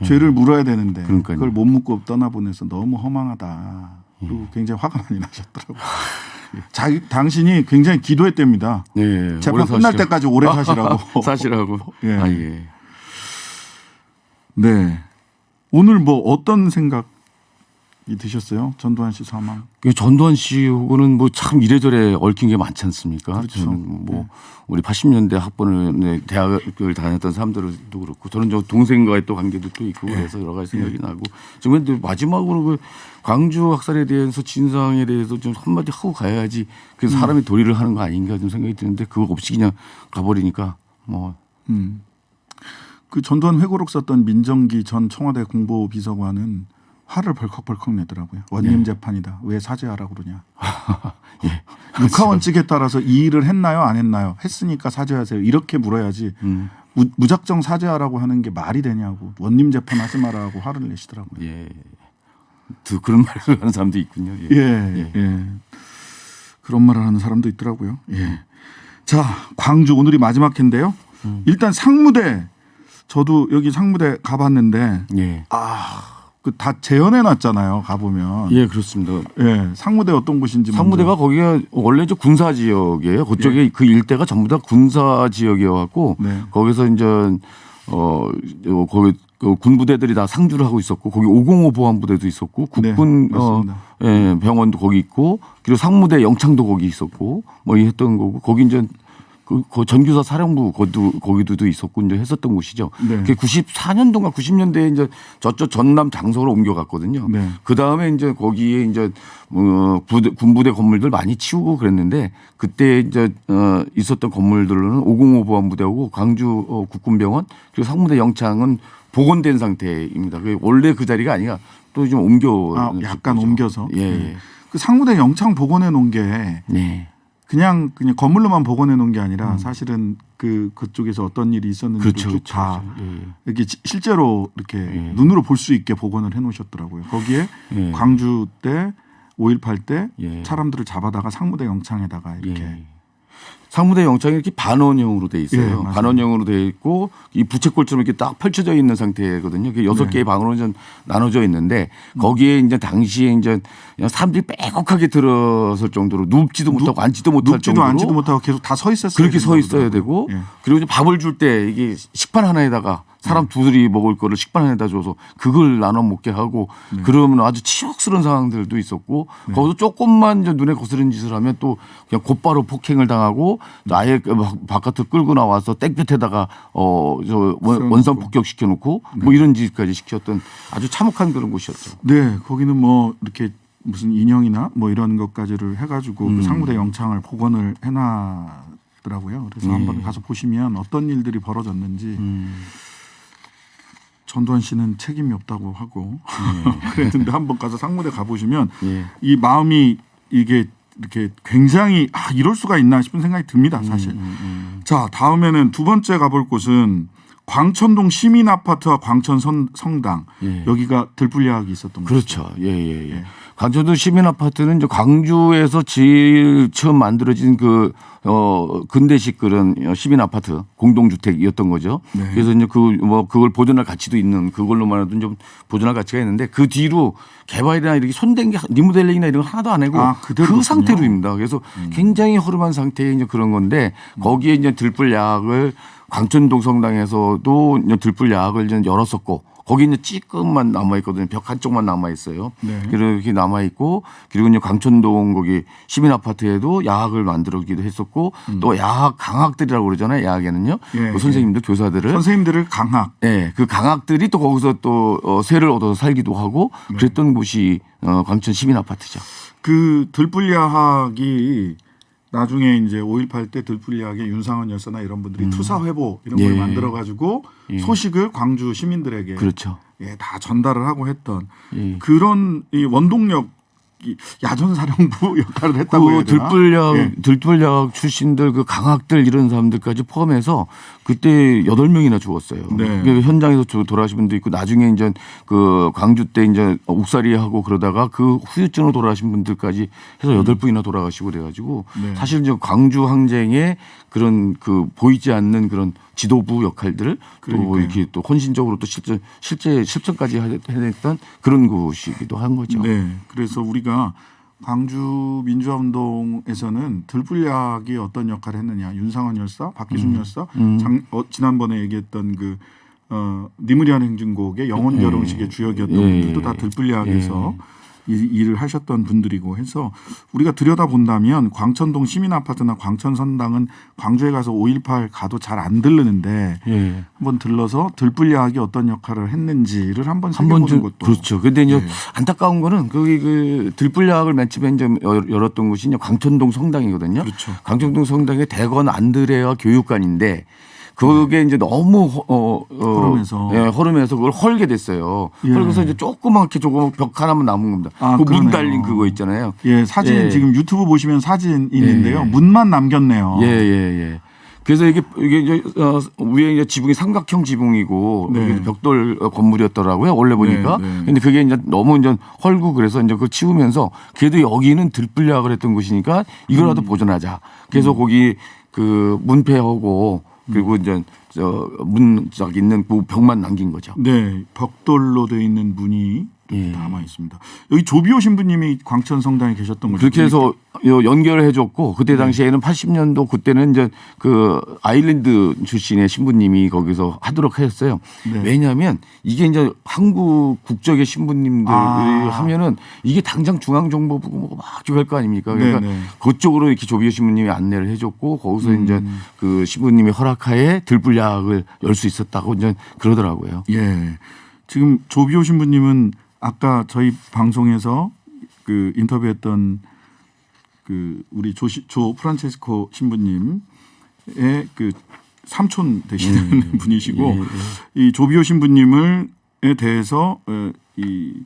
죄를 물어야 되는데 그러니까요. 그걸 못 묻고 떠나보내서 너무 허망하다. 그리고 굉장히 화가 많이 나셨더라고요. 당신이 굉장히 기도했답니다. 예, 재판 끝날 때까지 오래 사시라고. 사시라고. 예. 예. 네. 오늘 뭐 어떤 생각이 드셨어요? 전두환 씨 사망. 전두환 씨하고는 뭐 참 이래저래 얽힌 게 많지 않습니까? 그렇죠. 저는 뭐 우리 80년대 학번을 대학을 다녔던 사람들도 그렇고 저는 저 동생과의 또 관계도 또 있고 그래서 여러 가지 생각이 나고 지금 근데 마지막으로 그 광주 학살에 대해서 진상에 대해서 좀 한마디 하고 가야지 그래서 사람이 도리를 하는 거 아닌가 좀 생각이 드는데 그거 없이 그냥 가버리니까 뭐. 그 전두환 회고록 썼던 민정기 전 청와대 공보비서관은 화를 벌컥벌컥 내더라고요. 원님 재판이다. 왜 사죄하라고 그러냐. 육하원칙에 따라서 이 일을 했나요? 안 했나요? 했으니까 사죄하세요. 이렇게 물어야지. 무작정 사죄하라고 하는 게 말이 되냐고. 원님 재판 하지 마라고 화를 내시더라고요. 예. 그런 말을 하는 사람도 있군요. 예. 그런 말을 하는 사람도 있더라고요. 예. 자, 광주 오늘이 마지막 회인데요. 일단 상무대 저도 여기 상무대 가봤는데 그 다 재현해 놨잖아요. 가보면. 예, 그렇습니다. 예, 상무대 어떤 곳인지. 상무대가 거기가 원래 저 군사 지역이에요. 그쪽에 그 일대가 전부 다 군사 지역이어갖고 거기서 이제 거기 군부대들이 다 상주를 하고 있었고 거기 505 보안부대도 있었고 국군 병원도 거기 있고 그리고 상무대 영창도 거기 있었고 뭐 했던 거고 거기 이제 그 전교사 사령부 거기도 있었고 이제 했었던 곳이죠. 그게 94년도인가 90년대에 이제 저쪽 전남 장성으로 옮겨갔거든요. 그 다음에 이제 거기에 이제 군부대 건물들 많이 치우고 그랬는데 그때 이제 있었던 건물들로는 505 보안부대하고 광주 국군병원 그리고 상무대 영창은 복원된 상태입니다. 원래 그 자리가 아니라 또 좀 약간 옮겨서. 예. 그 상무대 영창 복원해 놓은 게. 그냥 건물로만 복원해 놓은 게 아니라 사실은 그쪽에서 어떤 일이 있었는지 다 이렇게 실제로 이렇게 눈으로 볼 수 있게 복원을 해 놓으셨더라고요. 거기에 광주 때 5.18 때 사람들을 잡아다가 상무대 영창에다가 이렇게 상무대 영창이 이렇게 반원형으로 돼 있어요. 반원형으로 돼 있고 이 부채꼴처럼 이렇게 딱 펼쳐져 있는 상태거든요. 6개의 방으로 좀 나눠져 있는데 거기에 이제 당시에 이제 사람들이 빼곡하게 들어설 정도로 눕지도 못하고 앉지도 못할 정도로 앉지도 못하고 계속 다 서 있었어요. 그렇게 서 있어야 되고 그리고 이제 밥을 줄 때 이게 식판 하나에다가 사람 둘이 먹을 거를 식판 안에다 줘서 그걸 나눠 먹게 하고 그러면 아주 치욕스러운 상황들도 있었고 거기서 조금만 이제 눈에 거스른 짓을 하면 또 그냥 곧바로 폭행을 당하고 또 아예 바깥으로 끌고 나와서 땡볕에다가 원산 폭격시켜 놓고 뭐 이런 짓까지 시켰던 아주 참혹한 그런 곳이었죠. 네, 거기는 뭐 이렇게 무슨 인형이나 뭐 이런 것까지를 해가지고 그 상무대 영창을 복원을 해놨더라고요. 그래서 한번 가서 보시면 어떤 일들이 벌어졌는지. 전두환 씨는 책임이 없다고 하고 그랬는데 한번 가서 상무대 가보시면 이 마음이 이게 이렇게 굉장히 이럴 수가 있나 싶은 생각이 듭니다. 사실. 자, 다음에는 두 번째 가볼 곳은 광천동 시민아파트와 광천 성당 여기가 들불야학이 있었던 그렇죠. 예. 광천동 시민아파트는 이제 광주에서 제일 처음 만들어진 근대식 그런 시민아파트 공동주택이었던 거죠. 그래서 이제 그걸 보존할 가치도 있는 그걸로만 해도 좀 보존할 가치가 있는데 그 뒤로 개발이나 이렇게 손댄 게 리모델링이나 이런 거 하나도 안 하고 그 상태로입니다. 그래서 굉장히 허름한 상태의 이제 그런 건데 거기에 이제 들불야학을 광천동 성당에서도 이제 들불야학을 이제 열었었고 거기 이제 찌끔만 남아 있거든요. 벽 한쪽만 남아 있어요. 이렇게 남아 있고 그리고 이제 광천동 거기 시민 아파트에도 야학을 만들기도 했었고 또 야학 강학들이라고 그러잖아요. 야학에는요. 그 선생님들 교사들을 강학. 네, 그 강학들이 또 거기서 또 세를 얻어서 살기도 하고 그랬던 곳이 광천 시민 아파트죠. 그 들불야학이 나중에 이제 5.18 때 들불리하게 윤상원 열사나 이런 분들이 투사 회보 이런 예. 걸 만들어 가지고 예. 소식을 광주 시민들에게 그렇죠. 예, 다 전달을 하고 했던 예. 그런 이 원동력 야전사령부 역할을 했다고 해야 그 되나? 들불약 출신들 그 강학들 이런 사람들까지 포함해서 그때 8명이나 죽었어요. 네. 그 현장에서 돌아가신 분도 있고 나중에 이제 그 광주 때 이제 옥살이 하고 그러다가 그 후유증으로 돌아가신 분들까지 해서 8분이나 돌아가시고 그래가지고 네. 사실 이제 광주 항쟁의 그런 그 보이지 않는 그런 지도부 역할들을 또 그러니까요. 이렇게 또 헌신적으로 또 실제 실천까지 해냈던 그런 곳이기도 한 거죠. 네. 그래서 우리가 광주 민주화운동에서는 들불약이 어떤 역할을 했느냐. 윤상원 열사, 박기순 열사, 지난번에 얘기했던 그 니무리안 행진곡의 영혼 결혼식의 주역이었던 분들도 다 들불약에서 이 일을 하셨던 분들이고 해서 우리가 들여다본다면 광천동 시민아파트나 광천선당은 광주에 가서 5.18 가도 잘 안 들르는데 한번 들러서 들불리하게 어떤 역할을 했는지를 한번 살펴보는 것도 그렇죠. 근데 이제 안타까운 거는 거기 그 들불약을 맨 처음에 이제 열었던 곳이 이제 광천동 성당이거든요. 그렇죠. 광천동 성당의 대건 안드레아 교육관인데 그게 이제 너무 허름해서 그걸 헐게 됐어요. 그래서 이제 조그맣게 벽 하나만 남은 겁니다. 그 문 달린 그거 있잖아요. 예, 사진 지금 유튜브 보시면 사진이 있는데요. 문만 남겼네요. 예. 그래서 이게 이제 위에 이제 지붕이 삼각형 지붕이고 벽돌 건물이었더라고요. 원래 보니까. 근데 그게 이제 너무 이제 헐고 그래서 이제 그거 치우면서 그래도 여기는 들불약을 했던 곳이니까 이거라도 보존하자. 그래서 거기 그 문패하고 그리고 이제 문짝 있는 그 벽만 남긴 거죠. 네, 벽돌로 되어 있는 문이 남아 있습니다. 여기 조비오 신부님이 광천 성당에 계셨던 거죠. 그렇게 해서 연결을 해줬고 그때 당시에는 80년도 그때는 이제 그 아일랜드 출신의 신부님이 거기서 하도록 했어요. 왜냐하면 이게 이제 한국 국적의 신부님들이 하면은 이게 당장 중앙정보부고 뭐 막 좀 할 거 아닙니까? 그러니까 그쪽으로 이렇게 조비오 신부님이 안내를 해줬고 거기서 이제 그 신부님의 허락하에 들불약을 열 수 있었다고 이제 그러더라고요. 예, 지금 조비오 신부님은 아까 저희 방송에서 그 인터뷰했던 그 우리 조 프란체스코 신부님의 그 삼촌 되시는 분이시고 이 조비오 신부님을에 대해서 이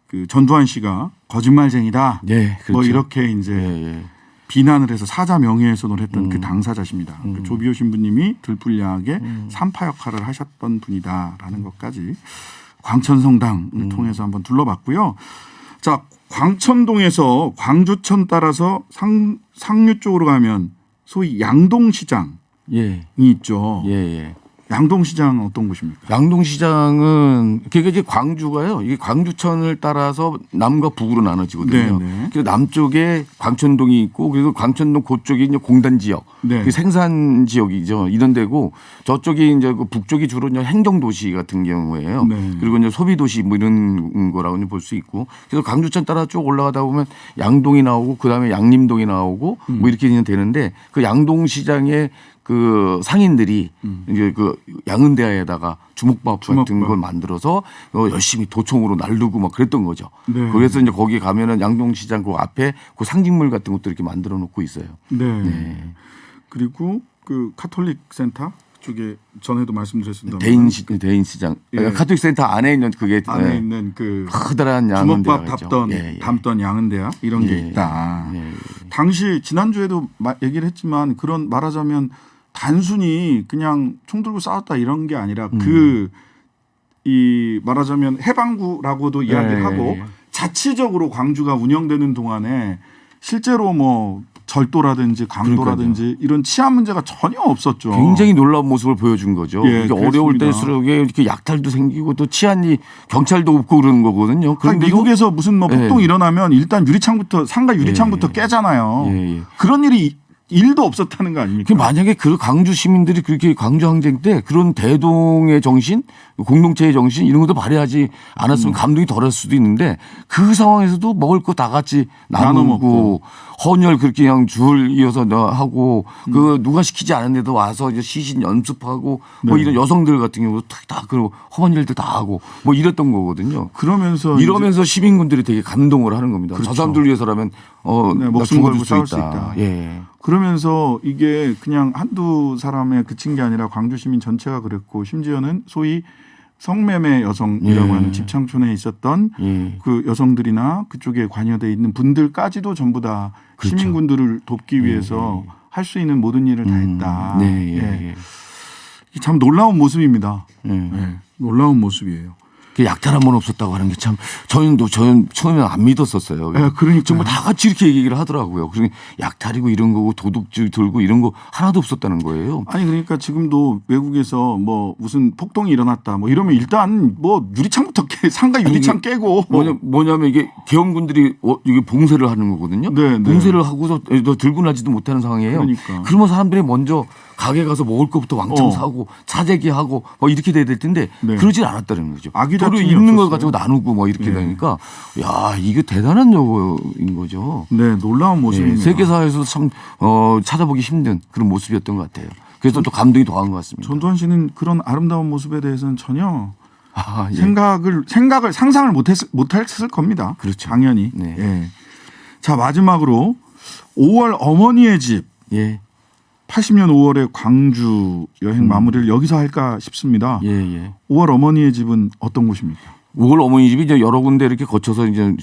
그 전두환 씨가 거짓말쟁이다. 그렇죠. 뭐 이렇게 이제 비난을 해서 사자 명예훼손을 했던 그 당사자십니다. 그 조비오 신부님이 들불리하게 산파 역할을 하셨던 분이다라는 것까지 광천성당을 통해서 한번 둘러봤고요. 자, 광천동에서 광주천 따라서 상류 쪽으로 가면 소위 양동시장이 있죠. 양동시장 어떤 곳입니까? 양동시장은 그게 이제 광주가요. 이게 광주천을 따라서 남과 북으로 나눠지거든요. 그래서 남쪽에 광천동이 있고 그리고 광천동 그쪽이 이제 공단 지역, 그 생산 지역이죠. 이런 데고 저쪽이 이제 그 북쪽이 주로 이제 행정 도시 같은 경우에요. 그리고 이제 소비 도시 뭐 이런 거라고 볼 수 있고. 그래서 광주천 따라 쭉 올라가다 보면 양동이 나오고 그다음에 양림동이 나오고 뭐 이렇게 되는데 그 양동시장에 그 상인들이 이제 그 양은대야에다가 주먹밥 같은 걸 만들어서 열심히 도청으로 날르고 막 그랬던 거죠. 그래서 이제 거기 가면은 양동시장 그 앞에 그 상징물 같은 것도 이렇게 만들어 놓고 있어요. 그리고 그 카톨릭 센터 쪽에 전에도 말씀드렸습니다. 대인시장. 카톨릭 센터 안에 있는 그게 안에 있는 그 커다란 양은대야 주먹밥 담던 양은대야 이런 게 있다. 당시 지난주에도 얘기를 했지만 그런 말하자면 단순히 그냥 총 들고 싸웠다 이런 게 아니라 이 말하자면 해방구라고도 이야기를 하고 자치적으로 광주가 운영되는 동안에 실제로 뭐 절도라든지 강도라든지 이런 치안 문제가 전혀 없었죠. 굉장히 놀라운 모습을 보여준 거죠. 이게 어려울 때일수록 이렇게 약탈도 생기고 또 치안이 경찰도 없고 그러는 거거든요. 그런데 미국에서 무슨 뭐 폭동 일어나면 일단 유리창부터 상가 유리창부터 깨잖아요. 그런 일이 일도 없었다는 거 아닙니까? 만약에 그 광주 시민들이 그렇게 광주 항쟁 때 그런 대동의 정신, 공동체의 정신 이런 것도 발휘하지 않았으면 감동이 덜할 수도 있는데 그 상황에서도 먹을 거 다 같이 나눠 먹고. 나누고 헌혈 그렇게 그냥 줄 이어서 하고 그 누가 시키지 않은데도 와서 이제 시신 연습하고 뭐 네. 이런 여성들 같은 경우도 다 그 헌혈들 다 하고 뭐 이랬던 거거든요. 그러면서 이러면서 시민군들이 되게 감동을 하는 겁니다. 그렇죠. 저 사람들 위해서라면 네, 나 목숨 걸고 죽어줄 싸울 수 있다. 예. 그러면서 이게 그냥 한두 사람에 그친 게 아니라 광주 시민 전체가 그랬고 심지어는 소위 성매매 여성이라고 예. 하는 집창촌에 있었던 예. 그 여성들이나 그쪽에 관여돼 있는 분들까지도 전부 다 그렇죠. 시민군들을 돕기 위해서 할 수 있는 모든 일을 다 했다. 네, 예, 예. 예. 참 놀라운 모습입니다. 예. 예. 놀라운 모습이에요. 그 약탈 한 번 없었다고 하는 게 참 저는 처음에는 안 믿었었어요. 예, 그러니까요. 정말 다 같이 이렇게 얘기를 하더라고요. 그러니 약탈이고 이런 거고 도둑질 들고 이런 거 하나도 없었다는 거예요. 아니 그러니까 지금도 외국에서 뭐 무슨 폭동이 일어났다 뭐 이러면 일단 뭐 유리창부터 상가 유리창 깨고 뭐냐면 이게 계엄군들이 이게 봉쇄를 하는 거거든요. 네, 네. 봉쇄를 하고서 들고 나지도 못하는 상황이에요. 그러니까. 그러면 사람들이 먼저 가게 가서 먹을 것부터 왕창 어. 사고 차재기하고 뭐 이렇게 돼야 될 텐데 네. 그러질 않았다는 거죠. 악의 서로 다툼이 있는 걸 없었어요. 가지고 나누고 뭐 이렇게 네. 되니까 야 이게 대단한 저거인 거죠. 네 놀라운 모습입니다. 세계사에서도 참 찾아보기 힘든 그런 모습이었던 것 같아요. 그래서 또 감동이 더한 것 같습니다. 전두환 씨는 그런 아름다운 모습에 대해서는 전혀 예. 생각을 상상을 못했을 겁니다. 그렇죠. 당연히. 네. 예. 자 마지막으로 5월 어머니의 집 예. 80년 5월에 광주 여행 마무리를 여기서 할까 싶습니다. 예, 예. 5월 어머니의 집은 어떤 곳입니까? 5월 어머니 집이 이제 여러 군데 이렇게 거쳐서 이제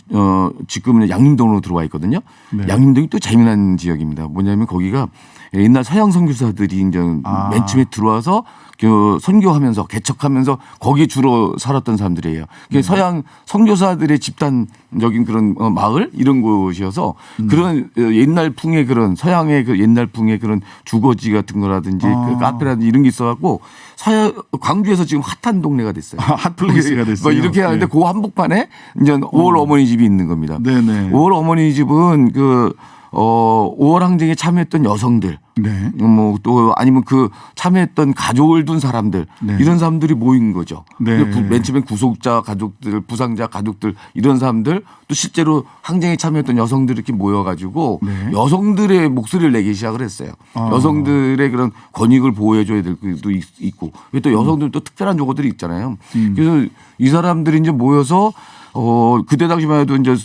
지금은 양림동으로 들어와 있거든요. 네. 양림동이 또 재미난 지역입니다. 뭐냐면 거기가 옛날 서양 선교사들이 이제 맨 처음에 들어와서 그 선교하면서 개척하면서 거기에 주로 살았던 사람들이에요. 그게 서양 선교사들의 집단적인 그런 마을 이런 곳이어서 그런 옛날 풍의 그런 서양의 그 옛날 풍의 그런 주거지 같은 거라든지 그 카페라든지 이런 게 있어갖고 광주에서 지금 핫한 동네가 됐어요. 핫플레이스가 됐어요. 뭐 이렇게 하는데 그 한복판에 이제 5월 어머니 집이 있는 겁니다. 네네. 5월 어머니 집은 그 5월 항쟁에 참여했던 여성들, 네. 뭐 또 아니면 그 참여했던 가족을 둔 사람들 네. 이런 사람들이 모인 거죠. 네. 맨 처음에 구속자 가족들, 부상자 가족들 이런 사람들 또 실제로 항쟁에 참여했던 여성들이 이렇게 모여가지고 네. 여성들의 목소리를 내기 시작을 했어요. 여성들의 그런 권익을 보호해줘야 될 것도 있고 또 여성들도 특별한 요구들이 있잖아요. 그래서 이 사람들이 이제 모여서 그때 당시만 해도 이제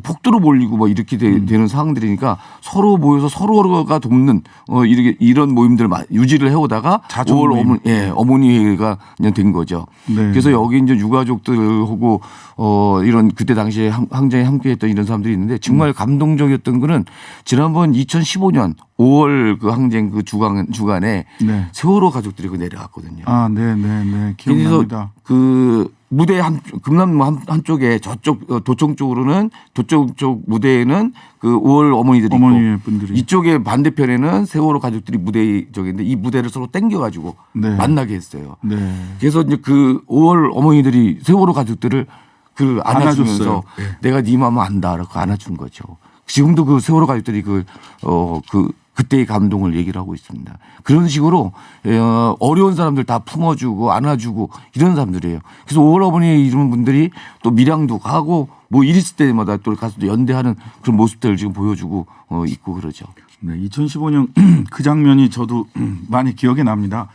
폭도로 몰리고 뭐 이렇게 되는 상황들이니까 서로 모여서 서로가 돕는 이렇게 이런 모임들을 유지를 해오다가 자조 5월 모임. 어머니회가 이제 된 거죠. 네. 그래서 여기 이제 유가족들하고 이런 그때 당시에 항쟁에 함께했던 이런 사람들이 있는데 정말 감동적이었던 거는 지난번 2015년 5월 그 항쟁 그 주간에 네. 세월호 가족들이 그 내려왔거든요. 아, 네네네. 그래서 기억납니다. 그 무대 금남로 한쪽에 저쪽 도청 쪽으로는 도청 쪽 무대에는 그 5월 어머니들이 어머니 있고 분들이. 이쪽에 반대편에는 세월호 가족들이 무대 저기인데 이 무대를 서로 땡겨가지고 네. 만나게 했어요. 네. 그래서 이제 그 5월 어머니들이 세월호 가족들을 그 안아주면서 안아줬어요. 네. 내가 네 마음 안다라고 안아준 거죠. 지금도 그 세월호 가족들이 그때의 감동을 얘기를 하고 있습니다. 그런 식으로 어려운 사람들 다 품어주고 안아주고 이런 사람들이에요. 그래서 5월 어머니 이런 분들이 또 밀양도 가고 뭐 일 있을 때마다 또 가서 연대하는 그런 모습들을 지금 보여주고 있고 그러죠. 네, 2015년 그 장면이 저도 많이 기억에 납니다.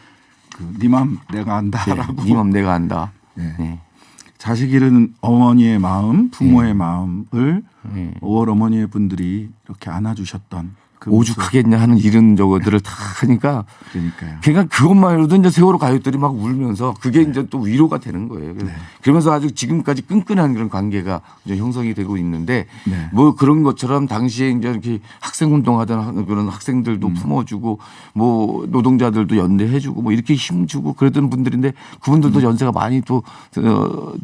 네 맘 내가 안다라고. 네 맘 내가 안다. 네. 네. 자식 잃은 어머니의 마음, 부모의 마음을 네. 5월 어머니의 분들이 이렇게 안아주셨던 그 모습. 오죽하겠냐 하는 이런 저거들을 다 하니까 그러니까요. 그러니까 그것만 해도 이제 세월호 가족들이 막 울면서 그게 이제 또 위로가 되는 거예요. 그러면서 아주 지금까지 끈끈한 그런 관계가 이제 형성이 되고 있는데 네. 뭐 그런 것처럼 당시에 이제 이렇게 학생 운동하던 그런 학생들도 품어주고 뭐 노동자들도 연대해주고 뭐 이렇게 힘주고 그러던 분들인데 그분들도 연세가 많이 또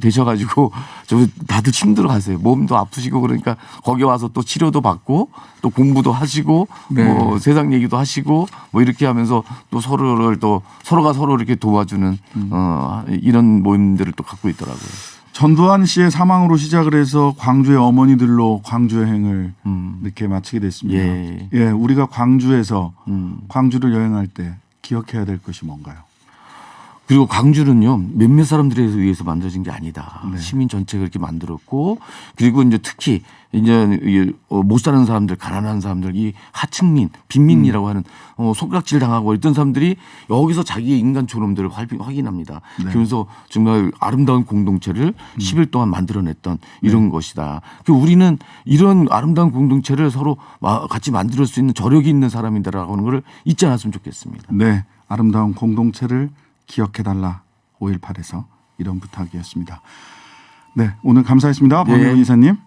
되셔가지고 좀 다들 힘들어하세요. 몸도 아프시고 그러니까 거기 와서 또 치료도 받고 또 공부도 하시고 네. 뭐 세상 얘기도 하시고 뭐 이렇게 하면서 또 서로가 서로 이렇게 도와주는 이런 모임들을 또 갖고 있더라고요. 전두환 씨의 사망으로 시작을 해서 광주의 어머니들로 광주 여행을 이렇게 마치게 됐습니다. 예. 예, 우리가 광주에서 광주를 여행할 때 기억해야 될 것이 뭔가요? 그리고 광주는요 몇몇 사람들에 의해서 만들어진 게 아니다. 네. 시민 전체가 그렇게 만들었고 그리고 이제 특히 이제 못 사는 사람들, 가난한 사람들, 이 하층민, 빈민이라고 하는 손가락질 당하고 있던 사람들이 여기서 자기의 인간 존엄들을 확인합니다. 네. 그러면서 정말 아름다운 공동체를 10일 동안 만들어냈던 이런 것이다. 우리는 이런 아름다운 공동체를 서로 같이 만들 수 있는 저력이 있는 사람이다라고 하는 걸 잊지 않았으면 좋겠습니다. 네, 아름다운 공동체를 기억해달라 5.18에서 이런 부탁이었습니다. 네, 오늘 감사했습니다. 박명훈 이사님.